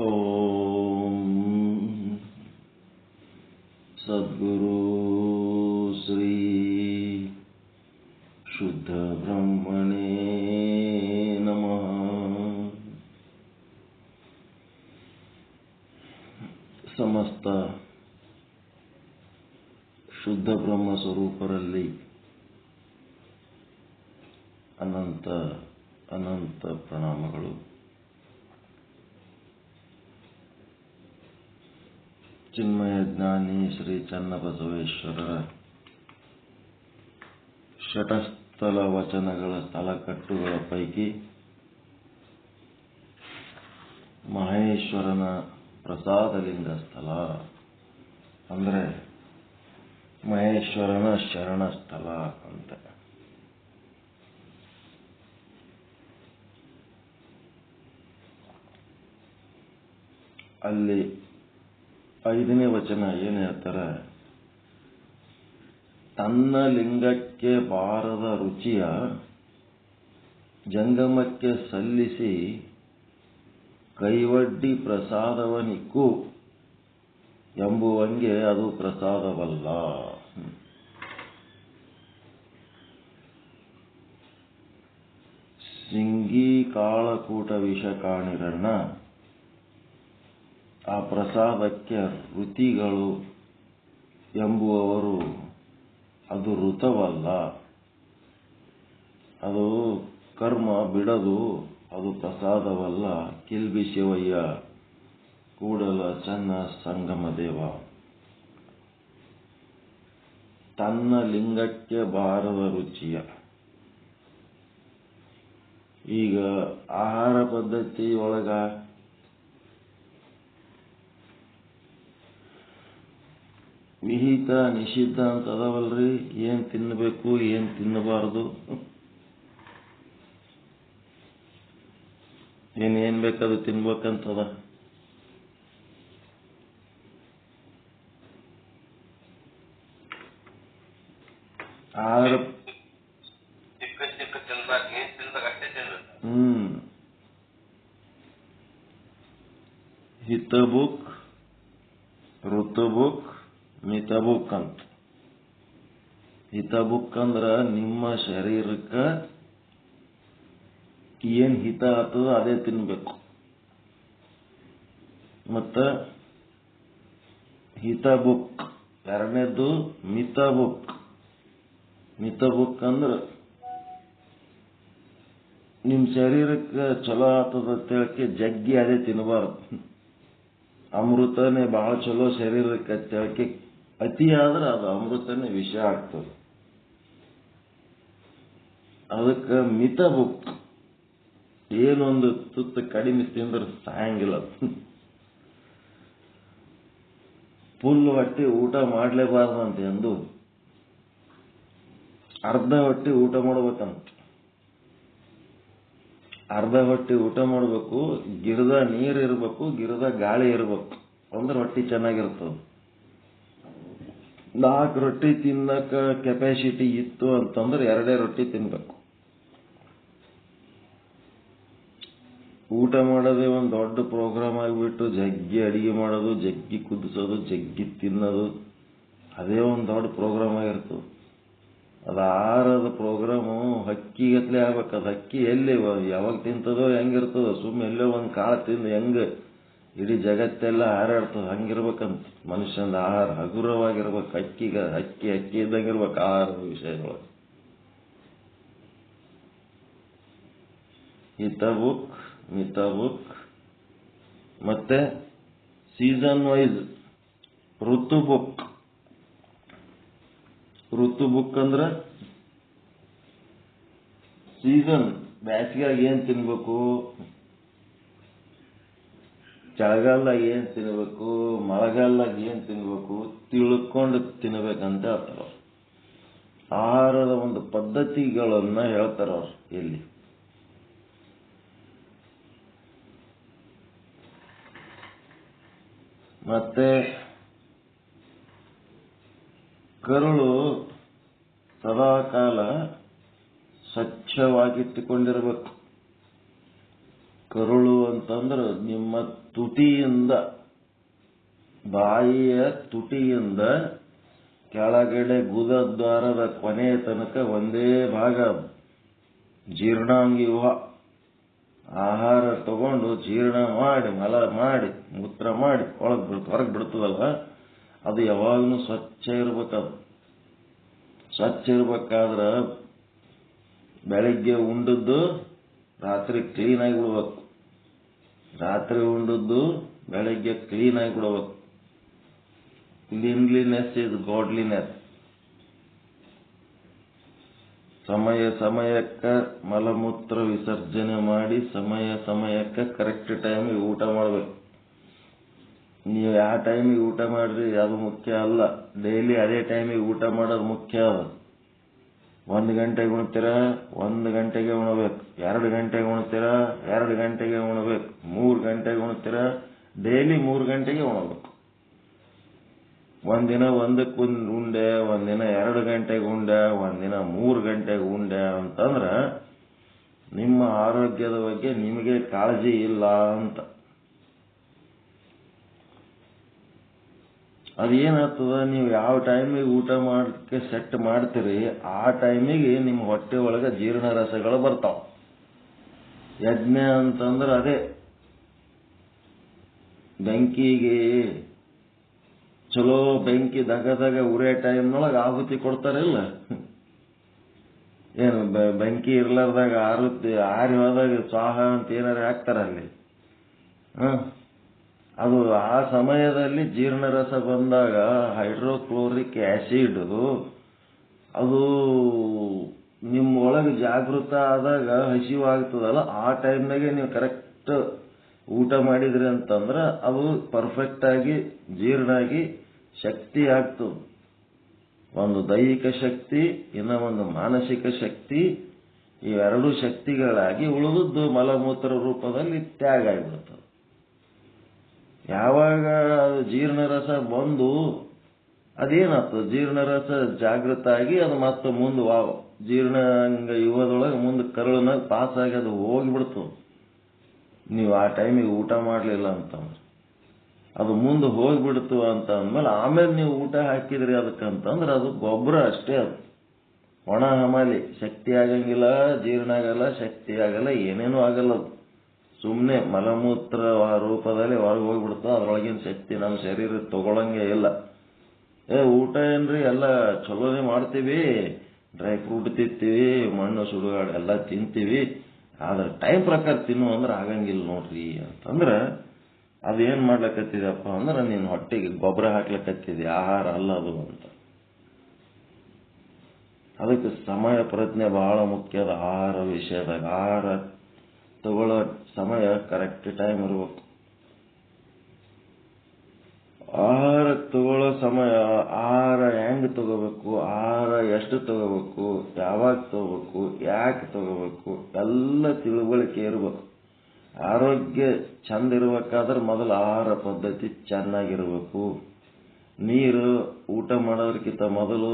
ಓಂ ಸದ್ಗುರು ಶ್ರೀ ಶುದ್ಧ ಬ್ರಹ್ಮಣೇ ನಮಃ. ಸಮಸ್ತ ಶುದ್ಧ ಬ್ರಹ್ಮ ಸ್ವರೂಪರಲ್ಲಿ ಅನಂತ ಅನಂತ ಪ್ರಣಾಮಗಳು. ಚಿನ್ಮಯ ಜ್ಞಾನಿ ಶ್ರೀ ಚನ್ನಬಸವೇಶ್ವರರ ಷಟಸ್ಥಲ ವಚನಗಳ ತಲಕಟ್ಟುಗಳ ಪೈಕಿ ಮಹೇಶ್ವರನ ಪ್ರಸಾದಲಿಂಗ ಸ್ಥಳ ಅಂದರೆ ಮಹೇಶ್ವರನ ಶರಣ ಸ್ಥಳ ಅಂತ. ಅಲ್ಲಿ 5ನೇ ವಚನ ಏನು ಹೇಳ್ತಾರೆ? ತನ್ನ ಲಿಂಗಕ್ಕೆ ಬಾರದ ರುಚಿಯ ಜಂಗಮಕ್ಕೆ ಸಲ್ಲಿಸಿ ಕೈವಡ್ಡಿ ಪ್ರಸಾದವನಿಕ್ಕು ಎಂಬುವಂಗೆ ಅದು ಪ್ರಸಾದವಲ್ಲ. ಸಿಂಗಿ ಕಾಳಕೂಟ ವಿಷ ಕಾಣಿರಣ್ಣ ಆ ಪ್ರಸಾದಕ್ಕೆ ಋತಿಗಳು ಎಂಬುವವರು ಅದು ಋತವಲ್ಲ, ಅದು ಕರ್ಮ ಬಿಡದು, ಅದು ಪ್ರಸಾದವಲ್ಲ. ಕಿಲ್ಬಿಶಿವಯ್ಯ ಕೂಡಲ ಚನ್ನ ಸಂಗಮ ದೇವ. ತನ್ನ ಲಿಂಗಕ್ಕೆ ಬಾರದ ರುಚಿಯ. ಈಗ ಆಹಾರ ಪದ್ಧತಿ ಒಳಗ ವಿಹಿತ ನಿಷಿದ್ಧ ಅಂತ ಅದಾವಲ್ರಿ. ಏನ್ ತಿನ್ನಬೇಕು ಏನ್ ತಿನ್ನಬಾರದು, ಏನ್ ಬೇಕದು ತಿನ್ಬೇಕಂತದ. ಆಹಾರ ಹಿತಬುಕ್ ಋತುಬುಕ್ ಮಿತಬುಕ್ ಅಂತ. ಹಿತಬುಕ್ ಅಂದ್ರ ನಿಮ್ಮ ಶರೀರಕ್ಕ ಏನ್ ಹಿತ ಆಗ್ತದ ಅದೇ ತಿನ್ಬೇಕು. ಮತ್ತ ಹಿತಬುಕ್ ಎರಡನೇದ್ದು ಮಿತಬುಕ್. ಮಿತಬುಕ್ ಅಂದ್ರ ನಿಮ್ ಶರೀರಕ್ಕೆ ಚಲೋ ಆಗ್ತದ ತಿಳಕ್ಕೆ ಜಗ್ಗಿ ಅದೇ ತಿನ್ನಬಾರ್ದು. ಅಮೃತನೇ ಬಹಳ ಚಲೋ ಶರೀರಕ್ಕೆ ತಿಳಕ್ಕೆ ಅತಿ ಆದ್ರೆ ಅದು ಅಮೃತನೇ ವಿಷ ಆಗ್ತದೆ. ಅದಕ್ಕೆ ಮಿತಬುಕ್. ಏನೊಂದು ತುತ್ತು ಕಡಿಮೆ ತಿಂದ್ರೆ ಸಾಯಂಗಿಲ್ಲ. ಫುಲ್ ಹೊಟ್ಟೆ ಊಟ ಮಾಡಲೇಬಾರ್ದಂತ ಎಂದು ಅರ್ಧ ಹೊಟ್ಟೆ ಊಟ ಮಾಡ್ಬೇಕಂತ. ಅರ್ಧ ಹೊಟ್ಟೆ ಊಟ ಮಾಡಬೇಕು, ಗಿಡದ ನೀರು ಇರಬೇಕು, ಗಿಡದ ಗಾಳಿ ಇರಬೇಕು, ಅಂದ್ರೆ ಹೊಟ್ಟೆ ಚೆನ್ನಾಗಿರ್ತದೆ. 4 ರೊಟ್ಟಿ ತಿನ್ನಕ ಕೆಪಾಸಿಟಿ ಇತ್ತು ಅಂತಂದ್ರೆ 2 ರೊಟ್ಟಿ ತಿನ್ಬೇಕು. ಊಟ ಮಾಡೋದೇ ಒಂದು ದೊಡ್ಡ ಪ್ರೋಗ್ರಾಮ್ ಆಗಿಬಿಟ್ಟು ಜಗ್ಗಿ ಅಡಿಗೆ ಮಾಡೋದು, ಜಗ್ಗಿ ಕುದಿಸೋದು, ಜಗ್ಗಿ ತಿನ್ನೋದು, ಅದೇ ಒಂದು ದೊಡ್ಡ ಪ್ರೋಗ್ರಾಮ್ ಆಗಿರ್ತದೆ. ಅದು ಆಹಾರದ ಪ್ರೋಗ್ರಾಮು ಹಕ್ಕಿಗತ್ಲೆ ಆಗ್ಬೇಕು. ಅದು ಹಕ್ಕಿ ಎಲ್ಲಿ ಯಾವಾಗ ತಿಂತದೋ ಹೆಂಗಿರ್ತದೋ, ಸುಮ್ಮನೆ ಎಲ್ಲೋ ಒಂದು ಕಾಳು ತಿಂದು ಹೆಂಗ ಇಡೀ ಜಗತ್ತೆಲ್ಲ ಹಾರಾಡ್ತದೆ ಹಂಗಿರ್ಬೇಕಂತ. ಮನುಷ್ಯನ ಆಹಾರ ಹಗುರವಾಗಿರ್ಬೇಕು. ಹಕ್ಕಿ ಇದ್ದಂಗಿರ್ಬೇಕು ಆಹಾರದ ವಿಷಯಗಳು. ಹಿತಬುಕ್ ಮಿತಬುಕ್ ಮತ್ತೆ ಸೀಸನ್ ವೈಸ್ ಋತುಬುಕ್. ಋತುಬುಕ್ ಅಂದ್ರ ಸೀಸನ್. ಬ್ಯಾಸಿಗೆಯಾಗ ಏನ್ ತಿನ್ಬೇಕು, ಚಳಿಗಾಲದಾಗ ಏನ್ ತಿನ್ಬೇಕು, ಮಳೆಗಾಲದಾಗ ಏನ್ ತಿನ್ಬೇಕು ತಿಳ್ಕೊಂಡು ತಿನ್ಬೇಕಂತ ಹೇಳ್ತಾರ. ಆಹಾರದ ಒಂದು ಪದ್ಧತಿಗಳನ್ನ ಹೇಳ್ತಾರ ಅವ್ರು ಇಲ್ಲಿ. ಮತ್ತೆ ಕರುಳು ಸದಾಕಾಲ ಸ್ವಚ್ಛವಾಗಿಟ್ಟುಕೊಂಡಿರಬೇಕು. ಕರುಳು ಅಂತ ಅಂತಂದ್ರೆ ನಿಮ್ಮ ತುಟಿಯಿಂದ, ಬಾಯಿಯ ತುಟಿಯಿಂದ ಕೆಳಗಡೆ ಗುದದ್ವಾರದ ಕೊನೆಯ ತನಕ ಒಂದೇ ಭಾಗ ಜೀರ್ಣಾಂಗವ್ಯೂಹ. ಆಹಾರ ತಗೊಂಡು ಜೀರ್ಣ ಮಾಡಿ, ಮಲ ಮಾಡಿ, ಮೂತ್ರ ಮಾಡಿ ಹೊರಗೆ ಬಿಡ್ತದಲ್ಲ, ಅದು ಯಾವಾಗಲೂ ಸ್ವಚ್ಛ ಇರ್ಬೇಕದು. ಸ್ವಚ್ಛ ಇರ್ಬೇಕಾದ್ರೆ ಬೆಳಿಗ್ಗೆ ಉಂಡದ್ದು ರಾತ್ರಿ ಕ್ಲೀನಾಗಿ ಬಿಡ್ಬೇಕು, ರಾತ್ರಿ ಉಂಡದ್ದು ಬೆಳಿಗ್ಗೆ ಕ್ಲೀನಾಗಿ ಬಿಡ್ಬೇಕು. Cleanliness is godliness. ಸಮಯ ಸಮಯಕ್ಕೆ ಮಲಮೂತ್ರ ವಿಸರ್ಜನೆ ಮಾಡಿ ಸಮಯ ಸಮಯಕ್ಕೆ ಕರೆಕ್ಟ್ ಟೈಮಿಗೆ ಊಟ ಮಾಡಬೇಕು. ನೀವು ಯಾವ ಟೈಮಿಗೆ ಊಟ ಮಾಡ್ರಿ ಅದು ಮುಖ್ಯ ಅಲ್ಲ, ಡೈಲಿ ಅದೇ ಟೈಮಿಗೆ ಊಟ ಮಾಡೋದು ಮುಖ್ಯ. ಅದು 1 ಗಂಟೆಗೆ ಉಣ್ತೀರಾ 1 ಗಂಟೆಗೆ ಉಣಬೇಕು, 2 ಗಂಟೆಗೆ ಉಣ್ತೀರಾ 2 ಗಂಟೆಗೆ ಉಣಬೇಕು, 3 ಗಂಟೆಗೆ ಉಣ್ತೀರಾ ಡೈಲಿ 3 ಗಂಟೆಗೆ ಉಣಬೇಕು. ಒಂದಿನ 1ಕ್ಕೆ ಉಂಡೆ, ಒಂದಿನ 2 ಗಂಟೆಗೆ ಉಂಡೆ, ಒಂದಿನ 3 ಗಂಟೆಗೆ ಉಂಡೆ ಅಂತಂದ್ರೆ ನಿಮ್ಮ ಆರೋಗ್ಯದ ಬಗ್ಗೆ ನಿಮಗೆ ಕಾಳಜಿ ಇಲ್ಲ ಅಂತ. ಅದೇನಾಗ್ತದ, ನೀವು ಯಾವ ಟೈಮಿಗೆ ಊಟ ಮಾಡಲಿಕ್ಕೆ ಸೆಟ್ ಮಾಡ್ತೀರಿ ಆ ಟೈಮಿಗೆ ನಿಮ್ಮ ಹೊಟ್ಟೆ ಒಳಗೆ ಜೀರ್ಣರಸಗಳು ಬರ್ತಾವ. ಯಜ್ಞ ಅಂತಂದ್ರೆ ಅದೇ, ಬೆಂಕಿಗೆ ಚಲೋ ಬೆಂಕಿ ದಗದಾಗ ಉರಿಯೋ ಟೈಮ್ನೊಳಗೆ ಆಹುತಿ ಕೊಡ್ತಾರಿಲ್ಲ. ಏನು ಬೆಂಕಿ ಇರ್ಲಾರ್ದಾಗ ಆರಿ ಹೋದಾಗ ಸ್ವಾಹ ಅಂತ ಏನಾರು ಹಾಕ್ತಾರ ಅಲ್ಲಿ. ಅದು ಆ ಸಮಯದಲ್ಲಿ ಜೀರ್ಣರಸ ಬಂದಾಗ ಹೈಡ್ರೋಕ್ಲೋರಿಕ್ ಆಸಿಡ್ ಅದು ನಿಮ್ಮ ಒಳಗೆ ಜಾಗೃತ ಆದಾಗ ಹಸಿವಾಗ್ತದಲ್ಲ, ಆ ಟೈಮ್ನಾಗೆ ನೀವು ಕರೆಕ್ಟ್ ಊಟ ಮಾಡಿದ್ರಿ ಅಂತಂದ್ರೆ ಅದು ಪರ್ಫೆಕ್ಟ್ ಆಗಿ ಜೀರ್ಣ ಆಗಿ ಶಕ್ತಿ ಆಗ್ತದೆ. ಒಂದು ದೈಹಿಕ ಶಕ್ತಿ, ಇನ್ನ ಒಂದು ಮಾನಸಿಕ ಶಕ್ತಿ, ಇವೆರಡೂ ಶಕ್ತಿಗಳಾಗಿ ಉಳಿದದ್ದು ಮಲಮೂತ್ರ ರೂಪದಲ್ಲಿ ತ್ಯಾಗ ಆಗಿಬಿಡ್ತದೆ. ಯಾವಾಗ ಅದು ಜೀರ್ಣರಸ ಬಂದು ಅದೇನಾಗ್ತದೆ, ಜೀರ್ಣರಸ ಜಾಗೃತ ಆಗಿ ಅದು ಮತ್ತೆ ಮುಂದೆ ಜೀರ್ಣಾಂಗ ಯುಗದೊಳಗೆ ಮುಂದೆ ಕರುಳನಾಗ ಪಾಸ್ ಆಗಿ ಅದು ಹೋಗಿಬಿಡ್ತದೆ. ನೀವು ಆ ಟೈಮಿಗೆ ಊಟ ಮಾಡಲಿಲ್ಲ ಅಂತಂದ್ರೆ ಅದು ಮುಂದೆ ಹೋಗ್ಬಿಡ್ತು ಅಂತ ಅಂದ್ಮೇಲೆ ಆಮೇಲೆ ನೀವು ಊಟ ಹಾಕಿದ್ರಿ ಅದಕ್ಕಂತಂದ್ರೆ ಅದು ಗೊಬ್ಬರ ಅಷ್ಟೇ. ಅದು ಒಣ ಹಮಾಲಿ, ಶಕ್ತಿ ಆಗಂಗಿಲ್ಲ, ಜೀರ್ಣ ಆಗಲ್ಲ, ಶಕ್ತಿ ಆಗಲ್ಲ, ಏನೇನೂ ಆಗಲ್ಲ. ಅದು ಸುಮ್ಮನೆ ಮಲಮೂತ್ರ ರೂಪದಲ್ಲಿ ಹೊರಗೆ ಹೋಗ್ಬಿಡ್ತು. ಅದರೊಳಗಿನ ಶಕ್ತಿ ನಮ್ಮ ಶರೀರ ತಗೊಳಂಗೆ ಇಲ್ಲ. ಊಟ ಏನ್ರಿ ಎಲ್ಲ ಚಲೋನೇ ಮಾಡ್ತೀವಿ, ಡ್ರೈ ಫ್ರೂಟ್ ತಿಂತೀವಿ, ಮಣ್ಣು ಸುಡುಗಾಡು ಎಲ್ಲ ತಿಂತೀವಿ, ಆದ್ರೆ ಟೈಮ್ ಪ್ರಕಾರ ತಿನ್ನು ಅಂದ್ರೆ ಆಗಂಗಿಲ್ಲ ನೋಡ್ರಿ ಅಂತಂದ್ರೆ ಅದೇನ್ ಮಾಡ್ಲಕತ್ತಿದಪ್ಪ ಅಂದ್ರೆ ನೀನು ಹೊಟ್ಟೆಗೆ ಗೊಬ್ಬರ ಹಾಕ್ಲಕತ್ತಿದೆ, ಆಹಾರ ಅಲ್ಲ ಅದು ಅಂತ. ಅದಕ್ಕೆ ಸಮಯ ಪ್ರಜ್ಞೆ ಬಹಳ ಮುಖ್ಯ ಅದ. ಆಹಾರ ವಿಷಯದಾಗ ಆಹಾರ ತಗೊಳ್ಳೋ ಸಮಯ ಕರೆಕ್ಟ್ ಟೈಮ್ ಇರ್ಬೇಕು. ಆಹಾರ ತಗೊಳ್ಳೋ ಸಮಯ, ಆಹಾರ ಹೆಂಗ್ ತಗೋಬೇಕು, ಆಹಾರ ಎಷ್ಟು ತಗೋಬೇಕು, ಯಾವಾಗ ತಗೋಬೇಕು, ಯಾಕೆ ತಗೋಬೇಕು, ಎಲ್ಲ ತಿಳುವಳಿಕೆ ಇರ್ಬೇಕು. ಆರೋಗ್ಯ ಚಂದ ಇರ್ಬೇಕಾದ್ರೆ ಮೊದಲು ಆಹಾರ ಪದ್ಧತಿ ಚೆನ್ನಾಗಿರ್ಬೇಕು. ನೀರು ಊಟ ಮಾಡೋದಕ್ಕಿಂತ ಮೊದಲು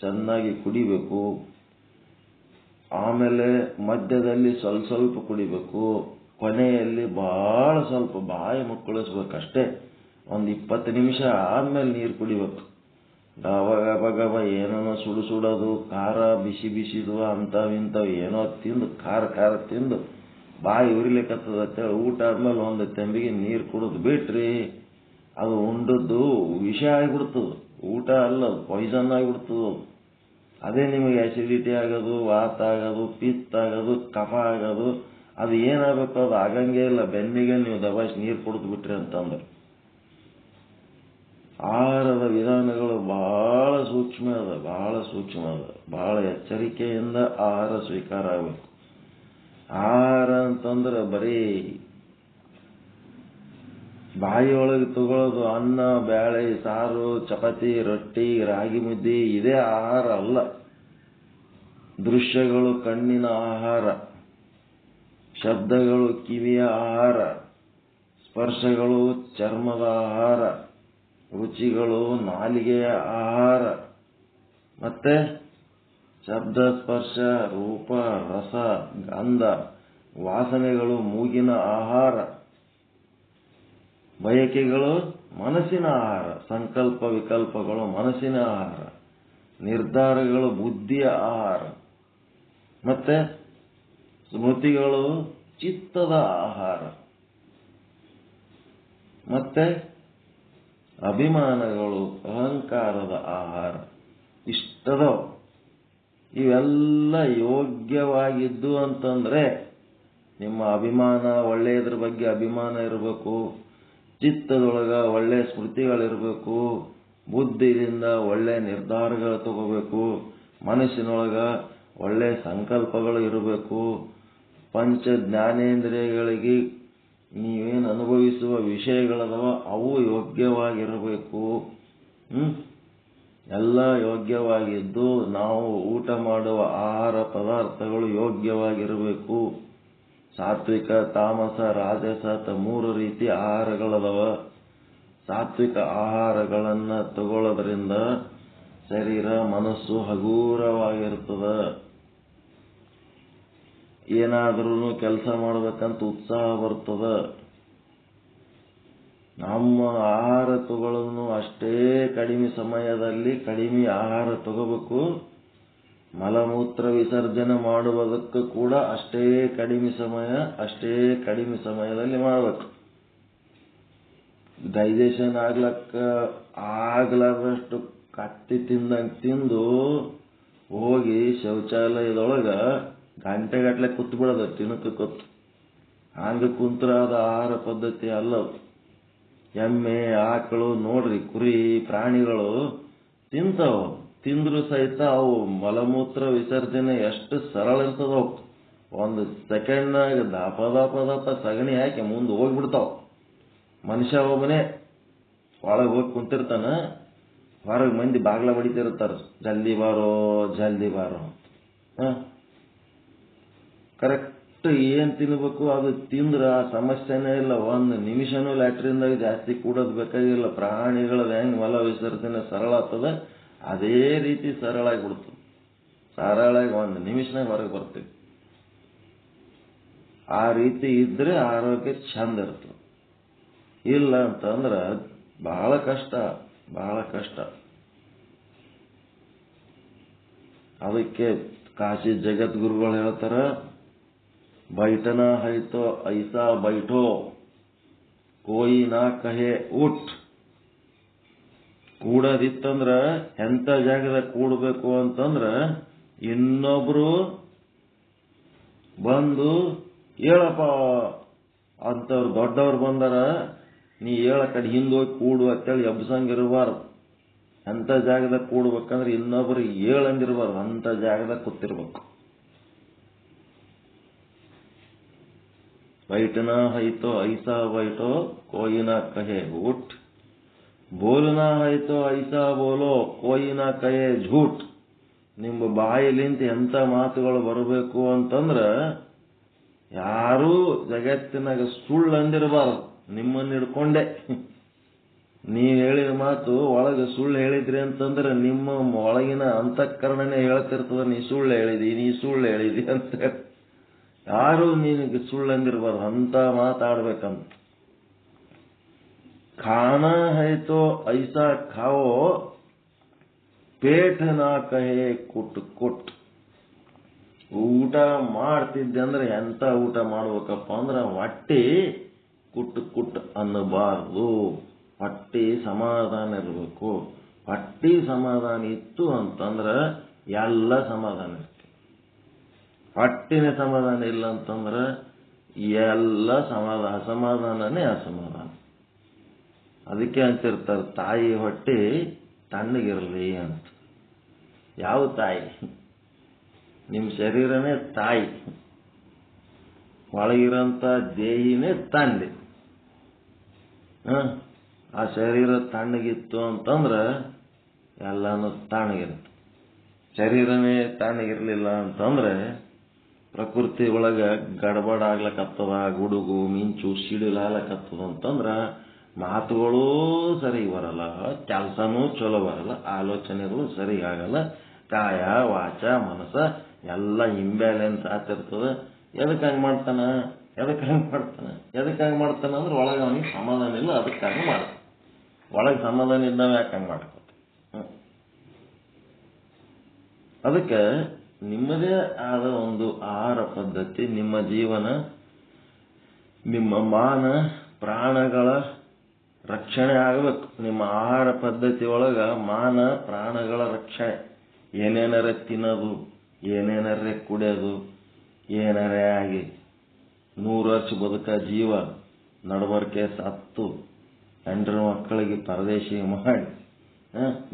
ಚೆನ್ನಾಗಿ ಕುಡಿಬೇಕು. ಆಮೇಲೆ ಮಧ್ಯದಲ್ಲಿ ಸ್ವಲ್ಪ ಸ್ವಲ್ಪ ಕುಡಿಬೇಕು. ಕೊನೆಯಲ್ಲಿ ಬಹಳ ಸ್ವಲ್ಪ ಬಾಯಿ ಮುಕ್ಕಳಿಸ್ಬೇಕಷ್ಟೇ. ಒಂದು 20 ನಿಮಿಷ ಆದ್ಮೇಲೆ ನೀರು ಕುಡಿಬೇಕು. ಗವ ಏನೋ ಸುಡೋದು, ಖಾರ ಬಿಸಿ ಬಿಸಿದು ಅಂಥವಿಂಥವು ಏನೋ ತಿಂದು ಖಾರ ತಿಂದು ಬಾಯಿ ಉರಿಲಿಕ್ಕತ್ತದಂತೇಳಿ ಊಟ ಆದ್ಮೇಲೆ ಒಂದು ತೆಂಬಿಗೆ ನೀರು ಕುಡಿದು ಬಿಟ್ರಿ ಅದು ಉಂಡದ್ದು ವಿಷ ಆಗಿಬಿಡ್ತದೆ. ಊಟ ಅಲ್ಲ, ಪಾಯ್ಸನ್ ಆಗಿಬಿಡ್ತದೆ. ಅದೇ ನಿಮಗೆ ಆಸಿಡಿಟಿ ಆಗೋದು, ವಾತ ಆಗೋದು, ಪಿತ್ತ ಆಗೋದು, ಕಫ ಆಗೋದು, ಅದು ಏನಾಗಬೇಕು ಅದು ಆಗಂಗೇ ಇಲ್ಲ. ಬೆನ್ನಿಗೆ ನೀವು ದಬಾಯಿಸಿ ನೀರು ಕುಡಿದು ಬಿಟ್ರಿ ಅಂತಂದ್ರೆ. ಆಹಾರದ ವಿಧಾನಗಳು ಬಹಳ ಸೂಕ್ಷ್ಮ ಅದ, ಬಹಳ ಎಚ್ಚರಿಕೆಯಿಂದ ಆಹಾರ ಸ್ವೀಕಾರ ಆಗಬೇಕು. ಆಹಾರ ಅಂತಂದ್ರೆ ಬರೀ ಬಾಯಿಯೊಳಗೆ ತಗೊಳ್ಳೋದು ಅನ್ನ, ಬೇಳೆ, ಸಾರು, ಚಪಾತಿ, ರೊಟ್ಟಿ, ರಾಗಿ ಮುದ್ದೆ ಇದೇ ಆಹಾರ ಅಲ್ಲ. ದೃಶ್ಯಗಳು ಕಣ್ಣಿನ ಆಹಾರ, ಶಬ್ದಗಳು ಕಿವಿಯ ಆಹಾರ, ಸ್ಪರ್ಶಗಳು ಚರ್ಮದ ಆಹಾರ, ರುಚಿಗಳು ನಾಲಿಗೆಯ ಆಹಾರ, ಮತ್ತೆ ಶಬ್ದ, ಸ್ಪರ್ಶ, ರೂಪ, ರಸ, ಗಂಧ, ವಾಸನೆಗಳು ಮೂಗಿನ ಆಹಾರ, ಬಯಕೆಗಳು ಮನಸ್ಸಿನ ಆಹಾರ, ಸಂಕಲ್ಪ ವಿಕಲ್ಪಗಳು ಮನಸ್ಸಿನ ಆಹಾರ, ನಿರ್ಧಾರಗಳು ಬುದ್ಧಿಯ ಆಹಾರ, ಮತ್ತೆ ಸ್ಮೃತಿಗಳು ಚಿತ್ತದ ಆಹಾರ, ಮತ್ತೆ ಅಭಿಮಾನಗಳು ಅಹಂಕಾರದ ಆಹಾರ. ಇಷ್ಟದ ಇವೆಲ್ಲ ಯೋಗ್ಯವಾಗಿದ್ದು ಅಂತಂದ್ರೆ ನಿಮ್ಮ ಅಭಿಮಾನ ಒಳ್ಳೆಯದ್ರ ಬಗ್ಗೆ ಅಭಿಮಾನ ಇರಬೇಕು, ಚಿತ್ತದೊಳಗ ಒಳ್ಳೆ ಸ್ಮೃತಿಗಳಿರಬೇಕು, ಬುದ್ಧಿಯಿಂದ ಒಳ್ಳೆ ನಿರ್ಧಾರಗಳು ತಗೋಬೇಕು, ಮನಸ್ಸಿನೊಳಗ ಒಳ್ಳೆ ಸಂಕಲ್ಪಗಳು ಇರಬೇಕು, ಪಂಚ ಜ್ಞಾನೇಂದ್ರಿಯಗಳಿಗೆ ನೀವೇನು ಅನುಭವಿಸುವ ವಿಷಯಗಳದವ ಅವು ಯೋಗ್ಯವಾಗಿರಬೇಕು. ಎಲ್ಲ ಯೋಗ್ಯವಾಗಿದ್ದು ನಾವು ಊಟ ಮಾಡುವ ಆಹಾರ ಪದಾರ್ಥಗಳು ಯೋಗ್ಯವಾಗಿರಬೇಕು. ಸಾತ್ವಿಕ, ತಾಮಸ, ರಾಜಸ ಅಂತ 3 ರೀತಿ ಆಹಾರಗಳದವ. ಸಾತ್ವಿಕ ಆಹಾರಗಳನ್ನ ತಗೊಳ್ಳೋದ್ರಿಂದ ಶರೀರ ಮನಸ್ಸು ಹಗೂರವಾಗಿರ್ತದ. ಏನಾದ್ರೂ ಕೆಲಸ ಮಾಡಬೇಕಂತ ಉತ್ಸಾಹ ಬರ್ತದ. ನಮ್ಮ ಆಹಾರ ತಗೊಳ್ಳೋದು ಅಷ್ಟೇ ಕಡಿಮೆ ಸಮಯದಲ್ಲಿ ಕಡಿಮೆ ಆಹಾರ ತಗೋಬೇಕು. ಮಲಮೂತ್ರ ವಿಸರ್ಜನೆ ಮಾಡುವುದಕ್ಕೂ ಕೂಡ ಅಷ್ಟೇ ಕಡಿಮೆ ಸಮಯದಲ್ಲಿ ಮಾಡಬೇಕು. ಡೈಜೆಷನ್ ಆಗ್ಲಾರ್ದಷ್ಟು ಕತ್ತಿ ತಿಂದಂಗೆ ತಿಂದು ಹೋಗಿ ಶೌಚಾಲಯದೊಳಗ ಗಂಟೆಗಟ್ಟಲೆ ಕೂತ್ ಬಿಡೋದು, ತಿನ್ನಕ್ಕೆ ಕೂತು. ಹಂಗೆ ಕುಂತ್ರ ಅದು ಆಹಾರ ಪದ್ಧತಿ ಅಲ್ಲ. ಎಮ್ಮೆ, ಆಕಳು ನೋಡ್ರಿ, ಕುರಿ, ಪ್ರಾಣಿಗಳು ತಿಂತಾವ. ತಿಂದ್ರು ಸಹಿತ ಅವು ಮಲಮೂತ್ರ ವಿಸರ್ಜನೆ ಎಷ್ಟು ಸರಳ ಇರ್ತದ. ಒಂದು ಸೆಕೆಂಡ್ನಾಗ ದಪ ಸಗಣಿ ಹಾಕಿ ಮುಂದೆ ಹೋಗ್ಬಿಡ್ತಾವ. ಮನುಷ್ಯ ಒಬ್ಬನೇ ಒಳಗೆ ಹೋಗಿ ಕುಂತಿರ್ತಾನ, ಹೊರಗೆ ಮಂದಿ ಬಾಗ್ಲ ಬಡಿತಿರ್ತಾರ, ಜಲ್ದಿ ಬಾರೋ. ಕರೆಕ್ಟ್ ಏನ್ ತಿನ್ಬೇಕು ಅದು ತಿಂದ್ರ ಆ ಸಮಸ್ಯೆನೇ ಇಲ್ಲ. 1 ನಿಮಿಷನೂ ಲ್ಯಾಟ್ರಿನ್ದಾಗ ಜಾಸ್ತಿ ಕೂಡೋದು ಬೇಕಾಗಿಲ್ಲ. ಪ್ರಾಣಿಗಳದ ಹೆಂಗ್ ಮಲ ವಿಸರ್ಜನೆ ಸರಳ ಆಗ್ತದ ಅದೇ ರೀತಿ ಸರಳ ಆಗಿಬಿಡ್ತದೆ. ಸರಳಾಗಿ 1 ನಿಮಿಷನಾಗ ಹೊರಗೆ ಬರ್ತೀವಿ. ಆ ರೀತಿ ಇದ್ರೆ ಆರೋಗ್ಯ ಚಂದ ಇರ್ತದೆ. ಇಲ್ಲ ಅಂತಂದ್ರ ಬಹಳ ಕಷ್ಟ. ಅದಕ್ಕೆ ಕಾಶಿ ಜಗದ್ಗುರುಗಳು ಹೇಳ್ತಾರ, ಬೈಠನಾ ಹೈ ತೋ ಐಸಾ ಬೈಠೋ ಕೋಯಿ ನಾ ಕಹೆ ಉಠ್. ಕೂಡದಿತ್ತಂದ್ರ ಎಂತ ಜಾಗದಾಗ ಕೂಡಬೇಕು ಅಂತಂದ್ರ ಇನ್ನೊಬ್ರು ಬಂದು ಹೇಳಪ್ಪ ಅಂತವ್ರು ದೊಡ್ಡವ್ರು ಬಂದಾರ, ನೀ ಹೇಳ ಕಡೆ ಹಿಂದೋಗಿ ಕೂಡು ಅಂತೇಳಿ ಎಬ್ಸಂಗಿರಬಾರ್ದು. ಅಂತ ಜಾಗದಾಗ ಕೂಡ್ಬೇಕಂದ್ರೆ ಇನ್ನೊಬ್ರು ಹೇಳಂಗಿರ್ಬಾರ್ದು, ಅಂತ ಜಾಗದಾಗ ಕೂತಿರ್ಬೇಕು. बैठना है तो ऐसा बैठो कोई ना कहे उठ, बोलना है तो ऐसा बोलो कोई ना कहे झूठ. ನಿಮ್ಮ ಬಾಯಿಲಿಂದ ಎಂತ ಮಾತುಗಳು ಬರಬೇಕು ಅಂತಂದ್ರ ಯಾರೂ ಜಗತ್ತಿನಾಗ ಸುಳ್ಳು ಅಂದಿರಬಾರದು. ನಿಮ್ಮನ್ನ ಹಿಡ್ಕೊಂಡೆ ನೀವ್ ಹೇಳಿದ ಮಾತು ಒಳಗೆ ಸುಳ್ಳು ಹೇಳಿದ್ರಿ ಅಂತಂದ್ರೆ ನಿಮ್ಮ ಒಳಗಿನ ಅಂತಃಕರಣನೇ ಹೇಳ್ತಿರ್ತದ, ನೀ ಸುಳ್ಳು ಹೇಳಿದಿ ಅಂತ. ಯಾರು ನಿನಗೆ ಸುಳ್ಳು ಅಂದಿರಬಾರ್ದು, ಅಂತ ಮಾತಾಡ್ಬೇಕಂತ. ಖಾನಾ ಹೈ ತೋ ಐಸಾ ಖಾವೋ ಪೇಟ್ ನಾ ಕಹೆ ಕುಟ್. ಊಟ ಮಾಡ್ತಿದ್ದೆ ಅಂದ್ರೆ ಎಂತ ಊಟ ಮಾಡ್ಬೇಕಪ್ಪ ಅಂದ್ರ ಹೊಟ್ಟಿ ಕುಟ್ ಅನ್ನಬಾರ್ದು. ಹೊಟ್ಟಿ ಸಮಾಧಾನ ಇರಬೇಕು. ಹೊಟ್ಟಿ ಸಮಾಧಾನ ಇತ್ತು ಅಂತಂದ್ರ ಎಲ್ಲ ಸಮಾಧಾನ ಇರ್ತದೆ. ಹೊಟ್ಟಿನ ಸಮಾಧಾನ ಇಲ್ಲ ಅಂತಂದ್ರ ಎಲ್ಲ ಅಸಮಾಧಾನನೇ ಅಸಮಾಧಾನ. ಅದಕ್ಕೆ ಅಂತಿರ್ತಾರೆ, ತಾಯಿ ಹೊಟ್ಟಿ ತಣ್ಣಗಿರಲಿ ಅಂತ. ಯಾವ ತಾಯಿ? ನಿಮ್ಮ ಶರೀರನೇ ತಾಯಿ, ಒಳಗಿರಂತ ದೇಹಿನೇ ತಂದೆ. ಆ ಶರೀರ ತಣ್ಣಗಿತ್ತು ಅಂತಂದ್ರ ಎಲ್ಲಾನು ತಣ್ಣಗಿರುತ್ತೆ. ಶರೀರನೇ ತಣ್ಣಗಿರ್ಲಿಲ್ಲ ಅಂತಂದ್ರೆ ಪ್ರಕೃತಿ ಒಳಗ ಗಡಬಡ ಆಗ್ಲಕತ್ತದ, ಗುಡುಗು ಮಿಂಚು ಸಿಡಿಲಾಗ್ಲಕತ್ತದ ಅಂತಂದ್ರ ಮಾತುಗಳೂ ಸರಿ ಬರಲ್ಲ, ಕೆಲಸನೂ ಚಲೋ ಬರಲ್ಲ, ಆಲೋಚನೆಗಳು ಸರಿ ಆಗಲ್ಲ, ಕಾಯ ವಾಚ ಮನಸ್ಸ ಎಲ್ಲ ಇಂಬ್ಯಾಲೆನ್ಸ್ ಆಗ್ತಿರ್ತದ. ಎದಕ್ಕೆ ಹಂಗೆ ಮಾಡ್ತಾನ? ಎದಕ್ಕೆ ಹಂಗೆ ಮಾಡ್ತಾನೆ ಅಂದ್ರೆ ಒಳಗೆ ಅವನಿಗೆ ಸಮಾಧಾನ ಇಲ್ಲ, ಅದಕ್ಕೆ ಹಂಗೆ ಮಾಡ್ತಾನೆ. ಒಳಗೆ ಸಮಾಧಾನ ಇದ್ದಾವೆ ಯಾಕೆ ಹಂಗೆ ಮಾಡ್ಕೊತ. ಅದಕ್ಕೆ ನಿಮ್ಮದೇ ಆದ ಒಂದು ಆಹಾರ ಪದ್ಧತಿ, ನಿಮ್ಮ ಜೀವನ, ನಿಮ್ಮ ಮಾನ ಪ್ರಾಣಗಳ ರಕ್ಷಣೆ ಆಗಬೇಕು. ನಿಮ್ಮ ಆಹಾರ ಪದ್ಧತಿ ಒಳಗೆ ಮಾನ ಪ್ರಾಣಗಳ ರಕ್ಷಣೆ. ಏನೇನರೇ ತಿನ್ನೋದು, ಏನೇನರೇ ಕುಡಿಯೋದು, ಏನಾರೇ ಆಗಿ 100 ವರ್ಷ ಬದುಕ ಜೀವ ನಡಬರ್ಕೆ ಸತ್ತು ಹೆಂಡ್ರ ಮಕ್ಕಳಿಗೆ ಪರದೇಶಿ ಮಾಡಿ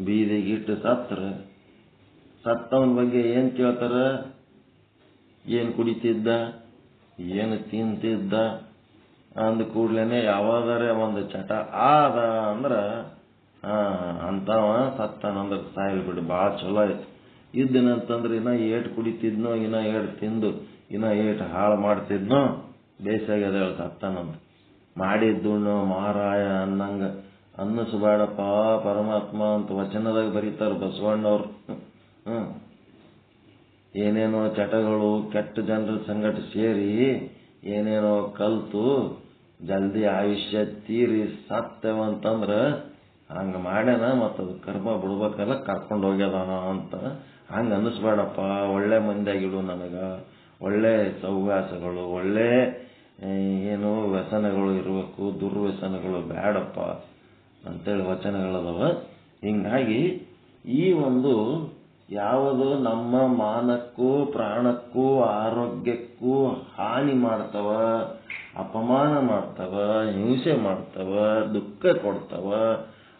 ಬೀದಿಗಿಟ್ಟು ಸತ್ತವನ ಬಗ್ಗೆ ಏನು ಕೇಳ್ತಾರ? ಏನು ಕುಡಿತಿದ್ದ, ಏನು ತಿಂತಿದ್ದ ಅಂದ ಕೂಡ್ಲೇನೆ ಯಾವಾಗಾರೆ ಒಂದು ಚಟ ಆದ ಅಂದ್ರೆ ಅಂತವ ಸತ್ತಾನಂದ್ರೆ ಸಾಯಿಲ್ ಬಿಡು, ಭಾಳ ಚಲೋ ಆಯ್ತು. ಇದ್ದನಂತಂದ್ರೆ ಇನ್ನ ಏಟು ಕುಡಿತಿದ್ನೋ, ಇನ್ನ ಏಟು ತಿಂದು ಇನ್ನ ಏಟು ಹಾಳು ಮಾಡ್ತಿದ್ನೋ, ಬೇಸಾಗ್ಯದ ಸತ್ತಾನಂದ್ರೆ ಮಾಡಿದ್ದುಣ್ಣು ಮಾರಾಯ ಅನ್ನಂಗ ಅನ್ನಿಸ್ಬೇಡಪ್ಪ ಪರಮಾತ್ಮ ಅಂತ ವಚನದಾಗ ಬರೀತಾರ ಬಸವಣ್ಣವ್ರು. ಏನೇನೋ ಚಟಗಳು ಕೆಟ್ಟ ಜನರ ಸಂಗಟ ಸೇರಿ ಏನೇನೋ ಕಲ್ತು ಜಲ್ದಿ ಆಯುಷ್ಯ ತೀರಿ ಸತ್ತವಂತಂದ್ರೆ ಹಂಗೆ ಮಾಡ್ಯಾನ, ಮತ್ತದು ಕರ್ಮ ಬಿಡ್ಬೇಕಲ್ಲ ಕರ್ಕೊಂಡು ಹೋಗ್ಯದಾನ ಅಂತ ಹಂಗೆ ಅನ್ನಿಸ್ಬೇಡಪ್ಪ. ಒಳ್ಳೆ ಮಂದಿಯಾಗಿಡು, ನನಗೆ ಒಳ್ಳೆ ಸಹವಾಸಗಳು, ಒಳ್ಳೆ ಏನು ವ್ಯಸನಗಳು ಇರಬೇಕು, ದುರ್ವ್ಯಸನಗಳು ಬೇಡಪ್ಪ ಅಂತೇಳಿ ವಚನಗಳದವ. ಹಿಂಗಾಗಿ ಈ ಒಂದು ಯಾವುದು ನಮ್ಮ ಮಾನಕ್ಕೂ ಪ್ರಾಣಕ್ಕೂ ಆರೋಗ್ಯಕ್ಕೂ ಹಾನಿ ಮಾಡ್ತವ, ಅಪಮಾನ ಮಾಡ್ತವ, ಹಿಂಸೆ ಮಾಡ್ತವ, ದುಃಖ ಕೊಡ್ತವ,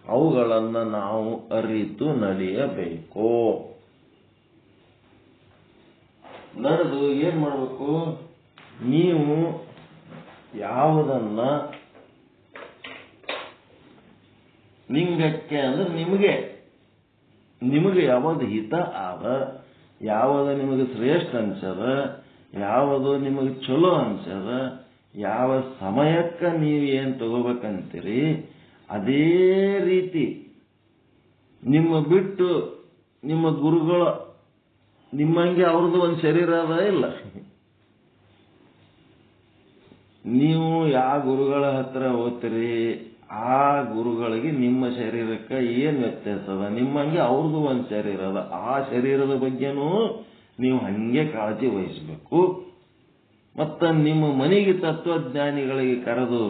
ಅವುಗಳನ್ನು ನಾವು ಅರಿತು ನಡೆಯಬೇಕು. ನಡೆದು ಏನ್ ಮಾಡಬೇಕು? ನೀವು ಯಾವುದನ್ನ ಲಿಂಗಕ್ಕೆ ಅಂದ್ರೆ ನಿಮಗೆ ಯಾವುದು ಹಿತ ಆದ, ಯಾವುದು ನಿಮಗೆ ಶ್ರೇಷ್ಠ ಅನ್ಸದ, ಯಾವುದು ನಿಮಗೆ ಚಲೋ ಅನ್ಸದ, ಯಾವ ಸಮಯಕ್ಕೆ ನೀವು ಏನು ತಗೋಬೇಕಂತೀರಿ ಅದೇ ರೀತಿ ನಿಮ್ಮ ಬಿಟ್ಟು ನಿಮ್ಮ ಗುರುಗಳು ನಿಮ್ಮಂಗೆ ಅವ್ರದ್ದು ಒಂದು ಶರೀರ ಅದ ಇಲ್ಲ. ನೀವು ಯಾವ ಗುರುಗಳ ಹತ್ರ ಹೋಗ್ತೀರಿ ಆ ಗುರುಗಳಿಗೆ ನಿಮ್ಮ ಶರೀರಕ್ಕೆ ಏನು ವ್ಯತ್ಯಾಸ ಅದ, ನಿಮ್ಮಂಗೆ ಅವ್ರದ್ದು ಒಂದು ಶರೀರ ಅದ. ಆ ಶರೀರದ ಬಗ್ಗೆನೂ ನೀವು ಹಂಗೆ ಕಾಳಜಿ ವಹಿಸಬೇಕು. ಮತ್ತು ನಿಮ್ಮ ಮನೆಗೆ ತತ್ವಜ್ಞಾನಿಗಳಿಗೆ ಕರೆದು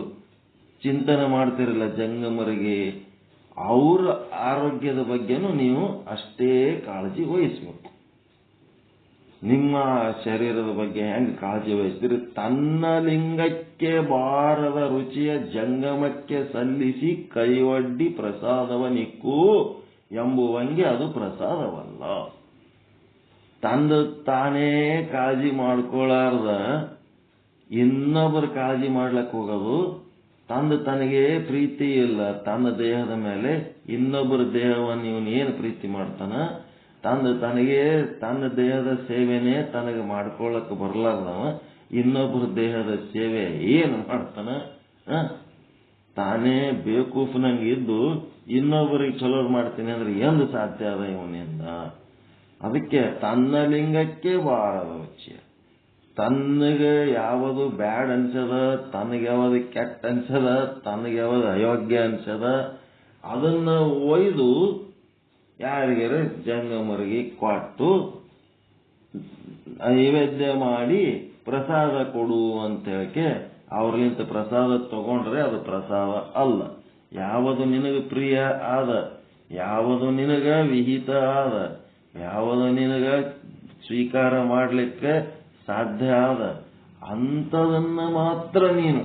ಚಿಂತನೆ ಮಾಡ್ತಿರಲ್ಲ ಜಂಗಮರಿಗೆ, ಅವರ ಆರೋಗ್ಯದ ಬಗ್ಗೆನೂ ನೀವು ಅಷ್ಟೇ ಕಾಳಜಿ ವಹಿಸಬೇಕು. ನಿಮ್ಮ ಶರೀರದ ಬಗ್ಗೆ ಹೆಂಗೆ ಕಾಳಜಿ ವಹಿಸ್ತೀರಿ? ತನ್ನ ಲಿಂಗಕ್ಕೆ ಬಾರದ ರುಚಿಯ ಜಂಗಮಕ್ಕೆ ಸಲ್ಲಿಸಿ ಕೈಯೊಡ್ಡಿ ಪ್ರಸಾದವನಿಕ್ಕು ಎಂಬುವಂಗೆ ಅದು ಪ್ರಸಾದವಲ್ಲ. ತಂದು ತಾನೇ ಕಾಳಜಿ ಮಾಡ್ಕೊಳ್ಳಾರ್ದ ಇನ್ನೊಬ್ಬರ ಕಾಳಜಿ ಮಾಡ್ಲಕ್ಕೆ ಹೋಗೋದು. ತಂದು ತನಗೆ ಪ್ರೀತಿ ಇಲ್ಲ ತನ್ನ ದೇಹದ ಮೇಲೆ, ಇನ್ನೊಬ್ಬರ ದೇಹವನ್ನು ಇವನು ಏನು ಪ್ರೀತಿ ಮಾಡ್ತಾನ? ತನಗೆ ತನ್ನ ದೇಹದ ಸೇವೆನೇ ತನಗೆ ಮಾಡ್ಕೊಳ್ಳಕ್ಕೆ ಬರಲಾರ್ದವ ಇನ್ನೊಬ್ಬರ ದೇಹದ ಸೇವೆ ಏನು ಮಾಡ್ತಾನ? ತಾನೇ ಬೇಕೂಫ್ನಂಗೆ ಇದ್ದು ಇನ್ನೊಬ್ಬರಿಗೆ ಚಲೋದು ಮಾಡ್ತೀನಿ ಅಂದ್ರೆ ಎಂದು ಸಾಧ್ಯ ಅದ ಇವನಿಂದ? ಅದಕ್ಕೆ ತನ್ನ ಲಿಂಗಕ್ಕೆ ಬಾರದ ರುಚಿ, ತನಗೆ ಯಾವುದು ಬ್ಯಾಡ್ ಅನ್ಸದ, ತನಗೆ ಯಾವುದು ಕೆಟ್ಟ ಅನ್ಸದ, ತನಗೆ ಯಾವುದು ಅಯೋಗ್ಯ ಅನ್ಸದ ಅದನ್ನ ಒಯ್ದು ಯಾರಿಗಾರ ಜಂಗಮರಿಗೆ ಕೊಟ್ಟು ನೈವೇದ್ಯ ಮಾಡಿ ಪ್ರಸಾದ ಕೊಡು ಅಂತ ಹೇಳಕ್ಕೆ ಅವ್ರಲಿಂತ ಪ್ರಸಾದ ತಗೊಂಡ್ರೆ ಅದು ಪ್ರಸಾದ ಅಲ್ಲ. ಯಾವುದು ನಿನಗೆ ಪ್ರಿಯ ಆದ, ಯಾವುದು ನಿನಗ ವಿಹಿತ ಆದ, ಯಾವುದು ನಿನಗ ಸ್ವೀಕಾರ ಮಾಡಲಿಕ್ಕೆ ಸಾಧ್ಯ ಆದ ಅಂಥದನ್ನ ಮಾತ್ರ ನೀನು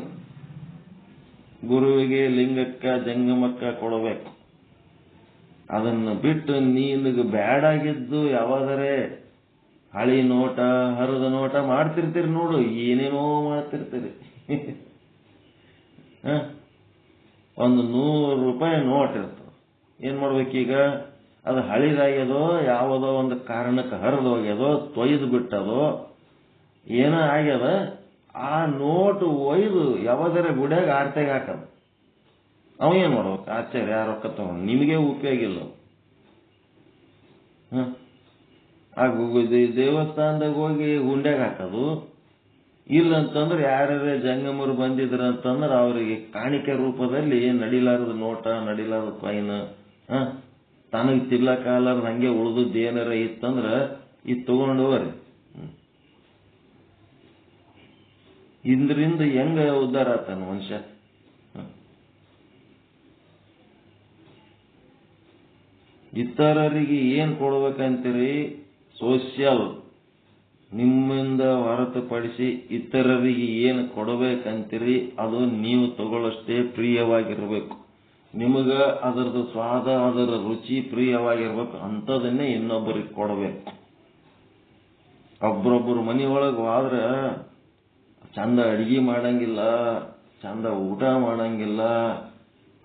ಗುರುವಿಗೆ ಲಿಂಗಕ್ಕ ಜಂಗಮಕ್ಕ ಕೊಡಬೇಕು. ಅದನ್ನು ಬಿಟ್ಟು ನಿನಗೆ ಬ್ಯಾಡಾಗಿದ್ದು ಯಾವಾದರೆ ಹಳಿ ನೋಟ ಹರಿದ ನೋಟ ಮಾಡ್ತಿರ್ತೀರಿ ನೋಡು, ಏನೇನೋ ಮಾಡ್ತಿರ್ತೀರಿ. ಒಂದು 100 ರೂಪಾಯಿ ನೋಟ್ ಇರ್ತದೆ, ಏನ್ ಮಾಡ್ಬೇಕೀಗ? ಅದು ಹಳಿದಾಗ್ಯದೋ ಯಾವುದೋ ಒಂದು ಕಾರಣಕ್ಕೆ ಹರಿದು ಹೋಗ್ಯದೋ ತೊಯ್ದು ಬಿಟ್ಟದೋ ಏನೋ ಆಗ್ಯದ, ಆ ನೋಟು ಒಯ್ದು ಯಾವಾದರೆ ಗುಡಿಯಾಗ ಆರ್ತೆಗೆ ಹಾಕದು. ಅವ ಏನ್ ಮಾಡ್ಬೇಕು? ಆಚಾರ್ಯ ರೊಕ್ಕ ತಗೊಂಡು ನಿಮಗೆ ಉಪಯೋಗ ಇಲ್ಲ. ಆ ದೇವಸ್ಥಾನದಾಗ ಹೋಗಿ ಹುಂಡ್ಯಾಗ ಹಾಕೋದು, ಇಲ್ಲ ಅಂತಂದ್ರೆ ಯಾರ್ಯಾರೇ ಜಂಗಮರು ಬಂದಿದ್ರ ಅಂತಂದ್ರೆ ಅವರಿಗೆ ಕಾಣಿಕೆ ರೂಪದಲ್ಲಿ ನಡಿಲಾರದ ನೋಟ, ನಡಿಲಾರದ ಕಾಯಿನ್, ತನಗ್ ತಿಲ್ಲಕಾಲಾರ್ದ ಹಂಗೆ ಉಳಿದದ್ದು ಏನಾರ ಇತ್ತಂದ್ರ ಇದು ತಗೊಂಡು ಹೋಗ್ರಿ. ಇಂದ್ರಿಂದ ಹೆಂಗ ಉದ್ಧಾರ ಆತಾನ ಮನುಷ್ಯ? ಇತರರಿಗೆ ಏನ್ ಕೊಡ್ಬೇಕಂತೀರಿ? ಸೋಷಿಯಲ್. ನಿಮ್ಮಿಂದ ಹೊರತುಪಡಿಸಿ ಇತರರಿಗೆ ಏನು ಕೊಡಬೇಕಂತೀರಿ ಅದು ನೀವು ತಗೊಳ್ಳಷ್ಟೇ ಪ್ರಿಯವಾಗಿರ್ಬೇಕು. ನಿಮಗ ಅದರದ್ದು ಸ್ವಾದ, ಅದರ ರುಚಿ ಪ್ರಿಯವಾಗಿರ್ಬೇಕು. ಅಂಥದನ್ನೇ ಇನ್ನೊಬ್ಬರಿಗೆ ಕೊಡಬೇಕು. ಒಬ್ಬರೊಬ್ಬರು ಮನೆಯೊಳಗೆ ಹೋದ್ರ ಚಂದ ಅಡಿಗೆ ಮಾಡಂಗಿಲ್ಲ, ಚಂದ ಊಟ ಮಾಡಂಗಿಲ್ಲ.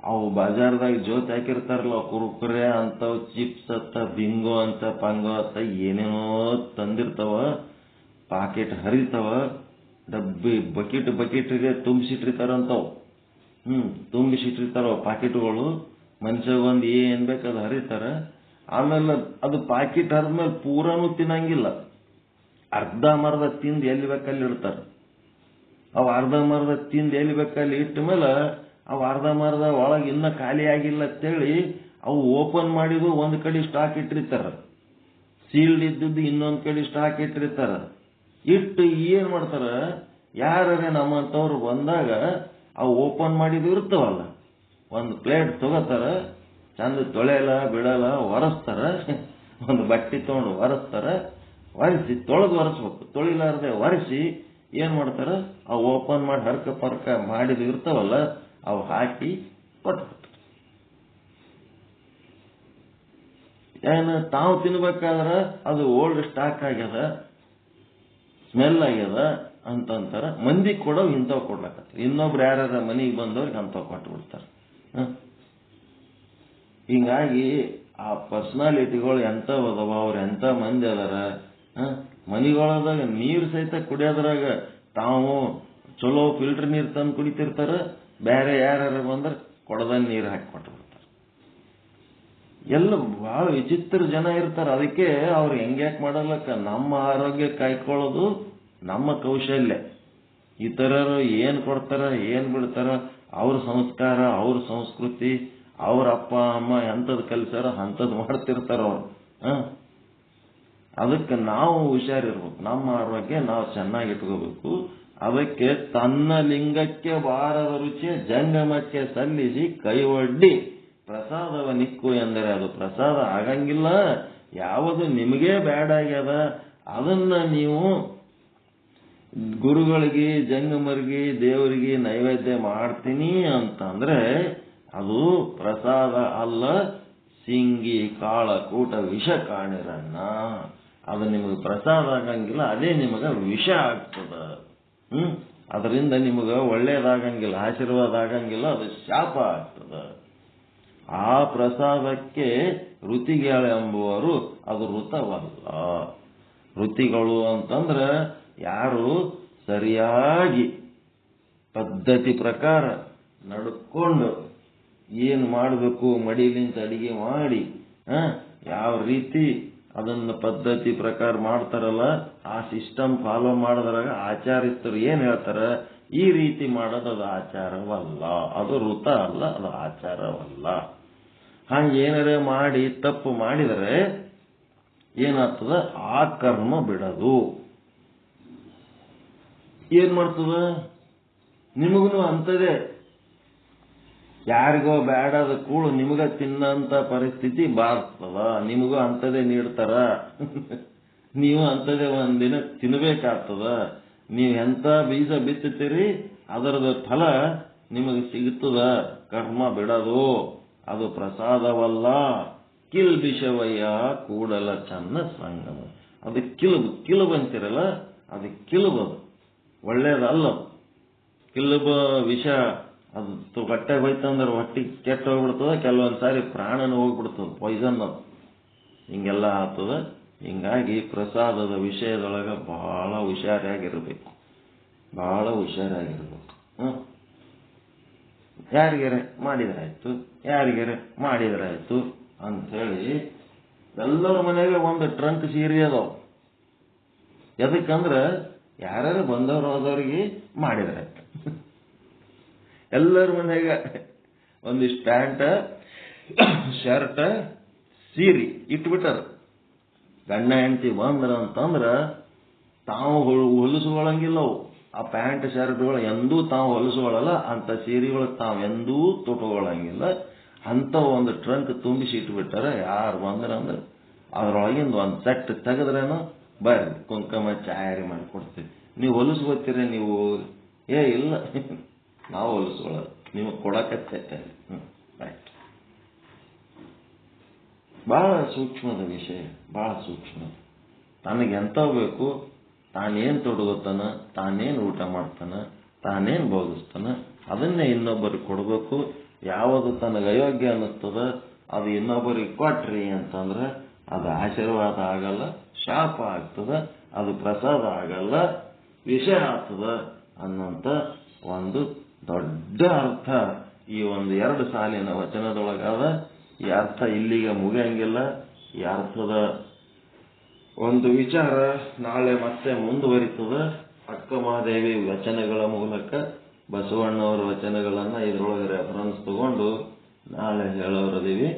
ಅವು ಬಾಜಾರ್ದಾಗ ಜೋತ್ ಹಾಕಿರ್ತಾರಲ್ಲ, ಕುರ್ಕುರೆ ಅಂತವ್, ಚಿಪ್ಸ್ ಅಂತ, ಬಿಂಗೋ ಅಂತ, ಪಂಗೋ ಅಂತ ಏನೇನೋ ತಂದಿರ್ತಾವ. ಪಾಕೆಟ್ ಹರಿತಾವ, ಡಬ್ಬಿ ಬಕೆಟ್ಗೆ ತುಂಬಿಸಿಟ್ಟಿರ್ತಾರಂತವ್. ತುಂಬಿಸಿಟ್ಟಿರ್ತಾರ ಪಾಕೆಟ್ಗಳು. ಮನುಷ್ಯಗೊಂದು ಏನ್ ಬೇಕು ಅದು ಹರಿತಾರ. ಆಮೇಲೆ ಅದು ಪಾಕೆಟ್ ಹರಿದ್ಮೇಲೆ ಪೂರಾನು ತಿನ್ನಂಗಿಲ್ಲ. ಅರ್ಧ ಮರ್ಧ ತಿಂದು ಎಲ್ಲಿ ಬೇಕಲ್ಲಿ ಇಡ್ತಾರ. ಅವು ಅರ್ಧ ಮರ್ಧ ತಿಂದು ಎಲ್ಲಿ ಬೇಕಲ್ಲಿ ಇಟ್ಟ ಮೇಲೆ ಅವು ಅರ್ಧ ಮರ್ಧ ಒಳಗೆ ಇನ್ನ ಖಾಲಿ ಆಗಿಲ್ಲ ಅಂತೇಳಿ ಅವು ಓಪನ್ ಮಾಡಿದ್ದು ಒಂದ್ ಕಡೆ ಸ್ಟಾಕ್ ಇಟ್ಟಿರ್ತಾರ, ಸೀಲ್ಡ್ ಇದ್ದದ್ದು ಇನ್ನೊಂದ್ ಕಡೆ ಸ್ಟಾಕ್ ಇಟ್ಟಿರ್ತಾರ. ಇಟ್ಟು ಏನ್ ಮಾಡ್ತಾರ, ಯಾರೇ ನಮ್ಮಂತವ್ರು ಬಂದಾಗ ಅವು ಓಪನ್ ಮಾಡಿದ್ದು ಇರ್ತಾವಲ್ಲ, ಒಂದು ಪ್ಲೇಟ್ ತಗೋತಾರ, ಚಂದ ತೊಳೆಯಲ್ಲ ಬಿಡಲ್ಲ, ಒರೆಸ್ತಾರ. ಒಂದು ಬಟ್ಟೆ ತಗೊಂಡು ಒರೆಸ್ತಾರ, ಒರೆಸಿ ತೊಳೆದು ಒರೆಸ್ಬೇಕು. ತೊಳಿಲಾರ್ದೆ ಒರೆಸಿ ಏನ್ ಮಾಡ್ತಾರ, ಅವು ಓಪನ್ ಮಾಡಿ ಹರ್ಕ ಪರ್ಕ ಮಾಡಿದ್ದು ಇರ್ತಾವಲ್ಲ ಅವು ಹಾಕಿ ಕೊಟ್ಬಿಡ್ತಾರೆ. ಏನು ತಾವು ತಿನ್ಬೇಕಾದ್ರ ಅದು ಓಲ್ಡ್ ಸ್ಟಾಕ್ ಆಗ್ಯದ, ಸ್ಮೆಲ್ ಆಗ್ಯದ ಅಂತಂತಾರ. ಮಂದಿ ಕೊಡೋವು ಇಂಥವ್ ಕೊಡ್ಲಕತ್ತ. ಇನ್ನೊಬ್ರು ಯಾರ ಮನೆಗೆ ಬಂದವ್ರಿಗೆ ಅಂಥವ್ ಕೊಟ್ಟು ಬಿಡ್ತಾರ. ಹಿಂಗಾಗಿ ಆ ಪರ್ಸನಾಲಿಟಿಗಳು ಎಂಥವ್ ಅದಾವ, ಅವ್ರು ಎಂಥ ಮಂದಿ ಅದಾರ. ಮನಿಗೊಳದಾಗ ನೀರು ಸಹಿತ ಕುಡಿಯೋದ್ರಾಗ ತಾವು ಚಲೋ ಫಿಲ್ಟರ್ ನೀರು ತಂದು ಕುಡಿತಿರ್ತಾರ. ಬೇರೆ ಯಾರು ಬಂದ್ರೆ ಕೊಡದ ನೀರು ಹಾಕಿ ಕೊಟ್ಟು ಬಿಡ್ತಾರ. ಎಲ್ಲ ಬಹಳ ವಿಚಿತ್ರ ಜನ ಇರ್ತಾರ. ಅದಕ್ಕೆ ಅವ್ರು ಹೆಂಗ್ಯಾಕ್ ಮಾಡಲಕ್ಕ, ನಮ್ಮ ಆರೋಗ್ಯ ಕಾಯ್ಕೊಳ್ಳೋದು ನಮ್ಮ ಕೌಶಲ್ಯ. ಇತರರು ಏನ್ ಕೊಡ್ತಾರ ಏನ್ ಬಿಡ್ತಾರ, ಅವ್ರ ಸಂಸ್ಕಾರ, ಅವ್ರ ಸಂಸ್ಕೃತಿ, ಅವ್ರ ಅಪ್ಪ ಅಮ್ಮ ಎಂಥದ್ ಕಲಿಸಾರ ಅಂಥದ್ ಮಾಡ್ತಿರ್ತಾರ ಅವ್ರು. ಅದಕ್ಕೆ ನಾವು ಹುಷಾರಿರ್ಬೇಕು. ನಮ್ಮ ಆರೋಗ್ಯ ನಾವು ಚೆನ್ನಾಗಿ ಇಟ್ಕೋಬೇಕು. ಅದಕ್ಕೆ ತನ್ನ ಲಿಂಗಕ್ಕೆ ಬಾರದ ರುಚಿ ಜಂಗಮಕ್ಕೆ ಸಲ್ಲಿಸಿ ಕೈವಡ್ಡಿ ಪ್ರಸಾದವ ನಿಕ್ಕು ಎಂದರೆ ಅದು ಪ್ರಸಾದ ಆಗಂಗಿಲ್ಲ. ಯಾವುದು ನಿಮಗೇ ಬೇಡ ಆಗ್ಯದ ಅದನ್ನ ನೀವು ಗುರುಗಳಿಗೆ, ಜಂಗಮರಿಗೆ, ದೇವರಿಗೆ ನೈವೇದ್ಯ ಮಾಡ್ತೀನಿ ಅಂತಂದ್ರೆ ಅದು ಪ್ರಸಾದ ಅಲ್ಲ, ಸಿಂಗಿ ಕಾಳ ಕೂಟ ವಿಷ ಕಾಣಿರನ್ನ. ಅದು ನಿಮಗೆ ಪ್ರಸಾದ ಆಗಂಗಿಲ್ಲ, ಅದೇ ನಿಮಗ ವಿಷ ಆಗ್ತದ. ಅದರಿಂದ ನಿಮಗ ಒಳ್ಳೇದಾಗಂಗಿಲ್ಲ, ಆಶೀರ್ವಾದ ಆಗಂಗಿಲ್ಲ, ಅದು ಶಾಪ ಆಗ್ತದ. ಆ ಪ್ರಸಾದಕ್ಕೆ ಋತಿಗಳ ಎಂಬುವರು ಅದು ಋತವಲ್ಲ. ಋತಿಗಳು ಅಂತಂದ್ರೆ ಯಾರು ಸರಿಯಾಗಿ ಪದ್ಧತಿ ಪ್ರಕಾರ ನಡ್ಕೊಂಡು ಏನು ಮಾಡಬೇಕು, ಮಡಿಲಿಂತ ಅಡಿಗೆ ಮಾಡಿ ಯಾವ ರೀತಿ ಅದನ್ನ ಪದ್ಧತಿ ಪ್ರಕಾರ ಮಾಡ್ತಾರಲ್ಲ, ಆ ಸಿಸ್ಟಮ್ ಫಾಲೋ ಮಾಡಿದ್ರಾಗ ಆಚಾರಿಸ್ತರು ಏನ್ ಹೇಳ್ತಾರ, ಈ ರೀತಿ ಮಾಡೋದು ಅದು ಆಚಾರವಲ್ಲ, ಅದು ಋತ ಅಲ್ಲ, ಅದು ಆಚಾರವಲ್ಲ. ಹಂಗೇನಾರೇ ಮಾಡಿ ತಪ್ಪು ಮಾಡಿದರೆ ಏನಾಗ್ತದ, ಆ ಕರ್ಮ ಬಿಡದು. ಏನ್ ಮಾಡ್ತದ, ನಿಮಗೂ ಅಂತದೇ ಯಾರಿಗೋ ಬೇಡದ ಕೂಳು ನಿಮಗ ತಿನ್ನಂತ ಪರಿಸ್ಥಿತಿ ಬಾರ್ತದ. ನಿಮಗೂ ಅಂತದೇ ನೀಡ್ತಾರ, ನೀವು ಅಂತದೇ ಒಂದಿನ ತಿನ್ಬೇಕಾಗ್ತದ. ನೀವು ಎಂತ ಬೀಜ ಬಿತ್ತುತ್ತೀರಿ ಅದರದ ಫಲ ನಿಮಗೆ ಸಿಗುತ್ತದ. ಕರ್ಮ ಬಿಡದು, ಅದು ಪ್ರಸಾದವಲ್ಲ. ಕಿಲ್ಬಿಷವಯ್ಯ ಕೂಡಲ ಚನ್ನ ಸಂಗಮ. ಅದು ಕಿಲುಬು ಅಂತಿರಲ್ಲ, ಅದು ಕಿಲುಬದು, ಒಳ್ಳೇದಲ್ಲ. ಕಿಲುಬ ವಿಷ ಅದು ಹೊಟ್ಟೆಗೆ ಹೋಯ್ತಂದ್ರೆ ಹೊಟ್ಟಿಗೆ ಕೆಟ್ಟ ಹೋಗ್ಬಿಡ್ತದ. ಕೆಲವೊಂದ್ಸಾರಿ ಪ್ರಾಣನ ಹೋಗ್ಬಿಡ್ತದ, ಪಾಯ್ಸನ್ ಅದು. ಹಿಂಗೆಲ್ಲ ಆಗ್ತದ. ಹಿಂಗಾಗಿ ಪ್ರಸಾದದ ವಿಷಯದೊಳಗೆ ಬಹಳ ಹುಷಾರಾಗಿರ್ಬೇಕು, ಬಹಳ ಹುಷಾರಾಗಿರ್ಬೇಕು. ಯಾರಿಗಾರೆ ಮಾಡಿದ್ರಾಯ್ತು, ಯಾರಿಗಾರೆ ಮಾಡಿದ್ರಾಯ್ತು ಅಂಥೇಳಿ ಎಲ್ಲರ ಮನೆಗೆ ಒಂದು ಟ್ರಂಕ್ ಸೀರೆ ಅದಾವ. ಎದಕ್ಕಂದ್ರೆ ಯಾರು ಬಂದವರು ಹೋದವ್ರಿಗೆ ಮಾಡಿದ್ರೆ ಎಲ್ಲರ ಮನೆಯಾಗ ಒಂದಿಷ್ಟು ಪ್ಯಾಂಟ್ ಶರ್ಟ್ ಸೀರೆ ಇಟ್ಬಿಟ್ಟಾರ. ಗಂಡ ಹೆಂಡತಿ ಬಂದ್ರ ಅಂತಂದ್ರ ತಾವು ಹೊಲಿಸ್ಕೊಳ್ಳಂಗಿಲ್ಲ. ಅವು ಆ ಪ್ಯಾಂಟ್ ಶರ್ಟ್ಗಳು ಎಂದೂ ತಾವು ಹೊಲಿಸ್ಕೊಳ್ಳಲ್ಲ, ಅಂತ ಸೀರೆಗಳು ತಾವು ಎಂದೂ ತೊಟ್ಕೊಳ್ಳಂಗಿಲ್ಲ. ಅಂತ ಒಂದು ಟ್ರಂಕ್ ತುಂಬಿಸಿ ಇಟ್ಬಿಟ್ಟಾರ. ಯಾರು ಬಂದ್ರಂದ್ರೆ ಅದ್ರೊಳಗಿಂದ ಒಂದು ಸೆಟ್ ತೆಗೆದ್ರೇನು ಬರ್ರಿ ಕುಂಕುಮ ಚಾಯರಿ ಮಾಡಿಕೊಡ್ತೀವಿ, ನೀವು ಹೊಲಿಸ್ಕೊತೀರಿ ನೀವು? ಇಲ್ಲ, ನಾವು ಹೊಲಿಸ್ಕೊಳ್ಳೋದು, ನಿಮಗೆ ಕೊಡಕತ್ತೆ. ರೈಟ್. ಬಹಳ ಸೂಕ್ಷ್ಮದ ವಿಷಯ, ಬಹಳ ಸೂಕ್ಷ್ಮ. ತನಗೆಂಥವು ಬೇಕು, ತಾನೇನು ತೊಡಗುತ್ತಾನ, ತಾನೇನು ಊಟ ಮಾಡ್ತಾನ, ತಾನೇನು ಭೋಗಿಸ್ತಾನ, ಅದನ್ನೇ ಇನ್ನೊಬ್ಬರಿಗೆ ಕೊಡಬೇಕು. ಯಾವುದು ತನಗೆ ಅಯೋಗ್ಯ ಅನ್ನಿಸ್ತದ ಅದು ಇನ್ನೊಬ್ಬರಿಗೆ ಕೊಟ್ರಿ ಅಂತಂದ್ರೆ ಅದು ಆಶೀರ್ವಾದ ಆಗಲ್ಲ, ಶಾಪ ಆಗ್ತದ. ಅದು ಪ್ರಸಾದ ಆಗಲ್ಲ, ವಿಷಯ ಆಗ್ತದ ಅನ್ನೋಂಥ ಒಂದು ದೊಡ್ಡ ಅರ್ಥ ಈ ಒಂದು 2 ಸಾಲಿನ ವಚನದೊಳಗಾದ. ಈ ಅರ್ಥ ಇಲ್ಲಿಗೆ ಮುಗಿಯಂಗಿಲ್ಲ. ಈ ಅರ್ಥದ ಒಂದು ವಿಚಾರ ನಾಳೆ ಮತ್ತೆ ಮುಂದುವರಿತದ. ಅಕ್ಕ ಮಹಾದೇವಿ ವಚನಗಳ ಮೂಲಕ ಬಸವಣ್ಣವರ ವಚನಗಳನ್ನ ಇದರೊಳಗೆ ರೆಫರೆನ್ಸ್ ತಗೊಂಡು ನಾಳೆ ಹೇಳೋರದೀವಿ.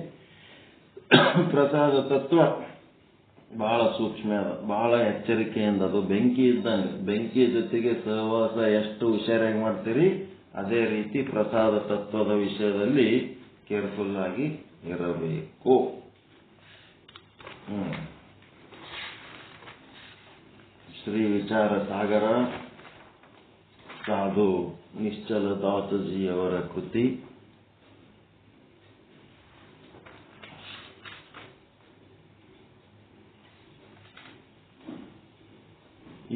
ಪ್ರಸಾದ ತತ್ವ ಬಹಳ ಸೂಕ್ಷ್ಮ ಅದ, ಬಹಳ ಎಚ್ಚರಿಕೆಯಿಂದ. ಅದು ಬೆಂಕಿ ಇದ್ದಂಗೆ. ಬೆಂಕಿ ಜೊತೆಗೆ ಸಹವಾಸ ಎಷ್ಟು ಹುಷಾರಾಗಿ ಮಾಡ್ತೀರಿ, ಅದೇ ರೀತಿ ಪ್ರಸಾದ ತತ್ವದ ವಿಷಯದಲ್ಲಿ ಕೇರ್ಫುಲ್ ಆಗಿ ಇರಬೇಕು. ಶ್ರೀ ವಿಚಾರ ಸಾಗರ ಸಾಧು ನಿಶ್ಚಲ ದಾಸಜಿಯವರ ಕೃತಿ.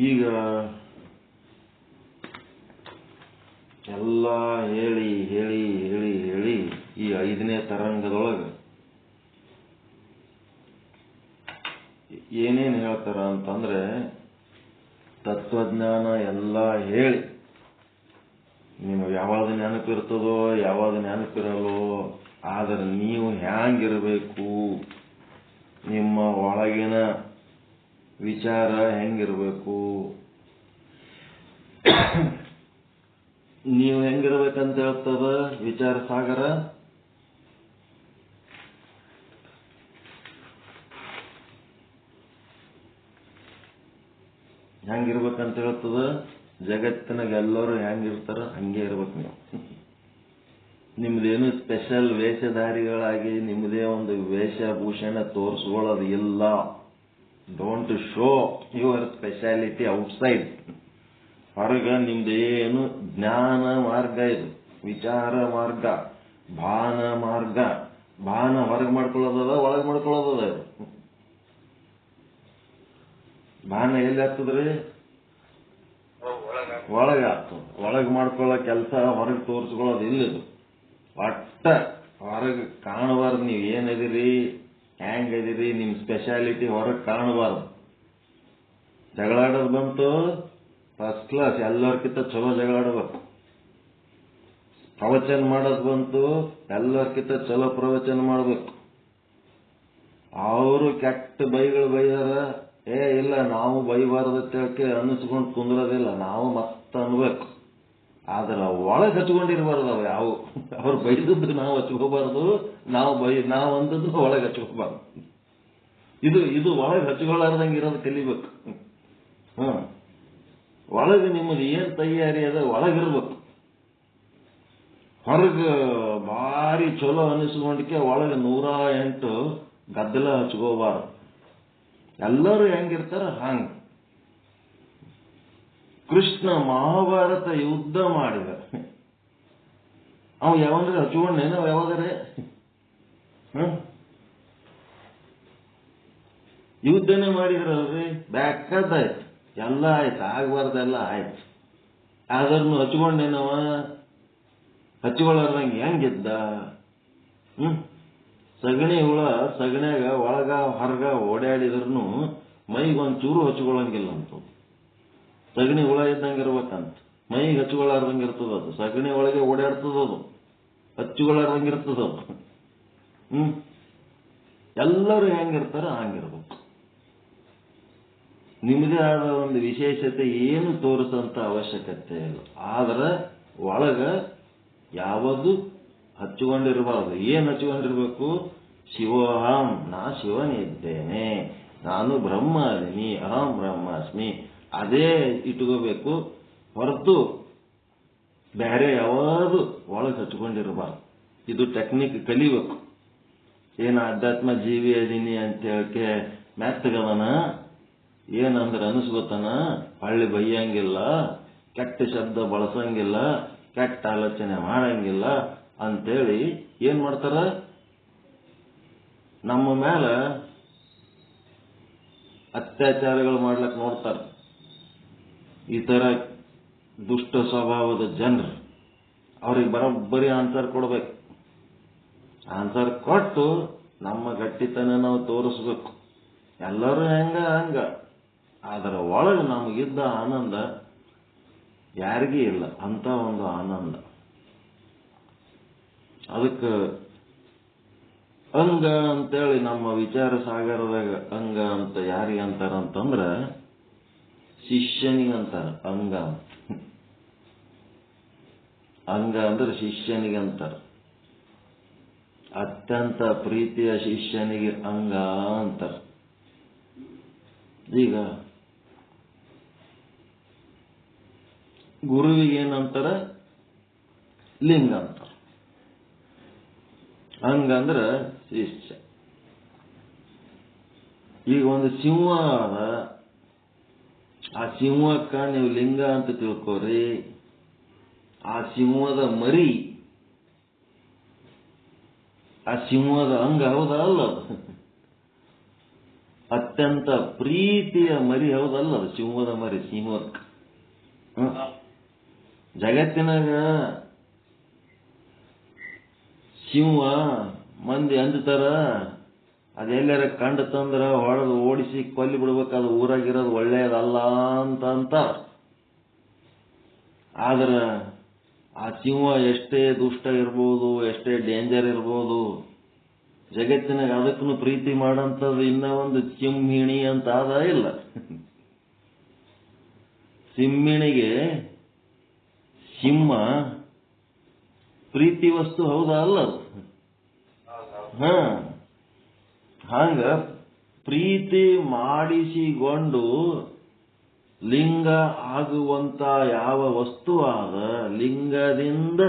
ಈಗ ಎಲ್ಲ ಹೇಳಿ ಹೇಳಿ ಹೇಳಿ ಹೇಳಿ ಈ 5ನೇ ತರಂಗದೊಳಗೆ ಏನೇನು ಹೇಳ್ತಾರ ಅಂತಂದ್ರೆ, ತತ್ವಜ್ಞಾನ ಎಲ್ಲ ಹೇಳಿ ನಿಮಗೆ ಯಾವಾಗ ನೆನಪಿರ್ತದೋ ಯಾವಾಗ ನೆನಪಿರಲ್ಲೋ, ಆದರೆ ನೀವು ಹ್ಯಾಂಗಿರಬೇಕು, ನಿಮ್ಮ ಒಳಗಿನ ವಿಚಾರ ಹೆಂಗಿರಬೇಕು, ನೀವು ಹೆಂಗಿರ್ಬೇಕಂತ ಹೇಳ್ತದ ವಿಚಾರ ಸಾಗರ. ಹೆಂಗಿರ್ಬೇಕಂತ ಹೇಳ್ತದ. ಜಗತ್ತಿನಾಗ ಎಲ್ಲರೂ ಹೆಂಗಿರ್ತಾರ ಹಂಗೆ ಇರ್ಬೇಕು ನೀವು. ನಿಮ್ದೇನು ಸ್ಪೆಷಲ್ ವೇಷಧಾರಿಗಳಾಗಿ ನಿಮ್ಮದೇ ಒಂದು ವೇಷಭೂಷಣ ತೋರಿಸ್ಕೊಳ್ಳೋದು ಇಲ್ಲ. Don't show your speciality outside. ಹೊರಗ ನಿಮ್ದೇನು ಜ್ಞಾನ ಮಾರ್ಗ, ಇದು ವಿಚಾರ ಮಾರ್ಗ, ಭಾನ ಮಾರ್ಗ. ಭಾನ ಹೊರಗೆ ಮಾಡ್ಕೊಳ್ಳೋದದ, ಒಳಗೆ ಮಾಡ್ಕೊಳ್ಳೋದದ. ಭಾನ ಎಲ್ಲಿ ಆಗ್ತದ್ರಿ? ಒಳಗೆ ಆಗ್ತದ. ಒಳಗೆ ಮಾಡ್ಕೊಳ್ಳೋ ಕೆಲಸ ಹೊರಗೆ ತೋರಿಸ್ಕೊಳ್ಳೋದು ಇಲ್ಲಿದು. ಒಟ್ಟ ಹೊರಗೆ ಕಾಣಬಾರ್ದು. ನೀವು ಏನದಿರಿ, ಹೆಂಗದಿರಿ, ನಿಮ್ ಸ್ಪೆಷಾಲಿಟಿ ಹೊರಗೆ ಕಾಣಬಾರ್ದು. ಜಗಳಾಡೋದು ಬಂತು, ಫಸ್ಟ್ ಕ್ಲಾಸ್, ಎಲ್ಲರ್ಕಿಂತ ಚಲೋ ಜಗಳಾಡಬೇಕು. ಪ್ರವಚನ ಮಾಡೋದು ಬಂತು, ಎಲ್ಲರ್ಕಿಂತ ಚಲೋ ಪ್ರವಚನ ಮಾಡಬೇಕು. ಅವರು ಕೆಟ್ಟ ಬೈಗಳು ಬೈದಾರ, ಇಲ್ಲ ನಾವು ಬೈಬಾರ್ದು ಅಂತೇಳಕ್ಕೆ ಅನ್ನಿಸ್ಕೊಂಡು ಕುಂದ್ರೋದಿಲ್ಲ, ನಾವು ಮತ್ತೆ ಅನ್ಬೇಕು. ಆದ್ರೆ ಒಳಗೆ ಹಚ್ಕೊಂಡಿರ್ಬಾರ್ದು ಅವು ಯಾವ. ಅವ್ರು ಬೈದದ್ದು ನಾವು ಹಚ್ಕೋಬಾರ್ದು, ನಾವು ಅಂದದ್ದು ಒಳಗೆ ಹಚ್ಕೋಬಾರ್ದು. ಇದು ಒಳಗೆ ಹಚ್ಕೊಳ್ಳಾರ್ದಂಗೆ ಇರೋದು ಕಲಿಬೇಕು. ಒಳಗೆ ನಿಮ್ಮದು ಏನ್ ತಯಾರಿ ಅದ ಒಳಗಿರ್ಬೇಕು. ಹೊರಗೆ ಭಾರಿ ಚಲೋ ಅನಿಸ್ಕೊಂಡಕ್ಕೆ ಒಳಗೆ 108 ಗದ್ದಲ ಹಚ್ಕೋಬಾರ್ದು. ಎಲ್ಲರೂ ಹೆಂಗಿರ್ತಾರ ಹಂಗ. ಕೃಷ್ಣ ಮಹಾಭಾರತ ಯುದ್ಧ ಮಾಡಿದ, ಅವ್ ಯಾವಂದ್ರೆ ಹಚ್ಕೊಂಡೇನ ಯಾವಾಗರೆ? ಯುದ್ಧನೇ ಮಾಡಿದ್ರಲ್ರಿ, ಬ್ಯಾಕದಾಯ್ತು, ಎಲ್ಲ ಆಯ್ತು, ಆಗ್ಬಾರ್ದೆಲ್ಲ ಆಯ್ತು. ಆದ್ರೂ ಹಚ್ಕೊಂಡೇನವ? ಹಚ್ಕೊಳ್ಳಾರ್ದಂಗೆ ಹೆಂಗಿದ್ದ? ಸಗಣಿ ಹುಳ ಸಗಣ್ಯಾಗ ಒಳಗ ಹೊರಗ ಓಡಾಡಿದ್ರು ಮೈಗೊಂಚೂರು ಹಚ್ಕೊಳ್ಳಂಗಿಲ್ಲ ಅಂತ. ಸಗಣಿ ಹುಳ ಇದ್ದಂಗೆ ಇರ್ಬೇಕಂತ, ಮೈಗೆ ಹಚ್ಕೊಳ್ಳಾರ್ದಂಗೆ ಇರ್ತದದು. ಸಗಣಿ ಒಳಗೆ ಓಡಾಡ್ತದದು, ಹಚ್ಕೊಳ್ಳಾರ್ದಂಗೆ ಇರ್ತದದು. ಎಲ್ಲರೂ ಹೆಂಗಿರ್ತಾರ ಹಂಗಿರ್ಬೇಕು. ನಿಮ್ಮದೇ ಆದ ಒಂದು ವಿಶೇಷತೆ ಏನು ತೋರಿಸಂತ ಅವಶ್ಯಕತೆ ಇಲ್ಲ. ಆದ್ರೆ ಒಳಗ ಯಾವುದು ಹಚ್ಚಿಕೊಂಡಿರಬಾರದು. ಏನು ಹಚ್ಚಿಕೊಂಡಿರ್ಬೇಕು? ಶಿವೋಹಂ, ನಾ ಶಿವನಿದ್ದೇನೆ, ನಾನು ಬ್ರಹ್ಮ ಅದೀನಿ, ಅಹಂ ಬ್ರಹ್ಮಾಸ್ಮಿ, ಅದೇ ಇಟ್ಕೋಬೇಕು ಹೊರತು ಬೇರೆ ಯಾವುದು ಒಳಗೆ ಹಚ್ಕೊಂಡಿರಬಾರ್ದು. ಇದು ಟೆಕ್ನಿಕ್ ಕಲಿಬೇಕು. ಏನು ಅಧ್ಯಾತ್ಮ ಜೀವಿ ಅದೀನಿ ಅಂತ ಹೇಳಕ್ಕೆ ಮೆತ್ತಗದನ, ಏನಂದ್ರೆ ಅನಿಸ್ಕೊತಾನ, ಹಳ್ಳಿ ಬೈಯಂಗಿಲ್ಲ, ಕೆಟ್ಟ ಶಬ್ದ ಬಳಸಂಗಿಲ್ಲ, ಕೆಟ್ಟ ಆಲೋಚನೆ ಮಾಡಂಗಿಲ್ಲ ಅಂತೇಳಿ ಏನ್ ಮಾಡ್ತಾರ, ನಮ್ಮ ಮೇಲೆ ಅತ್ಯಾಚಾರಗಳು ಮಾಡ್ಲಕ್ ನೋಡ್ತಾರ. ಈ ತರ ದುಷ್ಟ ಸ್ವಭಾವದ ಜನರು ಅವ್ರಿಗೆ ಬರೋಬ್ಬರಿ ಆನ್ಸರ್ ಕೊಡ್ಬೇಕು. ಆನ್ಸರ್ ಕೊಟ್ಟು ನಮ್ಮ ಗಟ್ಟಿತನ ನಾವು ತೋರಿಸ್ಬೇಕು. ಎಲ್ಲರೂ ಹಂಗ, ಅದರ ಒಳಗೆ ನಮಗಿದ್ದ ಆನಂದ ಯಾರಿಗೂ ಇಲ್ಲ ಅಂತ ಒಂದು ಆನಂದ. ಅದಕ್ಕೆ ಅಂಗ ಅಂತೇಳಿ ನಮ್ಮ ವಿಚಾರ ಸಾಗರದಾಗ ಅಂಗ ಅಂತ ಯಾರಿಗೆ ಅಂತಾರಂತಂದ್ರ ಶಿಷ್ಯನಿಗಂತಾರ ಅಂಗ. ಅಂಗ ಅಂದ್ರೆ ಶಿಷ್ಯನಿಗಂತಾರ. ಅತ್ಯಂತ ಪ್ರೀತಿಯ ಶಿಷ್ಯನಿಗೆ ಅಂಗ ಅಂತಾರ. ಈಗ ಗುರುವಿಗೆ ಏನಂತಾರ? ಲಿಂಗ ಅಂತಾರ. ಅಂಗ ಅಂದ್ರ ಶಿಷ್ಯ. ಈಗ ಒಂದು ಸಿಂಹ ಅದ, ಆ ಸಿಂಹಕ್ಕ ನೀವು ಲಿಂಗ ಅಂತ ತಿಳ್ಕೋರಿ. ಆ ಸಿಂಹದ ಮರಿ ಆ ಸಿಂಹದ ಅಂಗ ಹೌದಲ್ಲ? ಅದು ಅತ್ಯಂತ ಪ್ರೀತಿಯ ಮರಿ ಹೌದಲ್ಲ? ಅದು ಸಿಂಹದ ಮರಿ. ಸಿಂಹಕ್ಕ ಜಗತ್ತಿನಾಗ ಸಿಂಹ ಮಂದಿ ಅಂತಾರ, ಅದೆಲ್ಲರ ಕಂಡು ತಂದ್ರ ಹೊಡೆದು ಓಡಿಸಿ ಕೊಲ್ಲಿ ಬಿಡ್ಬೇಕಾದ ಊರಾಗಿರೋದು ಒಳ್ಳೆಯದಲ್ಲ ಅಂತ. ಆದ್ರ ಆ ಸಿಂಹ ಎಷ್ಟೇ ದುಷ್ಟ ಇರ್ಬೋದು, ಎಷ್ಟೇ ಡೇಂಜರ್ ಇರ್ಬೋದು, ಜಗತ್ತಿನಾಗ ಅದಕ್ಕೂ ಪ್ರೀತಿ ಮಾಡಂತದ್ದು ಇನ್ನ ಒಂದು ಸಿಂಹಿಣಿ ಅಂತ ಆದ ಇಲ್ಲ. ಸಿಂಹಿಣಿಗೆ ಸಿಂಹ ಪ್ರೀತಿ ವಸ್ತು ಹೌದಾ ಅಲ್ಲ? ಹಂಗ ಪ್ರೀತಿ ಮಾಡಿಸಿಕೊಂಡು ಲಿಂಗ ಆಗುವಂತ ಯಾವ ವಸ್ತು ಆದ, ಲಿಂಗದಿಂದ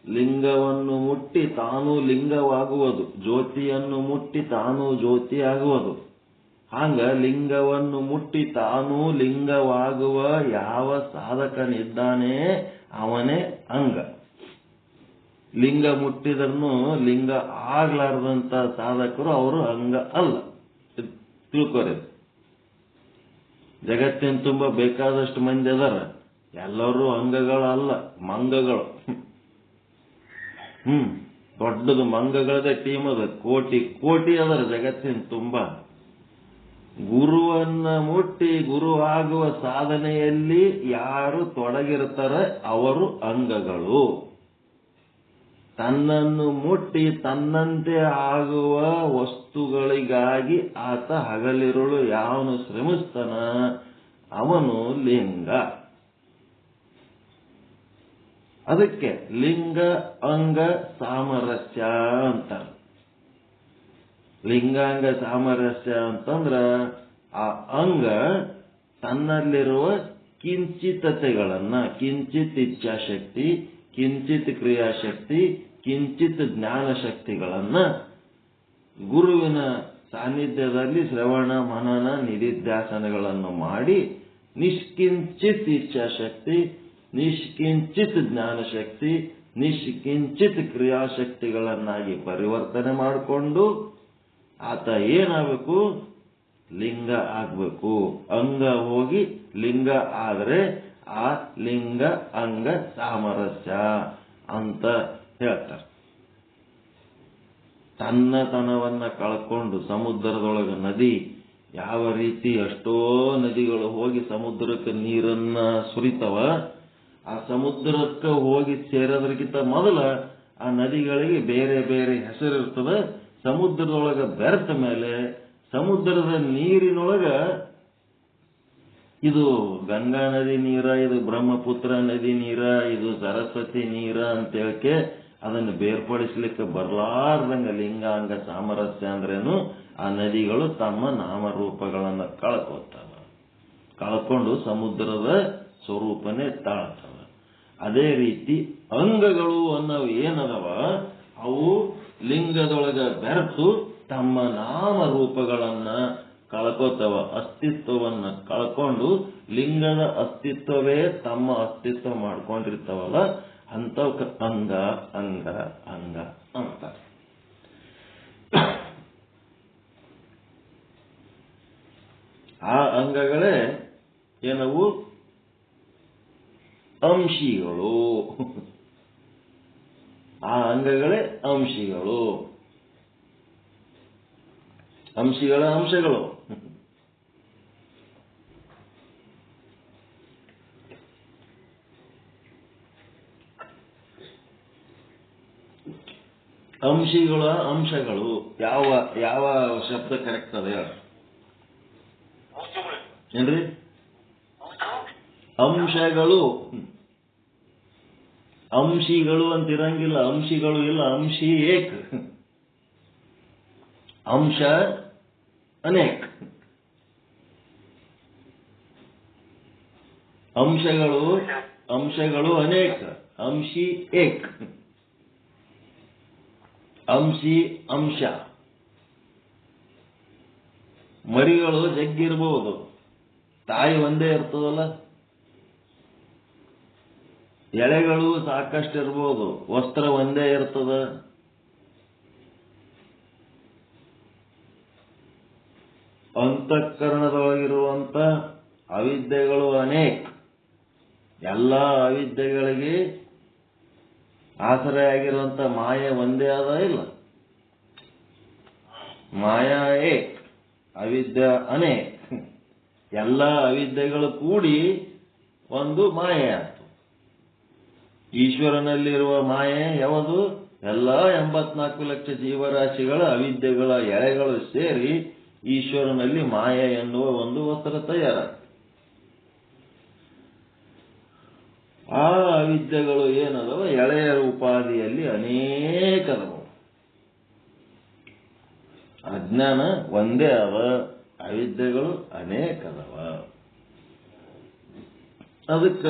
ಲಿಂಗವನ್ನು ಮುಟ್ಟಿ ತಾನು ಲಿಂಗವಾಗುವುದು, ಜ್ಯೋತಿಯನ್ನು ಮುಟ್ಟಿ ತಾನು ಜ್ಯೋತಿ ಆಗುವುದು. ಹಂಗ ಲಿಂಗವನ್ನು ಮುಟ್ಟಿ ತಾನು ಲಿಂಗವಾಗುವ ಯಾವ ಸಾಧಕನಿದ್ದಾನೆ ಅವನೇ ಅಂಗ. ಲಿಂಗ ಮುಟ್ಟಿದ್ರೂ ಲಿಂಗ ಆಗ್ಲಾರ್ದಂತ ಸಾಧಕರು ಅವರು ಅಂಗ ಅಲ್ಲ. ತಿಳ್ಕೊರಿ. ಜಗತ್ತಿನ ತುಂಬ ಬೇಕಾದಷ್ಟು ಮಂದಿ ಅದಾರ, ಎಲ್ಲರೂ ಅಂಗಗಳಲ್ಲ, ಮಂಗಗಳು. ದೊಡ್ಡದು ಮಂಗಗಳದೇ ಟೀಮ್ ಅದ, ಕೋಟಿ ಅದರ ಜಗತ್ತಿನ ತುಂಬ. ಗುರುವನ್ನ ಮುಟ್ಟಿ ಗುರು ಆಗುವ ಸಾಧನೆಯಲ್ಲಿ ಯಾರು ತೊಡಗಿರ್ತಾರೆ ಅವರು ಅಂಗಗಳು. ತನ್ನನ್ನು ಮುಟ್ಟಿ ತನ್ನಂತೆ ಆಗುವ ವಸ್ತುಗಳಿಗಾಗಿ ಆತ ಹಗಲಿರುಳು ಯಾವನು ಶ್ರಮಿಸ್ತಾನ ಅವನು ಲಿಂಗ. ಅದಕ್ಕೆ ಲಿಂಗ ಅಂಗ ಸಾಮರಸ್ಯ ಅಂತಾರೆ. ಲಿಂಗಾಂಗ ಸಾಮರಸ್ಯ ಅಂತಂದ್ರ ಆ ಅಂಗ ತನ್ನಲ್ಲಿರುವ ಕಿಂಚಿತತೆಗಳನ್ನ, ಕಿಂಚಿತ್ ಇಚ್ಛಾಶಕ್ತಿ, ಕಿಂಚಿತ್ ಕ್ರಿಯಾಶಕ್ತಿ, ಕಿಂಚಿತ್ ಜ್ಞಾನ ಶಕ್ತಿಗಳನ್ನ ಗುರುವಿನ ಸಾನ್ನಿಧ್ಯದಲ್ಲಿ ಶ್ರವಣ ಮನನ ನಿಧಿಧ್ಯಾಸನಗಳನ್ನು ಮಾಡಿ ನಿಷ್ಕಿಂಚಿತ್ ಇಚ್ಛಾಶಕ್ತಿ, ನಿಷ್ಕಿಂಚಿತ್ ಜ್ಞಾನಶಕ್ತಿ, ನಿಷ್ಕಿಂಚಿತ್ ಕ್ರಿಯಾಶಕ್ತಿಗಳನ್ನಾಗಿ ಪರಿವರ್ತನೆ ಮಾಡಿಕೊಂಡು ಆತ ಏನಾಗಬೇಕು? ಲಿಂಗ ಆಗ್ಬೇಕು. ಅಂಗ ಹೋಗಿ ಲಿಂಗ ಆದ್ರೆ ಆ ಲಿಂಗ ಅಂಗ ಸಾಮರಸ್ಯ ಅಂತ ಹೇಳ್ತಾರೆ. ತನ್ನತನವನ್ನ ಕಳ್ಕೊಂಡು ಸಮುದ್ರದೊಳಗೆ ನದಿ ಯಾವ ರೀತಿ ಎಷ್ಟೋ ನದಿಗಳು ಹೋಗಿ ಸಮುದ್ರಕ್ಕೆ ನೀರನ್ನ ಸುರಿತವ, ಆ ಸಮುದ್ರಕ್ಕೆ ಹೋಗಿ ಸೇರೋದ್ರಕ್ಕಿಂತ ಮೊದಲ ಆ ನದಿಗಳಿಗೆ ಬೇರೆ ಬೇರೆ ಹೆಸರಿರ್ತದೆ. ಸಮುದ್ರದೊಳಗೆ ಬೆರೆತ ಮೇಲೆ ಸಮುದ್ರದ ನೀರಿನೊಳಗ ಇದು ಗಂಗಾ ನದಿ ನೀರ, ಇದು ಬ್ರಹ್ಮಪುತ್ರ ನದಿ ನೀರ, ಇದು ಸರಸ್ವತಿ ನೀರ ಅಂತ ಹೇಳಕ್ಕೆ ಅದನ್ನು ಬೇರ್ಪಡಿಸ್ಲಿಕ್ಕೆ ಬರಲಾರ್ದಂಗ ಲಿಂಗಾಂಗ ಸಾಮರಸ್ಯ ಅಂದ್ರೇನು, ಆ ನದಿಗಳು ತಮ್ಮ ನಾಮರೂಪಗಳನ್ನು ಕಳ್ಕೊಂಡು ಸಮುದ್ರದ ಸ್ವರೂಪನೇ ತಾಳ್ತವ. ಅದೇ ರೀತಿ ಅಂಗಗಳು ಅನ್ನೋವು ಏನದವ, ಅವು ಲಿಂಗದೊಳಗ ಬೆರೆತು ತಮ್ಮ ನಾಮರೂಪಗಳನ್ನ ಕಳ್ಕೋತವ, ಅಸ್ತಿತ್ವವನ್ನ ಕಳ್ಕೊಂಡು ಲಿಂಗದ ಅಸ್ತಿತ್ವವೇ ತಮ್ಮ ಅಸ್ತಿತ್ವ ಮಾಡ್ಕೊಂಡಿರ್ತಾವಲ್ಲ, ಅಂತವಕ್ಕ ಅಂಗ ಅಂಗ ಅಂಗ ಅಂತ. ಆ ಅಂಗಗಳೇ ಏನವು, ಅಂಶಿಗಳು. ಆ ಅಂಗಗಳೇ ಅಂಶಿಗಳು, ಅಂಶಿಗಳ ಅಂಶಗಳು. ಅಂಶಿಗಳ ಅಂಶಗಳು ಯಾವ ಯಾವ ಶಬ್ದ ಕರೆಕ್ಟ್ ಅದ ಹೇಳ ಏನ್ರಿ? ಅಂಶಗಳು, ಅಂಶಿಗಳು ಅಂತಿರಂಗಿಲ್ಲ, ಅಂಶಿಗಳು ಇಲ್ಲ, ಅಂಶಿ ಏಕ್, ಅಂಶ ಅನೇಕ. ಅಂಶಗಳು ಅನೇಕ, ಅಂಶಿ ಏಕ್, ಅಂಶಿ ಅಂಶ. ಮರಿಗಳು ಜಗ್ಗಿರ್ಬಹುದು, ತಾಯಿ ಒಂದೇ ಇರ್ತದಲ್ಲ. ಎಳೆಗಳು ಸಾಕಷ್ಟು ಇರ್ಬೋದು, ವಸ್ತ್ರ ಒಂದೇ ಇರ್ತದ. ಅಂತಃಕರಣದೊಳಗಿರುವಂತ ಅವಿದ್ಯೆಗಳು ಅನೇಕ. ಎಲ್ಲ ಅವಿದ್ಯೆಗಳಿಗೆ ಆಸರೆ ಆಗಿರುವಂತ ಮಾಯೆ ಒಂದೇ ಆದ ಇಲ್ಲ. ಮಾಯಾ ಏಕ್, ಅವಿದ್ಯೆ ಅನೇಕ. ಎಲ್ಲ ಅವಿದ್ಯೆಗಳು ಕೂಡಿ ಒಂದು ಮಾಯೆ ಆಯ್ತು. ಈಶ್ವರನಲ್ಲಿರುವ ಮಾಯೆ ಯಾವುದು? ಎಲ್ಲ 84 ಲಕ್ಷ ಜೀವರಾಶಿಗಳ ಅವಿದ್ಯೆಗಳ ಎಳೆಗಳು ಸೇರಿ ಈಶ್ವರನಲ್ಲಿ ಮಾಯೆ ಎನ್ನುವ ಒಂದು ವಸ್ತ್ರ ತಯಾರಾಗ್ತದೆ. ಆ ಅವಿದ್ಯೆಗಳು ಏನದವ, ಎಳೆಯ ಉಪಾಧಿಯಲ್ಲಿ ಅನೇಕದವು. ಅಜ್ಞಾನ ಒಂದೇ ಅವ, ಅವಿದ್ಯೆಗಳು ಅನೇಕದವ. ಅದಕ್ಕ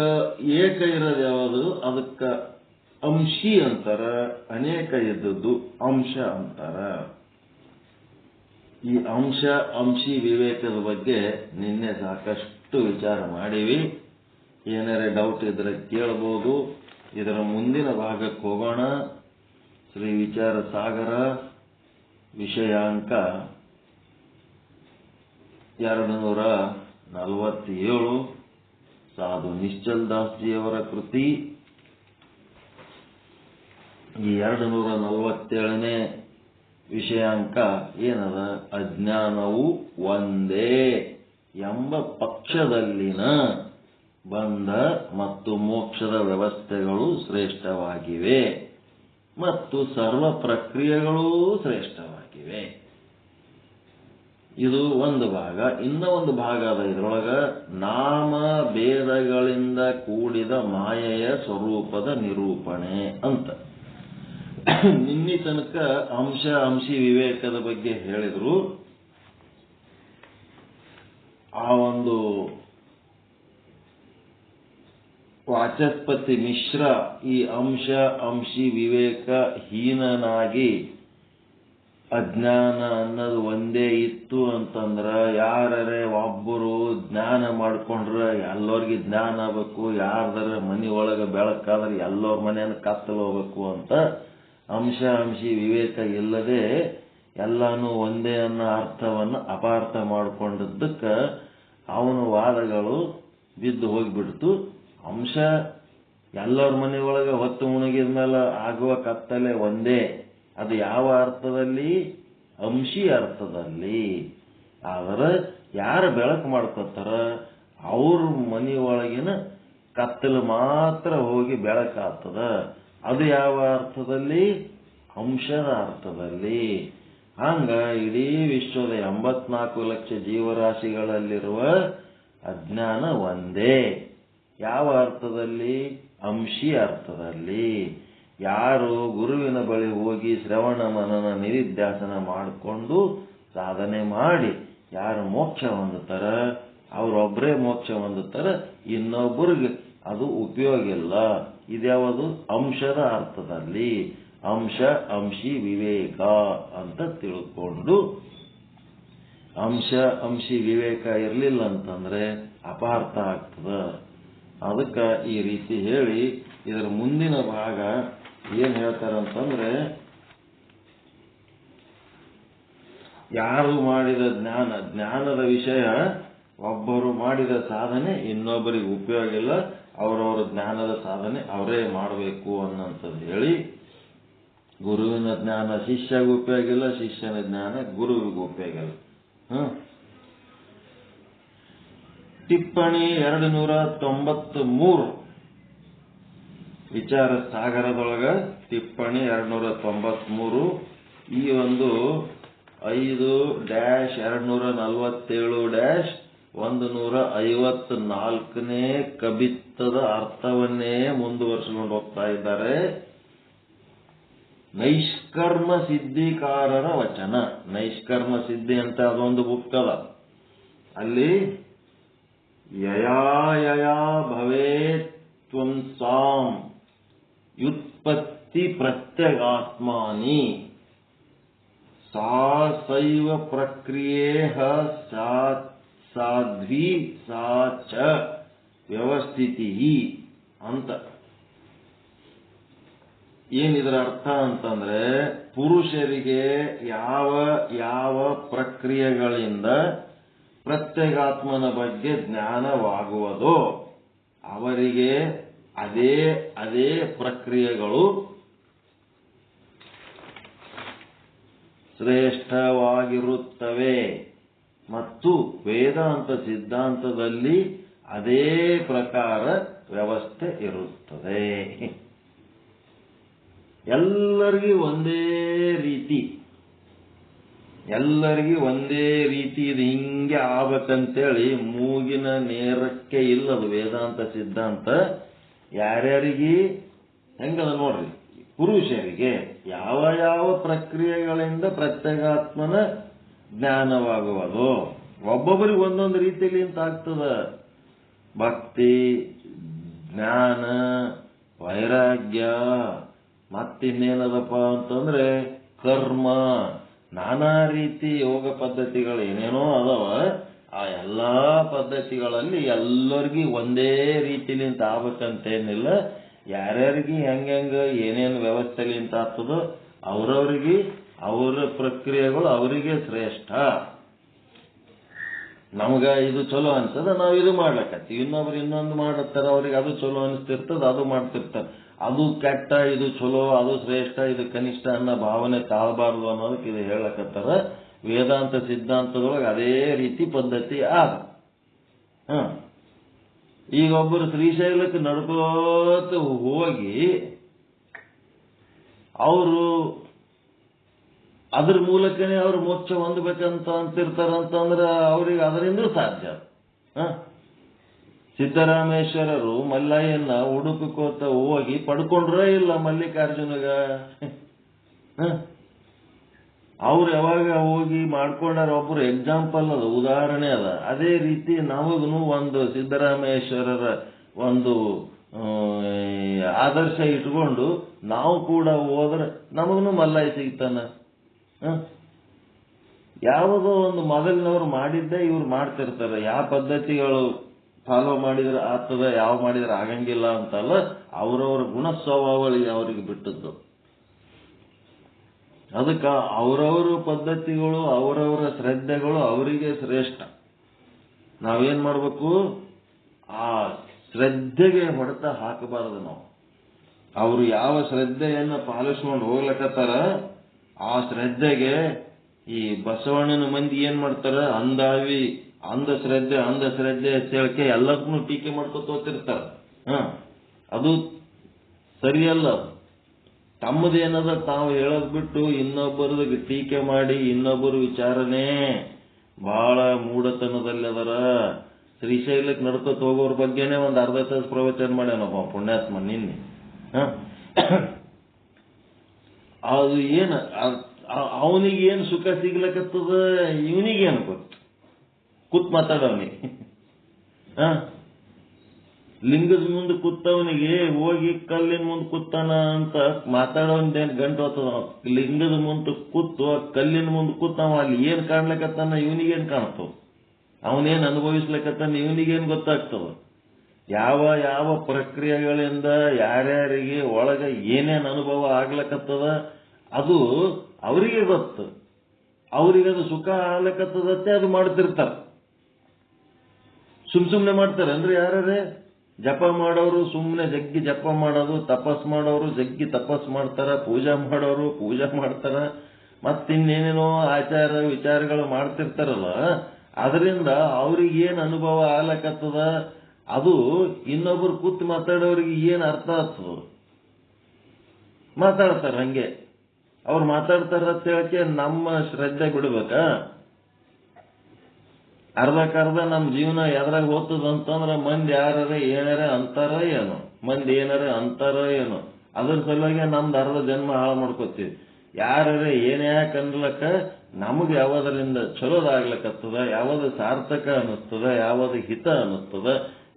ಏಕ ಇರೋದು ಯಾವುದು? ಅದಕ್ಕ ಅಂಶಿ ಅಂತಾರ. ಅನೇಕ ಇದ್ದದ್ದು ಅಂಶ ಅಂತಾರ. ಈ ಅಂಶ ಅಂಶಿ ವಿವೇಕದ ಬಗ್ಗೆ ನಿನ್ನೆ ಸಾಕಷ್ಟು ವಿಚಾರ ಮಾಡೀವಿ. ಏನಾರೇ ಡೌಟ್ ಇದ್ರೆ ಕೇಳಬಹುದು. ಇದರ ಮುಂದಿನ ಭಾಗಕ್ಕೆ ಹೋಗೋಣ. ಶ್ರೀ ವಿಚಾರ ಸಾಗರ ವಿಷಯಾಂಕ 247 ಸಾಧು ನಿಶ್ಚಲ್ ದಾಸ್ಜಿಯವರ ಕೃತಿ. ಈ 247ನೇ ವಿಷಯಾಂಕ ಏನದ? ಅಜ್ಞಾನವು ಒಂದೇ ಎಂಬ ಪಕ್ಷದಲ್ಲಿನ ಬಂಧ ಮತ್ತು ಮೋಕ್ಷದ ವ್ಯವಸ್ಥೆಗಳು ಶ್ರೇಷ್ಠವಾಗಿವೆ ಮತ್ತು ಸರ್ವ ಪ್ರಕ್ರಿಯೆಗಳೂ ಶ್ರೇಷ್ಠವಾಗಿವೆ. ಇದು ಒಂದು ಭಾಗ. ಇನ್ನ ಒಂದು ಭಾಗ ಅದ ಇದರೊಳಗ, ನಾಮ ಭೇದಗಳಿಂದ ಕೂಡಿದ ಮಾಯೆಯ ಸ್ವರೂಪದ ನಿರೂಪಣೆ ಅಂತ. ನಿನ್ನೆ ತನಕ ಅಂಶ ಅಂಶಿ ವಿವೇಕದ ಬಗ್ಗೆ ಹೇಳಿದ್ರು. ಆ ಒಂದು ವಾಚಸ್ಪತಿ ಮಿಶ್ರ ಈ ಅಂಶ ಅಂಶಿ ವಿವೇಕ ಹೀನನಾಗಿ ಅಜ್ಞಾನ ಅನ್ನೋದು ಒಂದೇ ಇತ್ತು ಅಂತಂದ್ರ, ಯಾರೇ ಒಬ್ಬರು ಜ್ಞಾನ ಮಾಡ್ಕೊಂಡ್ರೆ ಎಲ್ಲರಿಗೆ ಜ್ಞಾನ ಆಗ್ಬೇಕು, ಯಾರ್ದಾರ ಮನಿ ಒಳಗೆ ಬೆಳಕಾದ್ರೆ ಎಲ್ಲರ ಮನೆಯನ್ನು ಕತ್ತಲು ಹೋಗ್ಬೇಕು ಅಂತ ಅಂಶ ಅಂಶಿ ವಿವೇಕ ಇಲ್ಲದೆ ಎಲ್ಲಾನು ಒಂದೇ ಅನ್ನೋ ಅರ್ಥವನ್ನು ಅಪಾರ್ಥ ಮಾಡಿಕೊಂಡಿದ್ದಕ್ಕೆ ಅವನ ವಾದಗಳು ಬಿದ್ದು ಹೋಗ್ಬಿಡ್ತು. ಅಂಶ ಎಲ್ಲರ ಮನೆ ಒಳಗೆ ಹೊತ್ತು ಮುಣಗಿದ ಮೇಲೆ ಆಗುವ ಕತ್ತಲೆ ಒಂದೇ. ಅದು ಯಾವ ಅರ್ಥದಲ್ಲಿ? ಅಂಶಿ ಅರ್ಥದಲ್ಲಿ. ಆದ್ರೆ ಯಾರು ಬೆಳಕು ಮಾಡ್ಕೊತಾರ ಅವ್ರ ಮನೆ ಒಳಗಿನ ಕತ್ತಲು ಮಾತ್ರ ಹೋಗಿ ಬೆಳಕಾಗ್ತದ. ಅದು ಯಾವ ಅರ್ಥದಲ್ಲಿ? ಅಂಶದ ಅರ್ಥದಲ್ಲಿ. ಹಂಗ ಇಡೀ ವಿಶ್ವದ 84 ಲಕ್ಷ ಜೀವರಾಶಿಗಳಲ್ಲಿರುವ ಅಜ್ಞಾನ ಒಂದೇ. ಯಾವ ಅರ್ಥದಲ್ಲಿ? ಅಂಶಿ ಅರ್ಥದಲ್ಲಿ. ಯಾರು ಗುರುವಿನ ಬಳಿ ಹೋಗಿ ಶ್ರವಣ ಮನನ ನಿಧಿಧ್ಯಾಸನ ಮಾಡಿಕೊಂಡು ಸಾಧನೆ ಮಾಡಿ ಯಾರು ಮೋಕ್ಷ ಹೊಂದುತ್ತಾರ, ಅವರೊಬ್ಬರೇ ಮೋಕ್ಷ ಹೊಂದುತ್ತಾರ, ಇನ್ನೊಬ್ಬರಿಗೆ ಅದು ಉಪಯೋಗ ಇಲ್ಲ. ಇದ್ಯಾವುದು? ಅಂಶದ ಅರ್ಥದಲ್ಲಿ. ಅಂಶ ಅಂಶಿ ವಿವೇಕ ಅಂತ ತಿಳ್ಕೊಂಡು, ಅಂಶ ಅಂಶಿ ವಿವೇಕ ಇರಲಿಲ್ಲ ಅಂತಂದ್ರೆ ಅಪಾರ್ಥ ಆಗ್ತದ. ಅದಕ್ಕೆ ಈ ರೀತಿ ಹೇಳಿ ಇದರ ಮುಂದಿನ ಭಾಗ ಏನ್ ಹೇಳ್ತಾರಂತಂದ್ರೆ, ಯಾರು ಮಾಡಿದ ಜ್ಞಾನದ ವಿಷಯ, ಒಬ್ಬರು ಮಾಡಿದ ಸಾಧನೆ ಇನ್ನೊಬ್ಬರಿಗೆ ಉಪಯೋಗ ಇಲ್ಲ, ಅವರವರ ಜ್ಞಾನದ ಸಾಧನೆ ಅವರೇ ಮಾಡಬೇಕು ಅನ್ನಂಥದ್ದು ಹೇಳಿ, ಗುರುವಿನ ಜ್ಞಾನ ಶಿಷ್ಯಗೆ ಉಪಯೋಗ ಇಲ್ಲ, ಶಿಷ್ಯನ ಜ್ಞಾನ ಗುರುವಿಗೆ ಉಪಯೋಗ ಇಲ್ಲ. ಟಿಪ್ಪಣಿ 293 ವಿಚಾರ ಸಾಗರದೊಳಗ ಟಿಪ್ಪಣಿ 293 ಈ ಒಂದು 5-247-154ನೇ ಕಬಿತ್ತದ ಅರ್ಥವನ್ನೇ ಮುಂದುವರಿಸಿಕೊಂಡು ಹೋಗ್ತಾ ಇದ್ದಾರೆ. ನೈಷ್ಕರ್ಮ ಸಿದ್ಧಿಕಾರರ ವಚನ. ನೈಷ್ಕರ್ಮ ಸಿದ್ಧಿ ಅಂತ ಅದೊಂದು ಬುಕ್ ಅದ. ಅಲ್ಲಿ ಯಯಾ ಭವೇತ್ ತ್ವಂ ಸಾಂ ಯುತ್ಪತ್ತಿ ಪ್ರತ್ಯಗಾತ್ಮಾನಿ ಸೈವ ಪ್ರಕ್ರಿಯೇಹ ಸಾಧ್ವಿ ಸಾ ಚ ವ್ಯವಸ್ಥಿತಿ ಅಂತ. ಏನಿದರ ಅರ್ಥ ಅಂತಂದ್ರೆ, ಪುರುಷರಿಗೆ ಯಾವ ಯಾವ ಪ್ರಕ್ರಿಯೆಗಳಿಂದ ಪ್ರತ್ಯೇಗಾತ್ಮನ ಬಗ್ಗೆ ಜ್ಞಾನವಾಗುವುದೋ ಅವರಿಗೆ ಅದೇ ಅದೇ ಪ್ರಕ್ರಿಯೆಗಳು ಶ್ರೇಷ್ಠವಾಗಿರುತ್ತವೆ ಮತ್ತು ವೇದಾಂತ ಸಿದ್ಧಾಂತದಲ್ಲಿ ಅದೇ ಪ್ರಕಾರ ವ್ಯವಸ್ಥೆ ಇರುತ್ತದೆ. ಎಲ್ಲರಿಗೂ ಒಂದೇ ರೀತಿ, ಎಲ್ಲರಿಗೂ ಒಂದೇ ರೀತಿ ಇದು ಹಿಂಗೆ ಆಗ್ಬೇಕಂತೇಳಿ ಮೂಗಿನ ನೇರಕ್ಕೆ ಇಲ್ಲದು ವೇದಾಂತ ಸಿದ್ಧಾಂತ. ಯಾರ್ಯಾರಿಗೆ ಹೆಂಗದ ನೋಡ್ರಿ, ಪುರುಷರಿಗೆ ಯಾವ ಯಾವ ಪ್ರಕ್ರಿಯೆಗಳಿಂದ ಪ್ರತ್ಯೇಗಾತ್ಮನ ಜ್ಞಾನವಾಗುವುದು, ಒಬ್ಬೊಬ್ಬರಿಗೆ ಒಂದೊಂದು ರೀತಿಯಲ್ಲಿ ಅಂತ ಆಗ್ತದ. ಭಕ್ತಿ, ಜ್ಞಾನ, ವೈರಾಗ್ಯ, ಮತ್ತಿನ್ನೇನದಪ್ಪ ಅಂತಂದ್ರೆ ಕರ್ಮ, ನಾನಾ ರೀತಿ ಯೋಗ ಪದ್ಧತಿಗಳು ಏನೇನೋ ಅದಾವ. ಆ ಎಲ್ಲಾ ಪದ್ಧತಿಗಳಲ್ಲಿ ಎಲ್ಲರಿಗೂ ಒಂದೇ ರೀತಿಲಿಂತ ಆಗ್ಬೇಕಂತೇನಿಲ್ಲ. ಯಾರ್ಯಾರಿಗೆ ಹೆಂಗ ಏನೇನು ವ್ಯವಸ್ಥೆಲಿಂತ ಆಗ್ತದೋ ಅವ್ರವ್ರಿಗೆ ಅವರ ಪ್ರಕ್ರಿಯೆಗಳು ಅವರಿಗೆ ಶ್ರೇಷ್ಠ. ನಮ್ಗ ಇದು ಚಲೋ ಅನ್ಸದ, ನಾವು ಇದು ಮಾಡ್ಲಕತ್ತೀವಿ. ಇನ್ನೊಬ್ರು ಇನ್ನೊಂದು ಮಾಡತ್ತಾರ, ಅವ್ರಿಗೆ ಅದು ಚಲೋ ಅನಿಸ್ತಿರ್ತದ, ಅದು ಮಾಡ್ತಿರ್ತಾರ. ಅದು ಕೆಟ್ಟ, ಇದು ಚಲೋ, ಅದು ಶ್ರೇಷ್ಠ, ಇದು ಕನಿಷ್ಠ ಅನ್ನೋ ಭಾವನೆ ತಾಳಬಾರ್ದು ಅನ್ನೋದಕ್ಕೆ ಇದು ಹೇಳಕತ್ತಾರ. ವೇದಾಂತ ಸಿದ್ಧಾಂತದೊಳಗೆ ಅದೇ ರೀತಿ ಪದ್ಧತಿ ಆದ. ಈಗ ಒಬ್ಬರು ಶ್ರೀಶೈಲಕ್ಕೆ ನಡ್ಕೋತ ಹೋಗಿ ಅವರು ಅದ್ರ ಮೂಲಕನೇ ಅವ್ರು ಮೋಕ್ಷ ಹೊಂದಬೇಕಂತ ಅಂತಿರ್ತಾರಂತಂದ್ರೆ ಅವ್ರಿಗೆ ಅದರಿಂದ ಸಾಧ್ಯ. ಸಿದ್ದರಾಮೇಶ್ವರರು ಮಲ್ಲಯ್ಯನ ಉಡುಪಿಕೋತ ಹೋಗಿ ಪಡ್ಕೊಂಡ್ರೇ ಇಲ್ಲ ಮಲ್ಲಿಕಾರ್ಜುನಗ. ಅವ್ರು ಯಾವಾಗ ಹೋಗಿ ಮಾಡ್ಕೊಂಡಾರ, ಒಬ್ರು ಎಕ್ಸಾಂಪಲ್ ಅದ, ಉದಾಹರಣೆ ಅದ. ಅದೇ ರೀತಿ ನಮಗೂ ಒಂದು ಸಿದ್ದರಾಮೇಶ್ವರರ ಒಂದು ಆದರ್ಶ ಇಟ್ಕೊಂಡು ನಾವು ಕೂಡ ಹೋದ್ರೆ ನಮಗೂ ಮಲ್ಲಯ್ಯ ಸಿಗ್ತಾನ. ಯಾವುದೋ ಒಂದು ಮೊದಲಿನವ್ರು ಮಾಡಿದ್ದೆ ಇವ್ರು ಮಾಡ್ತಿರ್ತಾರೆ. ಯಾವ ಪದ್ಧತಿಗಳು ಫಾಲೋ ಮಾಡಿದ್ರೆ ಆಗ್ತದ, ಯಾವ ಮಾಡಿದ್ರೆ ಆಗಂಗಿಲ್ಲ ಅಂತಲ್ಲ, ಅವರವರ ಗುಣ ಸ್ವಭಾವಗಳಿಗೆ ಅವ್ರಿಗೆ ಬಿಟ್ಟದ್ದು. ಅದಕ್ಕೆ ಅವರವರ ಪದ್ಧತಿಗಳು, ಅವರವರ ಶ್ರದ್ಧೆಗಳು ಅವರಿಗೆ ಶ್ರೇಷ್ಠ. ನಾವೇನ್ ಮಾಡ್ಬೇಕು, ಆ ಶ್ರದ್ಧೆಗೆ ಹೊಡೆತ ಹಾಕಬಾರದು. ನಾವು ಅವರು ಯಾವ ಶ್ರದ್ಧೆಯನ್ನ ಪಾಲಿಸ್ಕೊಂಡು ಹೋಗ್ಲಕತ್ತಾರ ಆ ಶ್ರದ್ಧೆಗೆ ಈ ಬಸವಣ್ಣನ ಮಂದಿ ಏನ್ ಮಾಡ್ತಾರ, ಅಂಧಶ್ರದ್ಧೆ ಅಂತೇಳಕ್ಕೆ ಎಲ್ಲದಕ್ಕೂ ಟೀಕೆ ಮಾಡ್ಕೊತ ಹೋಗ್ತಿರ್ತಾರ. ಅದು ಸರಿಯಲ್ಲ. ತಮ್ಮದೇನದ ತಾವು ಹೇಳೋದ್ ಬಿಟ್ಟು ಇನ್ನೊಬ್ಬರದಾಗ ಟೀಕೆ ಮಾಡಿ ಇನ್ನೊಬ್ಬರ ವಿಚಾರನೆ ಬಹಳ ಮೂಢತನದಲ್ಲದರ. ಶ್ರೀಶೈಲಕ್ಕೆ ನಡ್ಕೋತ ಹೋಗೋರ ಬಗ್ಗೆನೇ ಒಂದು ಅರ್ಧ ತಾಸು ಪ್ರವಚನ ಮಾಡ್ಯಾನೊಬ್ಬ ಪುಣ್ಯಾತ್ಮ ನಿನ್ನೆ. ಅದು ಏನು ಅವನಿಗೇನು ಸುಖ ಸಿಗ್ಲಕತ್ತದ, ಇವನಿಗೇನು ಗೊತ್ತು, ಕೂತ್ ಮಾತಾಡವನಿಗೆ. ಲಿಂಗದ ಮುಂದೆ ಕೂತವನಿಗೆ ಹೋಗಿ ಕಲ್ಲಿನ ಮುಂದೆ ಕೂತಾನ ಅಂತ ಮಾತಾಡೋದೇನು ಗಂಟು ಹೋಗ್ತದ. ಲಿಂಗದ ಮುಂದೆ ಕೂತು ಕಲ್ಲಿನ ಮುಂದೆ ಕೂತಾವ, ಅಲ್ಲಿ ಏನ್ ಕಾಣ್ಲಕತ್ತಾನ ಇವನಿಗೇನ್ ಕಾಣ್ತವ, ಅವನೇನ್ ಅನುಭವಿಸ್ಲಕತ್ತಾನ ಇವನಿಗೇನ್ ಗೊತ್ತಾಗ್ತವ. ಯಾವ ಯಾವ ಪ್ರಕ್ರಿಯೆಗಳಿಂದ ಯಾರ್ಯಾರಿಗೆ ಒಳಗ ಏನೇನ್ ಅನುಭವ ಆಗ್ಲಕತ್ತದ ಅದು ಅವರಿಗೆ ಗೊತ್ತು. ಅವ್ರಿಗದು ಸುಖ ಆಗ್ಲಕತ್ತದತ್ತೆ ಅದು ಮಾಡ್ತಿರ್ತಾರ. ಸುಮ್ನೆ ಮಾಡ್ತಾರೆ ಅಂದ್ರೆ ಯಾರೇ ಜಪ ಮಾಡೋರು ಸುಮ್ಮನೆ ಜಗ್ಗಿ ಜಪ ಮಾಡೋದು, ತಪಸ್ ಮಾಡೋರು ಜಗ್ಗಿ ತಪಸ್ ಮಾಡ್ತಾರ, ಪೂಜಾ ಮಾಡೋರು ಪೂಜಾ ಮಾಡ್ತಾರ, ಮತ್ತಿನ್ನೇನೇನೋ ಆಚಾರ ವಿಚಾರಗಳು ಮಾಡ್ತಿರ್ತಾರಲ್ಲ. ಅದರಿಂದ ಅವ್ರಿಗೇನ್ ಅನುಭವ ಆಗ್ಲಕತ್ತದ ಅದು ಇನ್ನೊಬ್ರು ಕೂತು ಮಾತಾಡೋರಿಗೆ ಏನ್ ಅರ್ಥ ಆಗ್ತದ. ಮಾತಾಡ್ತಾರ ಹಂಗೆ, ಅವ್ರು ಮಾತಾಡ್ತಾರ ಅಂತ ಹೇಳಕ್ಕೆ ನಮ್ಮ ಶ್ರದ್ಧೆ ಬಿಡ್ಬೇಕಾ? ಅರ್ಧಕ್ಕರ್ಧ ನಮ್ಮ ಜೀವನ ಎದ್ರಾಗ ಹೋಗ್ತದಂತಂದ್ರ ಮಂದಿ ಯಾರೇ ಏನಾರ ಅಂತಾರ ಏನು, ಮಂದಿ ಏನಾರ ಅಂತಾರ ಏನು, ಅದ್ರ ಸಲುವಾಗಿ ನಮ್ದು ಅರ್ಧ ಜನ್ಮ ಹಾಳು ಮಾಡ್ಕೋತೀವಿ. ಯಾರೇ ಏನ್ಯಾಕೆ ಅನ್ಲಕ್ಕ ನಮಗೆ ಯಾವ್ದರಿಂದ ಚಲೋದಾಗ್ಲಕತ್ತದ, ಯಾವುದು ಸಾರ್ಥಕ ಅನ್ನಿಸ್ತದ, ಯಾವುದು ಹಿತ ಅನ್ನಿಸ್ತದ,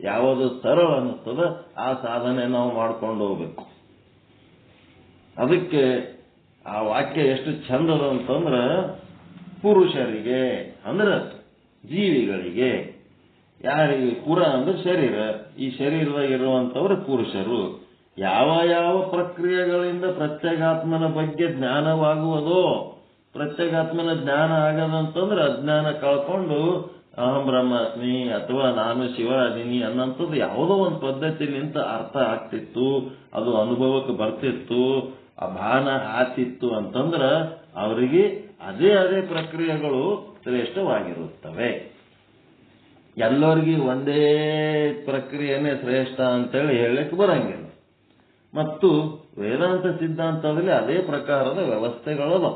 ಯಾವುದು ಸರಳ ಅನ್ನಿಸ್ತದ ಆ ಸಾಧನೆ ನಾವು ಮಾಡ್ಕೊಂಡು ಹೋಗ್ಬೇಕು. ಅದಕ್ಕೆ ಆ ವಾಕ್ಯ ಎಷ್ಟು ಚಂದದ ಅಂತಂದ್ರ, ಪುರುಷರಿಗೆ ಅಂದ್ರ ಜೀವಿಗಳಿಗೆ, ಯಾರಿಗೆ ಪುರ ಅಂದ್ರೆ ಶರೀರ, ಈ ಶರೀರದಾಗ ಇರುವಂತವ್ರು ಪುರುಷರು. ಯಾವ ಯಾವ ಪ್ರಕ್ರಿಯೆಗಳಿಂದ ಪ್ರತ್ಯೇಗಾತ್ಮನ ಬಗ್ಗೆ ಜ್ಞಾನವಾಗುವುದೋ, ಪ್ರತ್ಯೇಗಾತ್ಮನ ಜ್ಞಾನ ಆಗದಂತಂದ್ರೆ ಅಜ್ಞಾನ ಕಳ್ಕೊಂಡು ಅಹಂ ಬ್ರಹ್ಮಾಸ್ಮಿ ಅಥವಾ ನಾನು ಶಿವ ಅದೀನಿ ಅನ್ನಂಥದ್ದು ಯಾವುದೋ ಒಂದು ಪದ್ಧತಿಲಿಂತ ಅರ್ಥ ಆಗ್ತಿತ್ತು, ಅದು ಅನುಭವಕ್ಕೆ ಬರ್ತಿತ್ತು, ಆ ಭಾನ ಆತಿತ್ತು ಅಂತಂದ್ರ ಅವರಿಗೆ ಅದೇ ಅದೇ ಪ್ರಕ್ರಿಯೆಗಳು ಶ್ರೇಷ್ಠವಾಗಿರುತ್ತವೆ. ಎಲ್ಲರಿಗೂ ಒಂದೇ ಪ್ರಕ್ರಿಯೆನೇ ಶ್ರೇಷ್ಠ ಅಂತೇಳಿ ಹೇಳಕ್ಕೆ ಬರಂಗಿಲ್ಲ. ಮತ್ತು ವೇದಾಂತ ಸಿದ್ಧಾಂತದಲ್ಲಿ ಅದೇ ಪ್ರಕಾರದ ವ್ಯವಸ್ಥೆಗಳದ.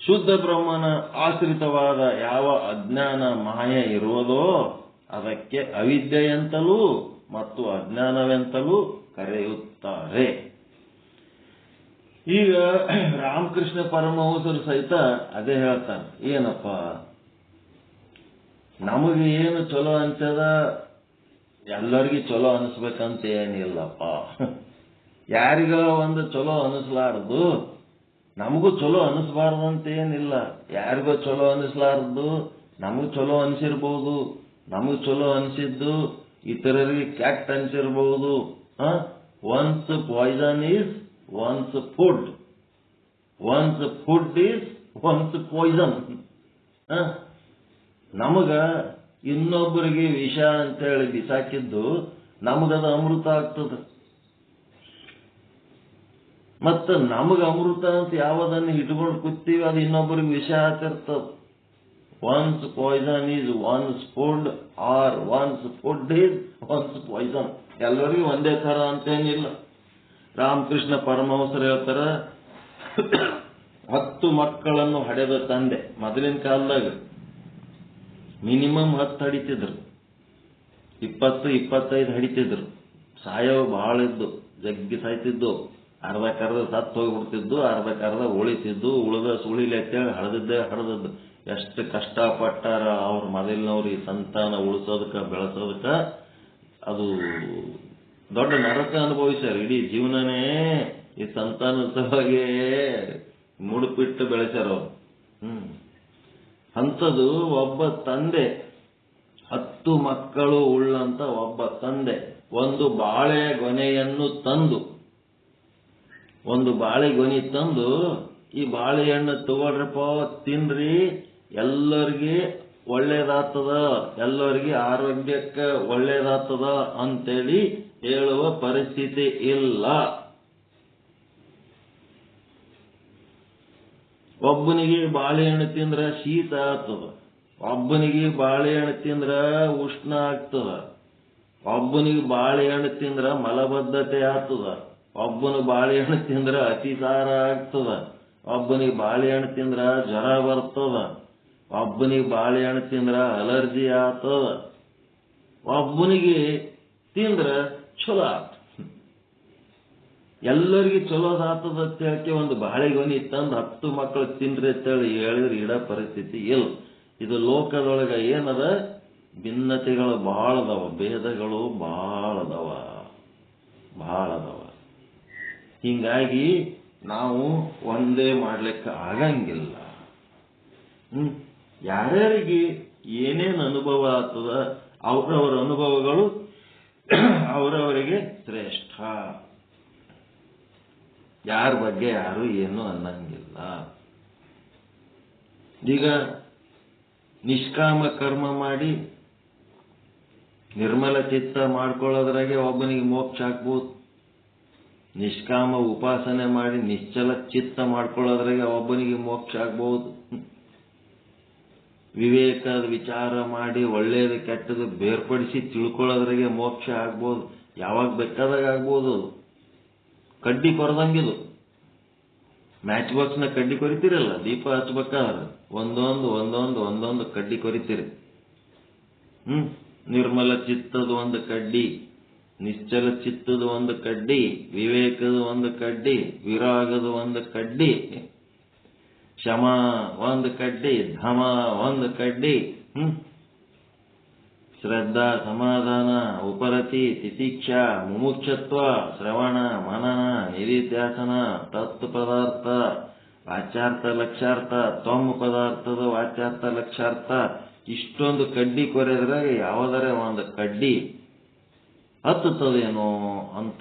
ಶುದ್ಧ ಬ್ರಹ್ಮನ ಆಶ್ರಿತವಾದ ಯಾವ ಅಜ್ಞಾನ ಮಾಯೆ ಇರುವುದೋ ಅದಕ್ಕೆ ಅವಿದ್ಯೆಯಂತಲೂ ಮತ್ತು ಅಜ್ಞಾನವೆಂತಲೂ ಕರೆಯುತ್ತಾರೆ. ಈಗ ರಾಮಕೃಷ್ಣ ಪರಮಹಂಸರು ಸಹಿತ ಅದೇ ಹೇಳ್ತಾನೆ. ಏನಪ್ಪ, ನಮಗೆ ಏನು ಚಲೋ ಅನ್ಸದ ಎಲ್ಲರಿಗೂ ಚಲೋ ಅನಿಸ್ಬೇಕಂತ ಏನಿಲ್ಲಪ್ಪ. ಯಾರಿಗ ಒಂದು ಚಲೋ ಅನಿಸ್ಲಾರ್ದು ನಮಗೂ ಚಲೋ ಅನಿಸ್ಬಾರ್ದಂತ ಏನಿಲ್ಲ. ಯಾರಿಗೋ ಚಲೋ ಅನಿಸ್ಲಾರ್ದು ನಮಗೂ ಚಲೋ ಅನಿಸಿರ್ಬೋದು, ನಮಗ್ ಚಲೋ ಅನಿಸಿದ್ದು ಇತರರಿಗೆ ಕ್ಯಾಟ್ ಅನಿಸಿರ್ಬಹುದು. One's poison is one's food, one's food is one's poison. ನಮಗ ಇನ್ನೊಬ್ಬರಿಗೆ ವಿಷ ಅಂತೇಳಿ ಬಿಸಾಕಿದ್ದು ನಮಗದ ಅಮೃತ ಆಗ್ತದ. ಮತ್ತು ನಮಗ ಅಮೃತ ಅಂತ ಯಾವುದನ್ನು ಇಟ್ಕೊಂಡು ಕೂತೀವಿ ಅದು ಇನ್ನೊಬ್ಬರಿಗೆ ವಿಷ ಆಗ್ತಿರ್ತದ. One's poison is one's food or one's food is one's poison. ಎಲ್ಲರಿಗೂ ಒಂದೇ ತರ ಅಂತೇನಿಲ್ಲ. ರಾಮಕೃಷ್ಣ ಪರಮಹಂಸರು ಹೇಳ್ತಾರ, 10 ಮಕ್ಕಳನ್ನು ಹಡೆದ ತಂದೆ. ಮೊದಲಿನ ಕಾಲದಾಗ ಮಿನಿಮಮ್ 10 ಹಡಿತಿದ್ರು, 20-25 ಹಡಿತಿದ್ರು. ಸಾಯವು ಬಹಳ ಇದ್ದು, ಜಗ್ಗಿ ಸಾಯ್ತಿದ್ದು. ಅರ್ಧಕ್ಕರ್ಧ ಸತ್ತು ಹೋಗ್ಬಿಡ್ತಿದ್ದು, ಅರ್ಧಕ್ಕರ್ಧ ಉಳಿತಿದ್ದು, ಉಳಿದ ಸುಳಿಲಿ ಅಂತೇಳಿ ಹಡದದ್ದು. ಎಷ್ಟು ಕಷ್ಟಪಟ್ಟಾರ ಅವ್ರ ಮೊದಲಿನವ್ರು ಈ ಸಂತಾನ ಉಳಿಸೋದಕ್ಕ ಬೆಳೆಸೋದಕ್ಕ. ಅದು ದೊಡ್ಡ ನರಕ ಅನುಭವಿಸ್ಯಾರ. ಇಡೀ ಜೀವನನೇ ಈ ಸಂತಾನದ ಸಲುವಾಗಿ ಮುಡುಪಿಟ್ಟು ಬೆಳೆಸ್ಯಾರ ಅವ್ರು. ಅಂಥದ್ದು ಒಬ್ಬ ತಂದೆ, 10 ಮಕ್ಕಳು ಉಳ್ಳಂತ ಒಬ್ಬ ತಂದೆ ಒಂದು ಬಾಳೆ ಗೊನೆಯನ್ನು ತಂದು, ಒಂದು ಬಾಳೆ ಗೊನೆ ತಂದು, ಈ ಬಾಳೆಹಣ್ಣು ತಗೊಳ್ರಪ್ಪ ತಿನ್ರಿ, ಎಲ್ಲರಿಗೆ ಒಳ್ಳೇದಾಗ್ತದ, ಎಲ್ಲರಿಗೆ ಆರೋಗ್ಯಕ್ಕೆ ಒಳ್ಳೇದಾಗ್ತದ ಅಂತೇಳಿ ಹೇಳುವ ಪರಿಸ್ಥಿತಿ ಇಲ್ಲ. ಒಬ್ಬನಿಗೆ ಬಾಳೆಹಣ್ಣು ತಿಂದ್ರ ಶೀತ ಆಗ್ತದ, ಒಬ್ಬನಿಗೆ ಬಾಳೆಹಣ್ಣು ತಿಂದ್ರ ಉಷ್ಣ ಆಗ್ತದ. ಒಬ್ಬನಿಗೆ ಬಾಳೆಹಣ್ಣು ತಿಂದ್ರ ಮಲಬದ್ಧತೆ ಆಗ್ತದ, ಒಬ್ಬನಿಗೆ ಬಾಳೆಹಣ್ಣು ತಿಂದ್ರ ಅತಿಸಾರ ಆಗ್ತದ, ಒಬ್ಬನಿಗೆ ಬಾಳೆಹಣ್ಣು ತಿಂದ್ರ ಜ್ವರ ಬರ್ತದ, ಒಬ್ಬನಿಗೆ ಬಾಳೆಹಣ್ಣು ತಿಂದ್ರ ಅಲರ್ಜಿ ಆಗ್ತದ, ಒಬ್ಬನಿಗೆ ತಿಂದ್ರ ಚಲೋ ಆತ. ಎಲ್ಲರಿಗೂ ಚಲೋದಾಗ್ತದ ಅಂತ ಹೇಳಕ್ಕೆ ಒಂದು ಬಾಳೆಗೊನೆ ತಂದು 10 ಮಕ್ಕಳು ತಿನ್ರಿ ಅಂತೇಳಿ ಹೇಳಿದ್ರೆ ಇಡ ಪರಿಸ್ಥಿತಿ ಇಲ್ಲ. ಇದು ಲೋಕದೊಳಗ ಏನದ, ಭಿನ್ನತೆಗಳು ಬಹಳ ಅದಾವ, ಭೇದಗಳು ಬಹಳ ಅದಾವ. ಹಿಂಗಾಗಿ ನಾವು ಒಂದೇ ಮಾಡ್ಲಿಕ್ಕೆ ಆಗಂಗಿಲ್ಲ. ಯಾರ್ಯಾರಿಗೆ ಏನೇನು ಅನುಭವ ಆಗ್ತದ ಅವರವರ ಅನುಭವಗಳು ಅವರವರಿಗೆ ಶ್ರೇಷ್ಠ. ಯಾರ ಬಗ್ಗೆ ಯಾರು ಏನು ಅನ್ನಂಗಿಲ್ಲ. ಈಗ ನಿಷ್ಕಾಮ ಕರ್ಮ ಮಾಡಿ ನಿರ್ಮಲ ಚಿತ್ತ ಮಾಡ್ಕೊಳ್ಳೋದ್ರಾಗೆ ಒಬ್ಬನಿಗೆ ಮೋಕ್ಷ ಆಗ್ಬೋದು. ನಿಷ್ಕಾಮ ಉಪಾಸನೆ ಮಾಡಿ ನಿಶ್ಚಲ ಚಿತ್ತ ಮಾಡ್ಕೊಳ್ಳೋದ್ರಾಗೆ ಒಬ್ಬನಿಗೆ ಮೋಕ್ಷ ಆಗ್ಬಹುದು. ವಿವೇಕದ ವಿಚಾರ ಮಾಡಿ ಒಳ್ಳೇದು ಕೆಟ್ಟದು ಬೇರ್ಪಡಿಸಿ ತಿಳ್ಕೊಳ್ಳೋದ್ರಾಗೆ ಮೋಕ್ಷ ಆಗ್ಬೋದು. ಯಾವಾಗ ಬೇಕಾದಾಗ ಆಗ್ಬೋದು. ಕಡ್ಡಿ ಕೊರದಂಗಿದು. ಮ್ಯಾಚ್ ಬಾಕ್ಸ್ನ ಕಡ್ಡಿ ಕೊರಿತೀರಲ್ಲ, ದೀಪ ಹಚ್ಬೇಕಾದ್ರೆ ಒಂದೊಂದು ಕಡ್ಡಿ ಕೊರಿತೀರಿ. ನಿರ್ಮಲ ಚಿತ್ತದ ಒಂದು ಕಡ್ಡಿ, ನಿಶ್ಚಲ ಚಿತ್ತದ ಒಂದು ಕಡ್ಡಿ, ವಿವೇಕದ ಒಂದು ಕಡ್ಡಿ, ವಿರಾಗದ ಒಂದು ಕಡ್ಡಿ, ಶಮ ಒಂದು ಕಡ್ಡಿ, ಧಮ ಒಂದು ಕಡ್ಡಿ, ಶ್ರದ್ಧಾ ಸಮಾಧಾನ ಉಪರತಿ ತಿತಿಕ್ಷಾ ಮುಮುಕ್ಷತ್ವ ಶ್ರವಣ ಮನನ ನಿಧಿಧ್ಯಾಸನ ತತ್ವ ಪದಾರ್ಥ ವಾಚ್ಯಾರ್ಥ ಲಕ್ಷ್ಯಾರ್ಥ ತ್ವಮ್ ಪದಾರ್ಥದ ವಾಚ್ಯಾರ್ಥ ಲಕ್ಷ್ಯಾರ್ಥ ಇಷ್ಟೊಂದು ಕಡ್ಡಿ ಕೊರೆದ್ರೆ ಯಾವುದರ ಒಂದು ಕಡ್ಡಿ ಹತ್ತುತ್ತದೇನೋ ಅಂತ.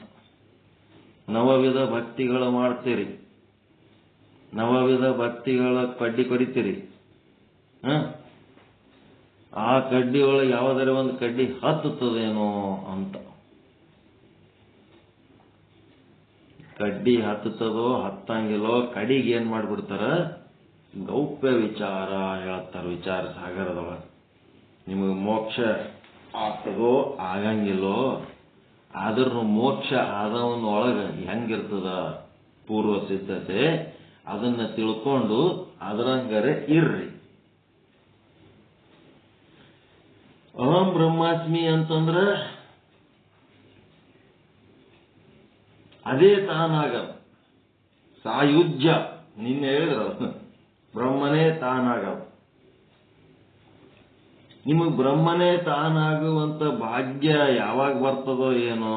ನವವಿಧ ಭಕ್ತಿಗಳು ಮಾಡ್ತೀರಿ, ನವವಿಧ ಭಕ್ತಿಗಳ ಕಡ್ಡಿ ಕೊರಿತೀರಿ. ಆ ಕಡ್ಡಿ ಒಳಗೆ ಯಾವುದರ ಒಂದು ಕಡ್ಡಿ ಹತ್ತುತ್ತದೇನೋ ಅಂತ. ಕಡ್ಡಿ ಹತ್ತುತ್ತದೋ ಹತ್ತಂಗಿಲ್ಲೋ ಕಡಿಗೆ ಏನ್ ಮಾಡ್ಬಿಡ್ತಾರ, ಗೌಪ್ಯ ವಿಚಾರ ಹೇಳ್ತಾರ. ವಿಚಾರ ಸಾಗರದೊಳಗೆ ನಿಮಗೆ ಮೋಕ್ಷ ಆಗ್ತದೋ ಆಗಂಗಿಲ್ಲೋ, ಆದ್ರೂ ಮೋಕ್ಷ ಆದವನ ಒಳಗೆ ಹೆಂಗಿರ್ತದ ಪೂರ್ವ ಸಿದ್ಧತೆ ಅದನ್ನ ತಿಳ್ಕೊಂಡು ಅದರಂಗರೆ ಇರ್ರಿ. ಅಹಂ ಬ್ರಹ್ಮಾಸ್ಮಿ ಅಂತಂದ್ರ ಅದೇ ತಾನಾಗ ಸಾಯುಜ್ಯ. ನಿನ್ನೆ ಹೇಳಿದ್ರ ಬ್ರಹ್ಮನೇ ತಾನಾಗ. ನಿಮಗೆ ಬ್ರಹ್ಮನೇ ತಾನಾಗುವಂತ ಭಾಗ್ಯ ಯಾವಾಗ ಬರ್ತದೋ ಏನೋ,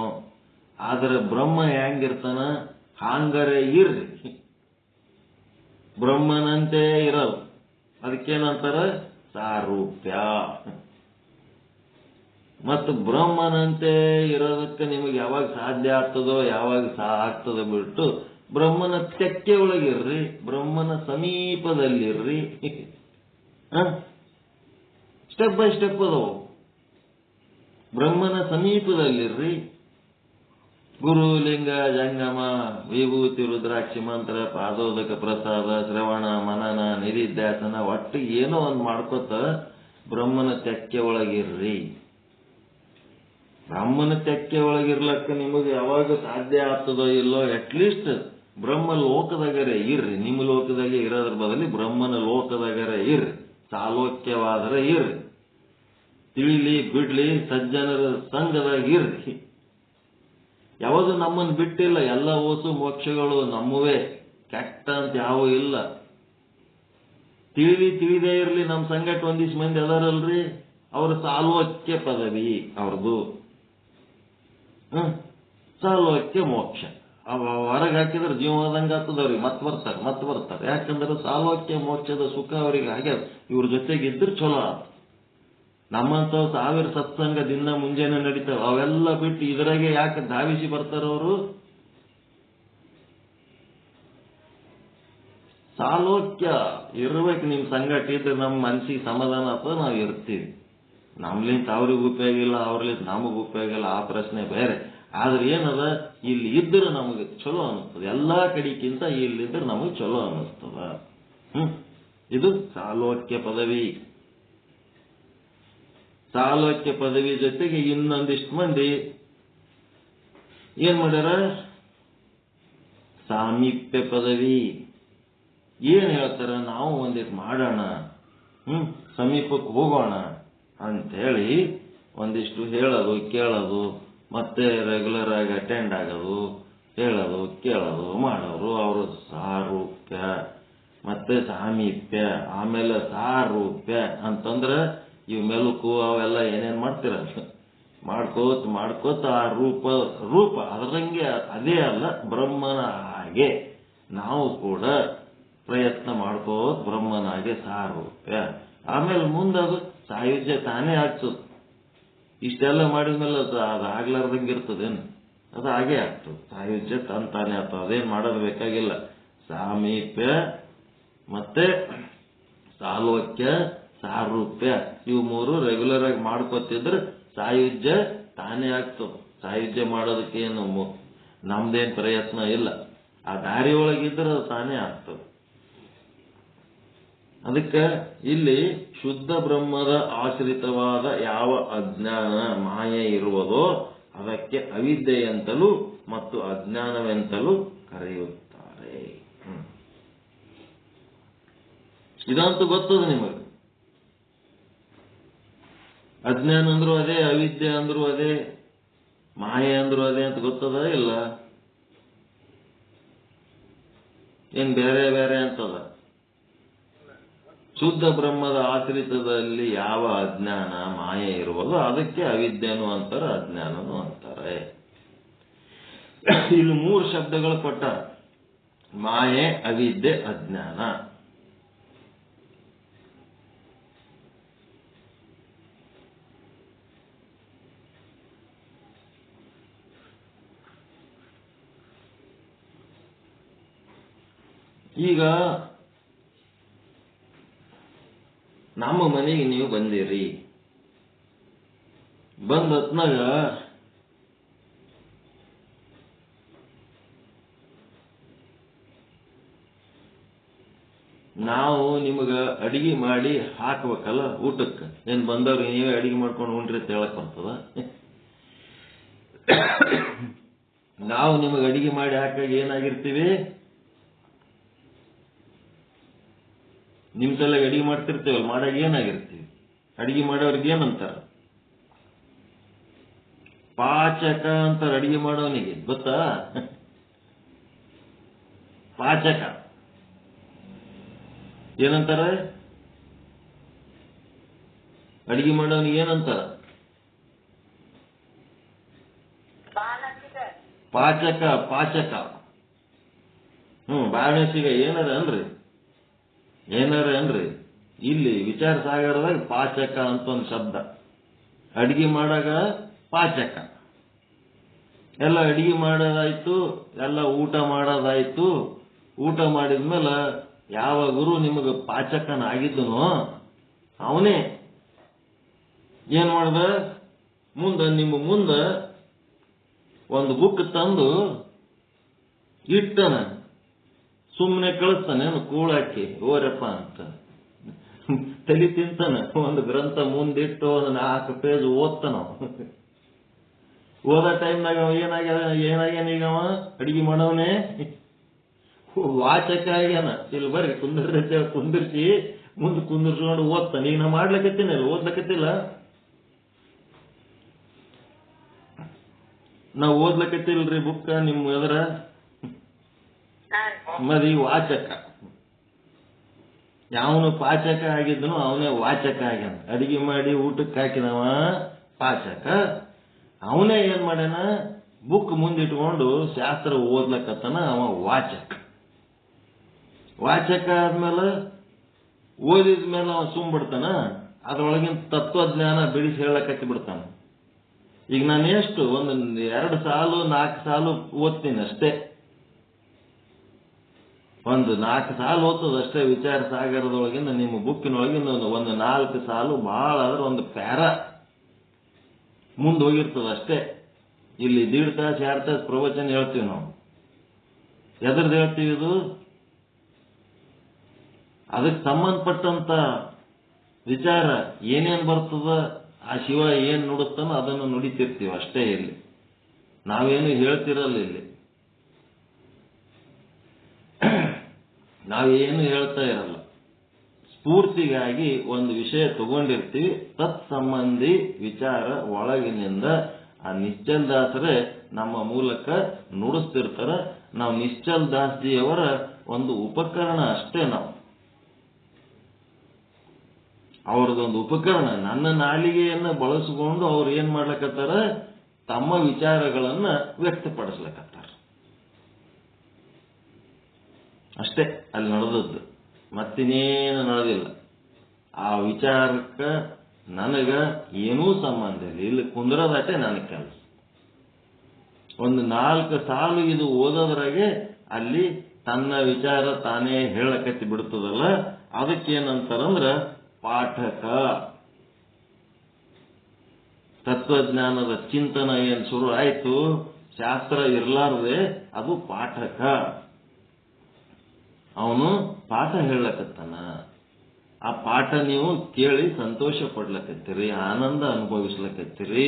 ಆದ್ರೆ ಬ್ರಹ್ಮ ಹೆಂಗಿರ್ತಾನ ಹಾಂಗರೆ ಇರ್ರಿ. ಬ್ರಹ್ಮನಂತೆ ಇರಲ್ಲ. ಅದಕ್ಕೇನಂತಾರ ಸಾರೂಪ್ಯ. ಮತ್ತು ಬ್ರಹ್ಮನಂತೆ ಇರೋದಕ್ಕೆ ನಿಮಗೆ ಯಾವಾಗ ಸಾಧ್ಯ ಆಗ್ತದೋ ಯಾವಾಗ ಆಗ್ತದೋ ಬಿಟ್ಟು ಬ್ರಹ್ಮನ ತೆಕ್ಕೆ ಒಳಗಿರ್ರಿ, ಬ್ರಹ್ಮನ ಸಮೀಪದಲ್ಲಿರ್ರಿ. ಸ್ಟೆಪ್ ಬೈ ಸ್ಟೆಪ್ ಅದಾವು. ಬ್ರಹ್ಮನ ಸಮೀಪದಲ್ಲಿರ್ರಿ. ಗುರು ಲಿಂಗ ಜಂಗಮ ವಿಭೂತಿ ರುದ್ರಾಕ್ಷಿ ಮಂತ್ರ ಪಾದೋದಕ ಪ್ರಸಾದ ಶ್ರವಣ ಮನನ ನಿಧಿಧ್ಯಾಸನ ಒಟ್ಟು ಏನೋ ಒಂದು ಮಾಡ್ಕೊತ ಬ್ರಹ್ಮನ ತೆಕ್ಕೆ ಒಳಗಿರ್ರಿ. ಬ್ರಹ್ಮನ ತೆಕ್ಕೆ ಒಳಗಿರ್ಲಕ್ಕ ನಿಮಗೆ ಯಾವಾಗ ಸಾಧ್ಯ ಆಗ್ತದೋ ಇಲ್ಲೋ ಅಟ್ಲೀಸ್ಟ್ ಬ್ರಹ್ಮ ಲೋಕದಾಗರೆ ಇರ್ರಿ. ನಿಮ್ಮ ಲೋಕದಲ್ಲಿ ಇರೋದ್ರ ಬದಲಿ ಬ್ರಹ್ಮನ ಲೋಕದಾಗರೆ ಇರ್ರಿ. ಸಾಲೋಕ್ಯವಾದರೆ ಇರ್ರಿ. ತಿಳಿಲಿ ಬಿಡ್ಲಿ ಸಜ್ಜನರ ಸಂಘದಾಗ ಇರ್ರಿ. ಯಾವುದು ನಮ್ಮನ್ನು ಬಿಟ್ಟಿಲ್ಲ. ಎಲ್ಲ ಓಸು ಮೋಕ್ಷಗಳು ನಮ್ಮವೇ, ಕೆಟ್ಟ ಅಂತ ಯಾವೂ ಇಲ್ಲ. ತಿಳಿದೇ ಇರ್ಲಿ ನಮ್ಮ ಸಂಗಟ ಒಂದಿಷ್ಟು ಮಂದಿ ಅದಾರಲ್ರಿ, ಅವ್ರ ಸಾಲೋಕ್ಯ ಪದವಿ ಅವ್ರದ್ದು. ಸಾಲೋಕ್ಯ ಮೋಕ್ಷ. ಹೊರಗೆ ಹಾಕಿದ್ರೆ ಜೀವನದಂಗ ಆಗ್ತದವ್ರಿಗೆ ಮತ್ತೆ ಬರ್ತಾರೆ. ಯಾಕಂದ್ರೆ ಸಾಲೋಕ್ಯ ಮೋಕ್ಷದ ಸುಖ ಅವ್ರಿಗೆ ಹಾಗೆ ಇವ್ರ ಜೊತೆಗೆ ಇದ್ರೆ ಚಲೋ ಆತ. ನಮ್ಮಂತ 1000 ಸತ್ಸಂಗ ದಿನ ಮುಂಜಾನೆ ನಡೀತಾವ, ಅವೆಲ್ಲ ಬಿಟ್ಟು ಇದ್ರಾಗೆ ಯಾಕೆ ಧಾವಿಸಿ ಬರ್ತಾರವರು? ಸಾಲೋಕ್ಯ ಇರ್ಬೇಕು. ನಿಮ್ ಸಂಗಟ ಇದ್ರೆ ನಮ್ಮ ಮನಸ್ಸಿಗೆ ಸಮಾಧಾನ ಆಗ್ತದೆ, ನಾವು ಇರ್ತೀವಿ. ನಮ್ಲಿಂತ ಅವ್ರಿಗೆ ಉಪಯೋಗ ಇಲ್ಲ, ಅವ್ರಲಿಂತ ನಮಗ್ ಉಪಯೋಗ ಇಲ್ಲ, ಆ ಪ್ರಶ್ನೆ ಬೇರೆ. ಆದ್ರೆ ಏನದ, ಇಲ್ಲಿ ಇದ್ರೆ ನಮಗೆ ಚಲೋ ಅನಿಸ್ತದೆ. ಎಲ್ಲಾ ಕಡೆಗಿಂತ ಇಲ್ಲಿದ್ರೆ ನಮಗೆ ಚಲೋ ಅನಿಸ್ತದ. ಇದು ಸಾಲೋಕ್ಯ ಪದವಿ. ಸಾಲೋಕ್ಯ ಪದವಿ ಜೊತೆಗೆ ಇನ್ನೊಂದಿಷ್ಟು ಮಂದಿ ಏನ್ ಮಾಡ್ಯಾರ, ಸಾಮೀಪ್ಯ ಪದವಿ. ಏನ್ ಹೇಳ್ತಾರ, ನಾವು ಒಂದಿಟ್ಟು ಮಾಡೋಣ, ಸಮೀಪಕ್ಕೆ ಹೋಗೋಣ ಅಂತೇಳಿ ಒಂದಿಷ್ಟು ಹೇಳೋದು ಕೇಳೋದು, ಮತ್ತೆ ರೆಗ್ಯುಲರ್ ಆಗಿ ಅಟೆಂಡ್ ಆಗೋದು, ಹೇಳೋದು ಕೇಳೋದು ಮಾಡೋರು. ಅವರು ಸಾರೂಪ್ಯ ಮತ್ತೆ ಸಾಮೀಪ್ಯ, ಆಮೇಲೆ ಸಾರೂಪ್ಯ ಅಂತಂದ್ರೆ ಇವ್ ಮೆಲುಕು ಅವೆಲ್ಲ ಏನೇನ್ ಮಾಡ್ತೀರ ಮಾಡ್ಕೋತ ಆ ರೂಪ ಅದರಂಗೆ ಅದೇ ಅಲ್ಲ, ಬ್ರಹ್ಮನ ಹಾಗೆ ನಾವು ಕೂಡ ಪ್ರಯತ್ನ ಮಾಡ್ಕೋತ ಬ್ರಹ್ಮನ ಹಾಗೆ ಸಾರೂಪ್ಯ. ಆಮೇಲೆ ಮುಂದದು ಸಾಯುಜ್ಯ ತಾನೇ ಆಗ್ತದೆ. ಇಷ್ಟೆಲ್ಲ ಮಾಡಿದ್ಮೇಲೆ ಅದು ಆಗ್ಲಾರ್ದಂಗೆ ಇರ್ತದೇನು, ಅದು ಹಾಗೆ ಆಗ್ತದೆ. ಸಾಯುಜ್ಯ ತಾನೇ ಆಗ್ತದೆ, ಅದೇನ್ ಮಾಡೋದು ಬೇಕಾಗಿಲ್ಲ. ಸಾಮೀಪ್ಯ ಮತ್ತೆ ಸಾಲೋಕ್ಯ ಸಾರೂಪ್ಯ ಇವು ಮೂರು ರೆಗ್ಯುಲರ್ ಆಗಿ ಮಾಡ್ಕೋತಿದ್ರೆ ಸಾಯುಜ್ಯ ತಾನೇ ಆಗ್ತದೆ. ಸಾಯುಜ್ಯ ಮಾಡೋದಕ್ಕೆ ಏನು ನಮ್ದೇನ್ ಪ್ರಯತ್ನ ಇಲ್ಲ, ಆ ದಾರಿ ಒಳಗಿದ್ರೆ ತಾನೇ ಆಗ್ತದೆ. ಅದಕ್ಕೆ ಇಲ್ಲಿ ಶುದ್ಧ ಬ್ರಹ್ಮದ ಆಶ್ರಿತವಾದ ಯಾವ ಅಜ್ಞಾನ ಮಾಯೆ ಇರುವುದೋ ಅದಕ್ಕೆ ಅವಿದ್ಯೆಯಂತಲೂ ಮತ್ತು ಅಜ್ಞಾನವೆಂತಲೂ ಕರೆಯುತ್ತಾರೆ. ಇದಂತೂ ಗೊತ್ತದ ನಿಮಗೆ. ಅಜ್ಞಾನ ಅಂದ್ರೂ ಅದೇ, ಅವಿದ್ಯೆ ಅಂದ್ರೂ ಅದೇ, ಮಾಯೆ ಅಂದ್ರೂ ಅದೇ ಅಂತ ಗೊತ್ತದ ಇಲ್ಲ? ಏನ್ ಬೇರೆ ಬೇರೆ ಅಂತದ? ಶುದ್ಧ ಬ್ರಹ್ಮದ ಆಶ್ರಿತದಲ್ಲಿ ಯಾವ ಅಜ್ಞಾನ ಮಾಯೆ ಇರುವುದೋ ಅದಕ್ಕೆ ಅವಿದ್ಯೆನೂ ಅಂತಾರೆ, ಅಜ್ಞಾನನೂ ಅಂತಾರೆ. ಇಲ್ಲಿ 3 ಶಬ್ದಗಳು ಕೊಟ್ಟ: ಮಾಯೆ, ಅವಿದ್ಯೆ, ಅಜ್ಞಾನ. ಈಗ ನಮ್ಮ ಮನೆಗೆ ನೀವು ಬಂದಿರಿ, ಬಂದ ಹೊತ್ನಾಗ ನಾವು ನಿಮಗ ಅಡಿಗೆ ಮಾಡಿ ಹಾಕ್ಬೇಕಲ್ಲ ಊಟಕ್ಕೆ. ಏನ್ ಬಂದವ್ರಿಗೆ ನೀವೇ ಅಡಿಗೆ ಮಾಡ್ಕೊಂಡು ಉಂಡ್ರಿ ಅಂತ ಹೇಳಕ್ ಬರ್ತದ? ನಾವು ನಿಮಗೆ ಅಡಿಗೆ ಮಾಡಿ ಹಾಕಾಗ ಏನಾಗಿರ್ತೀವಿ? ನಿಮ್ ಸಲ ಅಡಿಗೆ ಮಾಡ್ತಿರ್ತೇವಲ್ಲ, ಮಾಡಾಗ ಏನಾಗಿರ್ತೀವಿ? ಅಡಿಗೆ ಮಾಡೋರ್ಗೆ ಏನಂತಾರ? ಪಾಚಕ ಅಂತಾರ. ಅಡಿಗೆ ಮಾಡೋನಿಗೆ ಗೊತ್ತಾ? ಪಾಚಕ ಏನಂತಾರ? ಅಡಿಗೆ ಮಾಡೋನಿಗೆ ಏನಂತಾರ? ಪಾಚಕ. ಪಾಚಕ. ಬಾಣಸಿಗ ಏನಾರ ಅನ್ರಿ. ಇಲ್ಲಿ ವಿಚಾರ ಸಾಗರದಾಗ ಪಾಚಕ ಅಂತ ಒಂದು ಶಬ್ದ. ಅಡಿಗೆ ಮಾಡಾಗ ಪಾಚಕ. ಎಲ್ಲ ಅಡಿಗೆ ಮಾಡೋದಾಯ್ತು, ಎಲ್ಲ ಊಟ ಮಾಡೋದಾಯ್ತು. ಊಟ ಮಾಡಿದ್ಮೇಲೆ ಯಾವ ಗುರು ನಿಮಗೆ ಪಾಚಕನ ಆಗಿದ್ದನೋ ಅವನೇ ಏನ್ ಮಾಡ್ದ, ನಿಮ್ಮ ಮುಂದೆ ಒಂದು ಬುಕ್ ತಂದು ಇಟ್ಟನ. ಸುಮ್ಮನೆ ಕಳಿಸ್ತಾನೆ ಕೂಳಾಕಿ ಓರಪ್ಪ ಅಂತ ತಲೆ ತಿಂತಾನ. ಒಂದು ಗ್ರಂಥ ಮುಂದಿಟ್ಟು ಒಂದು 4 ಪೇಜ್ ಓದ್ತಾನ. ಓದೋ ಟೈಮ್ನಾಗ ಏನಾಗ್ಯಾನ ಈಗ ಅವ ಅಡಿಗೆ ಮಾಡವನೇ ವಾಚಕ ಆಗ್ಯಾನ. ಇಲ್ಲಿ ಬರ್ರಿ ಕುಂದಿರ್ಸಿ ಮುಂದೆ ಕುಂದಿರ್ಸ್ಕೊಂಡು ಓದ್ತಾನೆ. ಈಗ ನಾ ಮಾಡ್ಲಕತ್ತೀನಿ, ಓದ್ಲಕತ್ತಿಲ್ಲ. ನಾವು ಓದ್ಲಕತ್ತಿಲ್ರಿ ಬುಕ್ ನಿಮ್ ಎದ್ರ ಮದಿ ವಾಚಕ. ಯಾವನು ಪಾಚಕ ಆಗಿದ್ದನು ಅವನೇ ವಾಚಕ ಆಗ್ಯಾನ. ಅಡಿಗೆ ಮಾಡಿ ಊಟಕ್ಕೆ ಹಾಕಿದವ ಪಾಚಕ. ಅವನೇ ಏನ್ ಮಾಡ್ಯಾನ, ಬುಕ್ ಮುಂದಿಟ್ಕೊಂಡು ಶಾಸ್ತ್ರ ಓದ್ಲಕತ್ತನ ಅವ ವಾಚಕ. ವಾಚಕ ಆದ್ಮೇಲೆ ಓದಿದ್ಮೇಲೆ ಅವ ಸುಮ್ಬಿಡ್ತಾನ. ಅದ್ರೊಳಗಿನ ತತ್ವಜ್ಞಾನ ಬಿಡಿಸಿ ಹೇಳಕತ್ತಿ ಬಿಡ್ತಾನ. ಈಗ ನಾನು ಎಷ್ಟು ಒಂದು 2 ಸಾಲು 4 ಸಾಲು ಓದ್ತೀನಿ ಅಷ್ಟೇ. ಒಂದು 4 ಸಾಲು ಓದ್ತದಷ್ಟೇ. ವಿಚಾರ ಸಾಗರದೊಳಗಿಂದ ನಿಮ್ಮ ಬುಕ್ಕಿನೊಳಗಿಂದ ಒಂದು 4 ಸಾಲು, ಬಹಳ ಆದ್ರೆ ಒಂದು ಪ್ಯಾರ ಮುಂದೆ ಹೋಗಿರ್ತದ ಅಷ್ಟೇ. ಇಲ್ಲಿ 1.5 ತಾಸು 2 ತಾಸು ಪ್ರವಚನ ಹೇಳ್ತೀವಿ ನಾವು. ಎದ್ರದ್ದು ಹೇಳ್ತೀವಿ? ಇದು ಅದಕ್ಕೆ ಸಂಬಂಧಪಟ್ಟಂತ ವಿಚಾರ ಏನೇನ್ ಬರ್ತದ ಆ ಶಿವ ಏನ್ ನುಡಿಸ್ತಾನೋ ಅದನ್ನು ನುಡಿತಿರ್ತೀವಿ ಅಷ್ಟೇ. ಇಲ್ಲಿ ನಾವೇನು ಹೇಳ್ತಿರಲ್ಲ, ಇಲ್ಲಿ ನಾವೇನು ಹೇಳ್ತಾ ಇರಲ್ಲ. ಸ್ಫೂರ್ತಿಗಾಗಿ ಒಂದು ವಿಷಯ ತಗೊಂಡಿರ್ತೀವಿ, ತತ್ಸಂಬಂಧಿ ವಿಚಾರ ಒಳಗಿನಿಂದ ಆ ನಿಶ್ಚಲ್ ದಾಸರೇ ನಮ್ಮ ಮೂಲಕ ನುಡಿಸ್ತಿರ್ತಾರ. ನಾವು ನಿಶ್ಚಲ್ ದಾಸ್ಜಿಯವರ ಒಂದು ಉಪಕರಣ ಅಷ್ಟೇ. ನಾವು ಅವ್ರದೊಂದು ಉಪಕರಣ. ನನ್ನ ನಾಲಿಗೆಯನ್ನ ಬಳಸಿಕೊಂಡು ಅವ್ರು ಏನ್ ಮಾಡ್ಲಕತ್ತಾರ, ತಮ್ಮ ವಿಚಾರಗಳನ್ನ ವ್ಯಕ್ತಪಡಿಸ್ಲಕತ್ತಾರ ಅಷ್ಟೇ ಅಲ್ಲಿ ನಡೆದದ್ದು. ಮತ್ತಿನ್ನೇನು ನಡೆದಿಲ್ಲ. ಆ ವಿಚಾರಕ್ಕೆ ನನಗ ಏನೂ ಸಂಬಂಧ ಇಲ್ಲ. ಇಲ್ಲಿ ಕುಂದ್ರದಾಟೆ ನನ್ನ ಕೆಲಸ. ಒಂದು 4 ಸಾಲು ಇದು ಓದೋದ್ರಾಗೆ ಅಲ್ಲಿ ತನ್ನ ವಿಚಾರ ತಾನೇ ಹೇಳಕತ್ತಿ ಬಿಡ್ತದಲ್ಲ, ಅದಕ್ಕೇನಂತಾರಂದ್ರ ಪಾಠಕ. ತತ್ವಜ್ಞಾನದ ಚಿಂತನ ಏನ್ ಶುರು ಆಯ್ತು, ಶಾಸ್ತ್ರ ಇರ್ಲಾರ್ದೆ ಅದು ಪಾಠಕ. ಅವನು ಪಾಠ ಹೇಳಕತ್ತಾನ. ಆ ಪಾಠ ನೀವು ಕೇಳಿ ಸಂತೋಷ ಪಡ್ಲಕತ್ತೀರಿ, ಆನಂದ ಅನುಭವಿಸ್ಲಕತ್ತೀರಿ.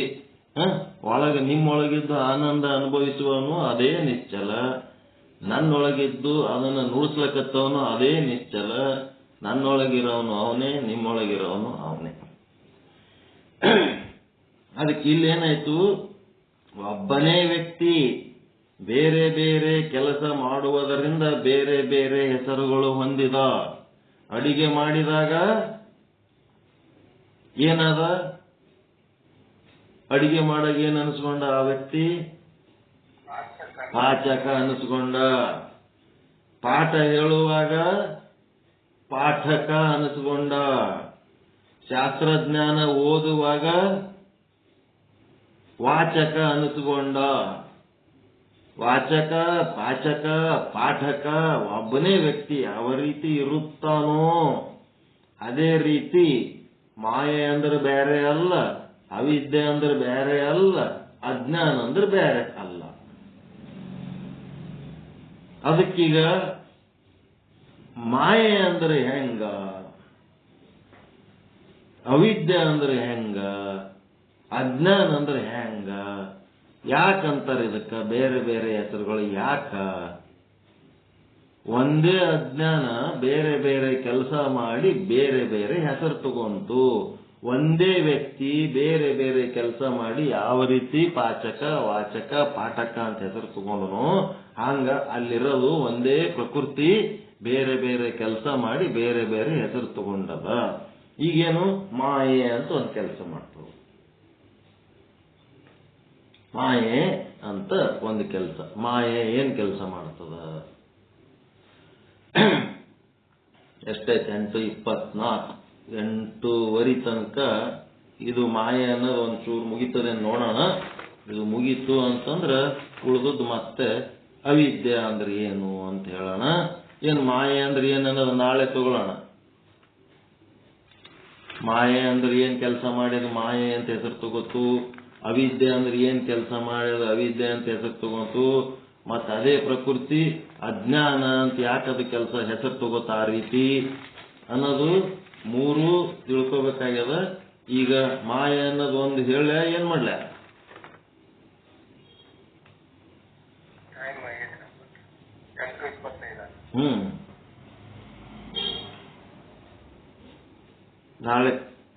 ನಿಮ್ಮೊಳಗಿದ್ದು ಆನಂದ ಅನುಭವಿಸುವವನು ಅದೇ ನಿಶ್ಚಲ, ನನ್ನೊಳಗಿದ್ದು ಅದನ್ನ ನುಡಿಸ್ಲಕತ್ತವನು ಅದೇ ನಿಶ್ಚಲ. ನನ್ನೊಳಗಿರೋವನು ಅವನೇ, ನಿಮ್ಮೊಳಗಿರೋವನು ಅವನೇ. ಅದಕ್ಕೆ ಇಲ್ಲೇನಾಯ್ತು, ಒಬ್ಬನೇ ವ್ಯಕ್ತಿ ಬೇರೆ ಬೇರೆ ಕೆಲಸ ಮಾಡುವುದರಿಂದ ಬೇರೆ ಬೇರೆ ಹೆಸರುಗಳು ಹೊಂದಿದ. ಅಡಿಗೆ ಮಾಡಿದಾಗ ಏನಾದ, ಅಡಿಗೆ ಮಾಡಾಗ ಏನ್ ಅನಿಸ್ಕೊಂಡ ಆ ವ್ಯಕ್ತಿ, ಪಾಚಕ ಅನಿಸ್ಕೊಂಡ. ಪಾಠ ಹೇಳುವಾಗ ಪಾಠಕ ಅನಿಸ್ಕೊಂಡ. ಶಾಸ್ತ್ರಜ್ಞಾನ ಓದುವಾಗ ವಾಚಕ ಅನಿಸ್ಕೊಂಡ. ವಾಚಕ, ಪಾಚಕ, ಪಾಠಕ ಒಬ್ಬನೇ ವ್ಯಕ್ತಿ ಯಾವ ರೀತಿ ಇರುತ್ತಾನೋ ಅದೇ ರೀತಿ ಮಾಯೆ ಅಂದ್ರೆ ಬೇರೆ ಅಲ್ಲ, ಅವಿದ್ಯೆ ಅಂದ್ರೆ ಬೇರೆ ಅಲ್ಲ, ಅಜ್ಞಾನ ಅಂದ್ರೆ ಬೇರೆ ಅಲ್ಲ. ಅದಕ್ಕೀಗ ಮಾಯೆ ಅಂದ್ರೆ ಹೆಂಗ, ಅವಿದ್ಯೆ ಅಂದ್ರೆ ಹೆಂಗ, ಅಜ್ಞಾನ ಅಂದ್ರೆ ಹೆಂಗ, ಯಾಕಂತಾರೆ ಇದಕ್ಕ ಬೇರೆ ಬೇರೆ ಹೆಸರುಗಳು? ಯಾಕ ಒಂದೇ ಅಜ್ಞಾನ ಬೇರೆ ಬೇರೆ ಕೆಲಸ ಮಾಡಿ ಬೇರೆ ಬೇರೆ ಹೆಸರು ತಗೊಂತು. ಒಂದೇ ವ್ಯಕ್ತಿ ಬೇರೆ ಬೇರೆ ಕೆಲಸ ಮಾಡಿ ಯಾವ ರೀತಿ ಪಾಚಕ, ವಾಚಕ, ಪಾಠಕ ಅಂತ ಹೆಸರು ತಗೊಂಡನು, ಹಂಗ ಅಲ್ಲಿರೋದು ಒಂದೇ ಪ್ರಕೃತಿ ಬೇರೆ ಬೇರೆ ಕೆಲಸ ಮಾಡಿ ಬೇರೆ ಬೇರೆ ಹೆಸರು ತಗೊಂಡದ. ಈಗೇನು ಮಾಯೆ ಅಂತ ಒಂದು ಕೆಲಸ ಮಾಡ್ತದೆ. ಮಾಯೆ ಅಂತ ಒಂದು ಕೆಲಸ. ಮಾಯೆ ಏನ್ ಕೆಲಸ ಮಾಡ್ತದ? ಎಷ್ಟೈತೆ? 8:24, 8:30 ತನಕ ಇದು ಮಾಯೆ ಅನ್ನೋದು ಒಂಚೂರು ಮುಗಿತದೆ ನೋಡೋಣ. ಇದು ಮುಗೀತು ಅಂತಂದ್ರೆ ಉಳಿದದ್ದು ಮತ್ತೆ ಅವಿದ್ಯೆ ಅಂದ್ರೆ ಏನು ಅಂತ ಹೇಳೋಣ. ಏನ್ ಮಾಯೆ ಅಂದ್ರೆ ಏನನ್ನೋದು ನಾಳೆ ತಗೊಳ್ಳೋಣ. ಮಾಯೆ ಅಂದ್ರೆ ಏನ್ ಕೆಲಸ ಮಾಡಿದ ಮಾಯೆ ಅಂತ ಹೆಸರು ತಗೋತು. ಅವಿದ್ಯೆ ಅಂದ್ರೆ ಏನ್ ಕೆಲಸ ಮಾಡಿದ ಅವಿದ್ಯೆ ಅಂತ ಹೆಸರು ತಗೋತು. ಮತ್ತ ಅದೇ ಪ್ರಕೃತಿ ಅಜ್ಞಾನ ಅಂತ ಯಾಕದು ಕೆಲಸ ಹೆಸರು ತಗೋತ ಆ ರೀತಿ ಅನ್ನೋದು ಮೂರು ತಿಳ್ಕೋಬೇಕಾಗ್ಯದ. ಈಗ ಮಾಯೆ ಅನ್ನೋದು ಒಂದು ಹೇಳ, ಏನ್ ಮಾಡ್ಲ?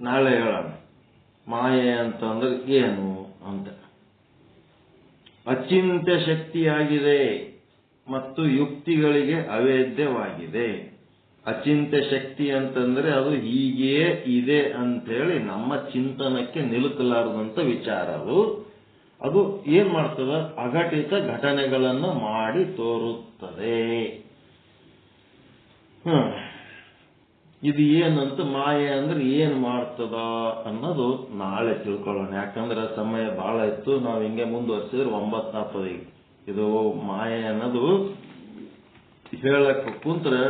ನಾಳೆ ಹೇಳೋಣ ಮಾಯೆ ಅಂತಂದ್ರೆ ಏನು ಅಂತ. ಅಚಿಂತ್ಯ ಶಕ್ತಿಯಾಗಿದೆ ಮತ್ತು ಯುಕ್ತಿಗಳಿಗೆ ಅವೇದ್ಯವಾಗಿದೆ. ಅಚಿಂತ್ಯ ಶಕ್ತಿ ಅಂತಂದ್ರೆ ಅದು ಹೀಗೇ ಇದೆ ಅಂತೇಳಿ ನಮ್ಮ ಚಿಂತನಕ್ಕೆ ನಿಲುಕಲಾರದಂತ ವಿಚಾರ. ಅದು ಏನ್ ಮಾಡ್ತದ? ಅಘಟಿತ ಘಟನೆಗಳನ್ನು ಮಾಡಿ ತೋರುತ್ತದೆ. ಇದು ಏನಂತ ಮಾಯೆ ಅಂದ್ರೆ ಏನ್ ಮಾಡ್ತದ ಅನ್ನೋದು ನಾಳೆ ತಿಳ್ಕೊಳ್ಳೋಣ. ಯಾಕಂದ್ರೆ ಸಮಯ ಬಹಳ ಇತ್ತು. ನಾವು ಹಿಂಗೆ ಮುಂದುವರ್ಸಿದ್ರೆ 9:40. ಇದು ಮಾಯೆ ಅನ್ನೋದು ಹೇಳಕ್ ಕುಂತ್ರೆ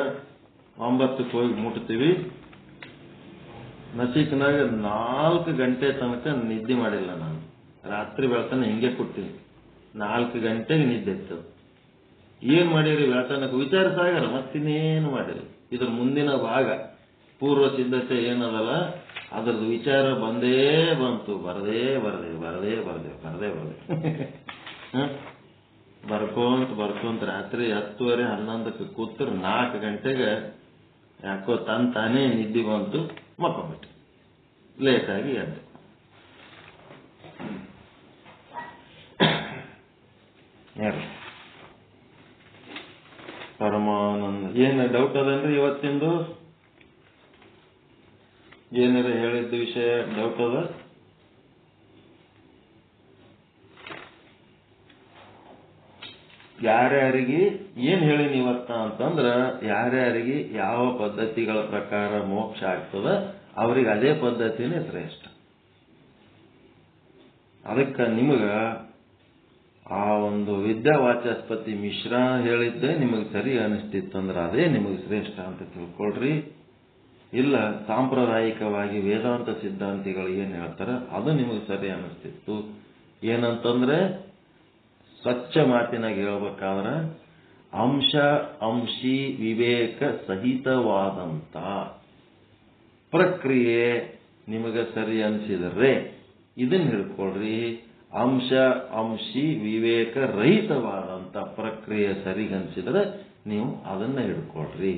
9ಕ್ಕೆ ಹೋಗಿ ಮುಟ್ತೀವಿ. ನಸೀಕ್ನಾಗ 4 ಗಂಟೆ ತನಕ ನಿದ್ದೆ ಮಾಡಿಲ್ಲ ನಾನು. ರಾತ್ರಿ ಬೆಳತನ ಹಿಂಗೆ ಕೊಡ್ತೀನಿ. 4 ಗಂಟೆಗೆ ನಿದ್ದೆ ಇತ್ತು. ಏನ್ ಮಾಡಿರಿ ಬೆಳತನಕ್ಕೆ? ವಿಚಾರ ಸಾಗರ, ಮತ್ತಿನ್ನೇನು ಮಾಡಿರಿ. ಇದ್ರ ಮುಂದಿನ ಭಾಗ ಪೂರ್ವ ಸಿದ್ಧತೆ ಏನದಲ್ಲ ಅದ್ರದ್ದು ವಿಚಾರ ಬಂದೇ ಬಂತು, ಬರದೇ ಬರದೆ ಬರದೇ ಬರದೆ ಬರದೇ ಬರದೆ ಬರ್ಕೊಂತ ರಾತ್ರಿ 10:30 11ಕ್ಕೆ ಕೂತ್ರೆ 4 ಗಂಟೆಗೆ ಯಾಕೋ ತಾನೇ ನಿದ್ದೆ ಬಂತು, ಮಕ್ಕೊಂಬಿಟ್ಟೆ. ಲೇಟಾಗಿ ಎದ್ದೆ. ಪರಮಾನಂದ ಏನು ಡೌಟ್ ಅದೇನ್ರಿ? ಇವತ್ತಿಂದು ಏನಾರ ಹೇಳಿದ್ದ ವಿಷಯ ಡೌಟ್ ಅದ? ಯಾರ್ಯಾರಿಗೆ ಏನ್ ಹೇಳಿನಿ ಇವತ್ತ ಅಂತಂದ್ರ, ಯಾರ್ಯಾರಿಗೆ ಯಾವ ಪದ್ಧತಿಗಳ ಪ್ರಕಾರ ಮೋಕ್ಷ ಆಗ್ತದ ಅವ್ರಿಗೆ ಅದೇ ಪದ್ಧತಿನೇ ಶ್ರೇಷ್ಠ. ಅದಕ್ಕೆ ನಿಮಗ ಆ ಒಂದು ವಿದ್ಯಾವಾಚಸ್ಪತಿ ಮಿಶ್ರಾ ಹೇಳಿದ್ದೆ ನಿಮಗೆ ಸರಿ ಅನಿಸ್ತಿತ್ತಂದ್ರೆ ಅದೇ ನಿಮಗೆ ಶ್ರೇಷ್ಠ ಅಂತ ತಿಳ್ಕೊಳ್ರಿ. ಇಲ್ಲ ಸಾಂಪ್ರದಾಯಿಕವಾಗಿ ವೇದಾಂತ ಸಿದ್ಧಾಂತಿಗಳು ಏನ್ ಹೇಳ್ತಾರ ಅದು ನಿಮಗೆ ಸರಿ ಅನಿಸ್ತಿತ್ತು ಏನಂತಂದ್ರೆ, ಸ್ವಚ್ಛ ಮಾತಿನಾಗ ಹೇಳ್ಬೇಕಾದ್ರೆ ಅಂಶ ಅಂಶಿ ವಿವೇಕ ಸಹಿತವಾದಂತ ಪ್ರಕ್ರಿಯೆ ನಿಮಗೆ ಸರಿ ಅನಿಸಿದ್ರೆ ಇದನ್ನ ಹಿಡ್ಕೊಳ್ರಿ. ಅಂಶ ಅಂಶಿ ವಿವೇಕ ರಹಿತವಾದಂತ ಪ್ರಕ್ರಿಯೆ ಸರಿಗನ್ಸಿದ್ರೆ ನೀವು ಅದನ್ನ ಹಿಡ್ಕೊಳ್ರಿ.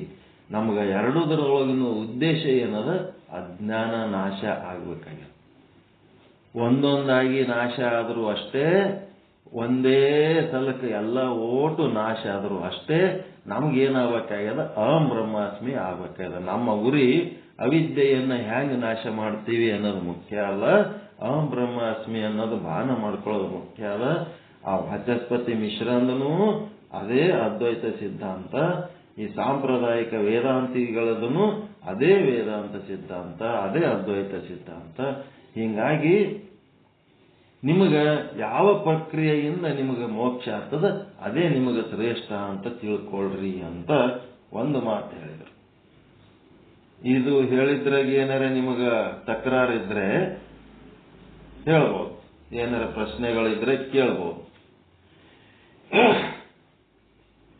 ನಮ್ಗ ಎರಡೂದರೊಳಗಿನ ಉದ್ದೇಶ ಏನದ? ಅಜ್ಞಾನ ನಾಶ ಆಗ್ಬೇಕಾಗ್ಯದ. ಒಂದೊಂದಾಗಿ ನಾಶ ಆದರೂ ಅಷ್ಟೇ, ಒಂದೇ ಸಲಕ್ಕೆ ಎಲ್ಲ ಓಟು ನಾಶ ಆದರೂ ಅಷ್ಟೇ. ನಮಗೇನಾಗಬೇಕಾಗ್ಯದ? ಅಹಂ ಬ್ರಹ್ಮಾಸ್ಮಿ ಆಗ್ಬೇಕಾಗ್ಯದ. ನಮ್ಮ ಗುರಿ ಅವಿದ್ಯೆಯನ್ನ ಹ್ಯಾಂಗ ನಾಶ ಮಾಡ್ತೀವಿ ಅನ್ನೋದು ಮುಖ್ಯ ಅಲ್ಲ, ಅಹಂ ಬ್ರಹ್ಮಾಸ್ಮಿ ಅನ್ನೋದು ಭಾನ ಮಾಡ್ಕೊಳ್ಳೋದು ಮುಖ್ಯ ಅಲ್ಲ. ಆ ವಾಚಸ್ಪತಿ ಮಿಶ್ರಂದನೂ ಅದೇ ಅದ್ವೈತ ಸಿದ್ಧಾಂತ, ಈ ಸಾಂಪ್ರದಾಯಿಕ ವೇದಾಂತಿಗಳದನು ಅದೇ ವೇದಾಂತ ಸಿದ್ಧಾಂತ, ಅದೇ ಅದ್ವೈತ ಸಿದ್ಧಾಂತ. ಹೀಗಾಗಿ ನಿಮಗ ಯಾವ ಪ್ರಕ್ರಿಯೆಯಿಂದ ನಿಮಗೆ ಮೋಕ್ಷ ಆಗ್ತದ ಅದೇ ನಿಮಗೆ ಶ್ರೇಷ್ಠ ಅಂತ ತಿಳ್ಕೊಳ್ರಿ ಅಂತ ಒಂದು ಮಾತು ಹೇಳಿದರು. ಇದು ಹೇಳಿದ್ರಾಗ ಏನಾರ ನಿಮಗ ತಕರಾರಿದ್ರೆ ಹೇಳ್ಬೋದು, ಏನಾರ ಪ್ರಶ್ನೆಗಳಿದ್ರೆ ಕೇಳ್ಬೋದು.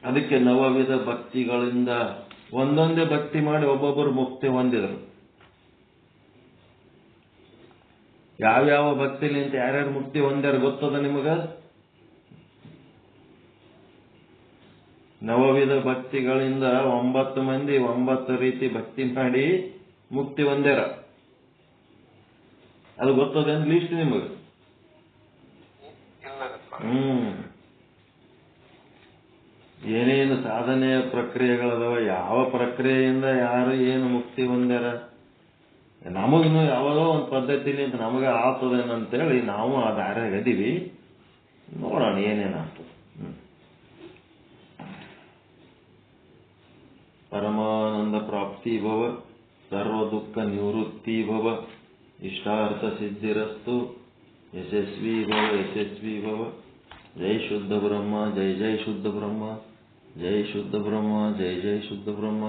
ಅದಕ್ಕೆ ನವವಿಧ ಭಕ್ತಿಗಳಿಂದ ಒಂದೊಂದೇ ಭಕ್ತಿ ಮಾಡಿ ಒಬ್ಬೊಬ್ಬರು ಮುಕ್ತಿ ಹೊಂದಿದರು. ಯಾವ್ಯಾವ ಭಕ್ತಿಲಿಂತ ಯಾರ್ಯಾರು ಮುಕ್ತಿ ಹೊಂದ್ಯಾರ ಗೊತ್ತದ ನಿಮಗ? ನವವಿಧ ಭಕ್ತಿಗಳಿಂದ 9 ಮಂದಿ 9 ರೀತಿ ಭಕ್ತಿ ಮಾಡಿ ಮುಕ್ತಿ ಹೊಂದ್ಯಾರ. ಅದು ಗೊತ್ತದೇನು ಲೀಸ್ಟ್ ನಿಮಗ? ಏನೇನು ಸಾಧನೆಯ ಪ್ರಕ್ರಿಯೆಗಳದಾವ, ಯಾವ ಪ್ರಕ್ರಿಯೆಯಿಂದ ಯಾರು ಏನು ಮುಕ್ತಿ ಹೊಂದ್ಯಾರ, ನಮಗೂ ಯಾವುದೋ ಒಂದು ಪದ್ಧತಿಲಿಂದ ನಮಗ ಆಗ್ತದೇನಂತೇಳಿ ನಾವು ಆ ದಾರ್ಯಾಗ ಅದೀವಿ. ನೋಡೋಣ ಏನೇನಾಗ್ತದೆ. ಪರಮಾನಂದ ಪ್ರಾಪ್ತಿ ಭವ, ಸರ್ವ ದುಃಖ ನಿವೃತ್ತಿ ಭವ, ಇಷ್ಟಾರ್ಥ ಸಿದ್ಧಿರಸ್ತು, ಯಶಸ್ವಿ ಭವ ಯಶಸ್ವಿ ಭವ. ಜೈ ಶುದ್ಧ ಬ್ರಹ್ಮ, ಜೈ ಜೈ ಶುದ್ಧ ಬ್ರಹ್ಮ, ಜೈ ಶುದ್ಧ ಬ್ರಹ್ಮ, ಜೈ ಜೈ ಶುದ್ಧ ಬ್ರಹ್ಮ.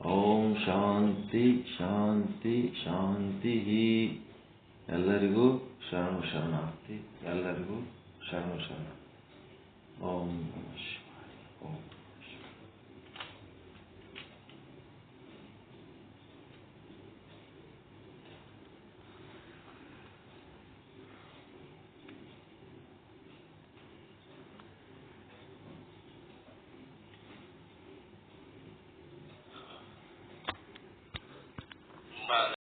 ಓಂ ಶಾಂತಿ ಶಾಂತಿ ಶಾಂತಿ. ಎಲ್ಲರಿಗೂ ಶರಣು ಶರಣಾರ್ಥಿ, ಎಲ್ಲರಿಗೂ ಶರಣು ಶರಣ. ಓಂ ನಮಃ ಶಿವಾಯ. ಓಂ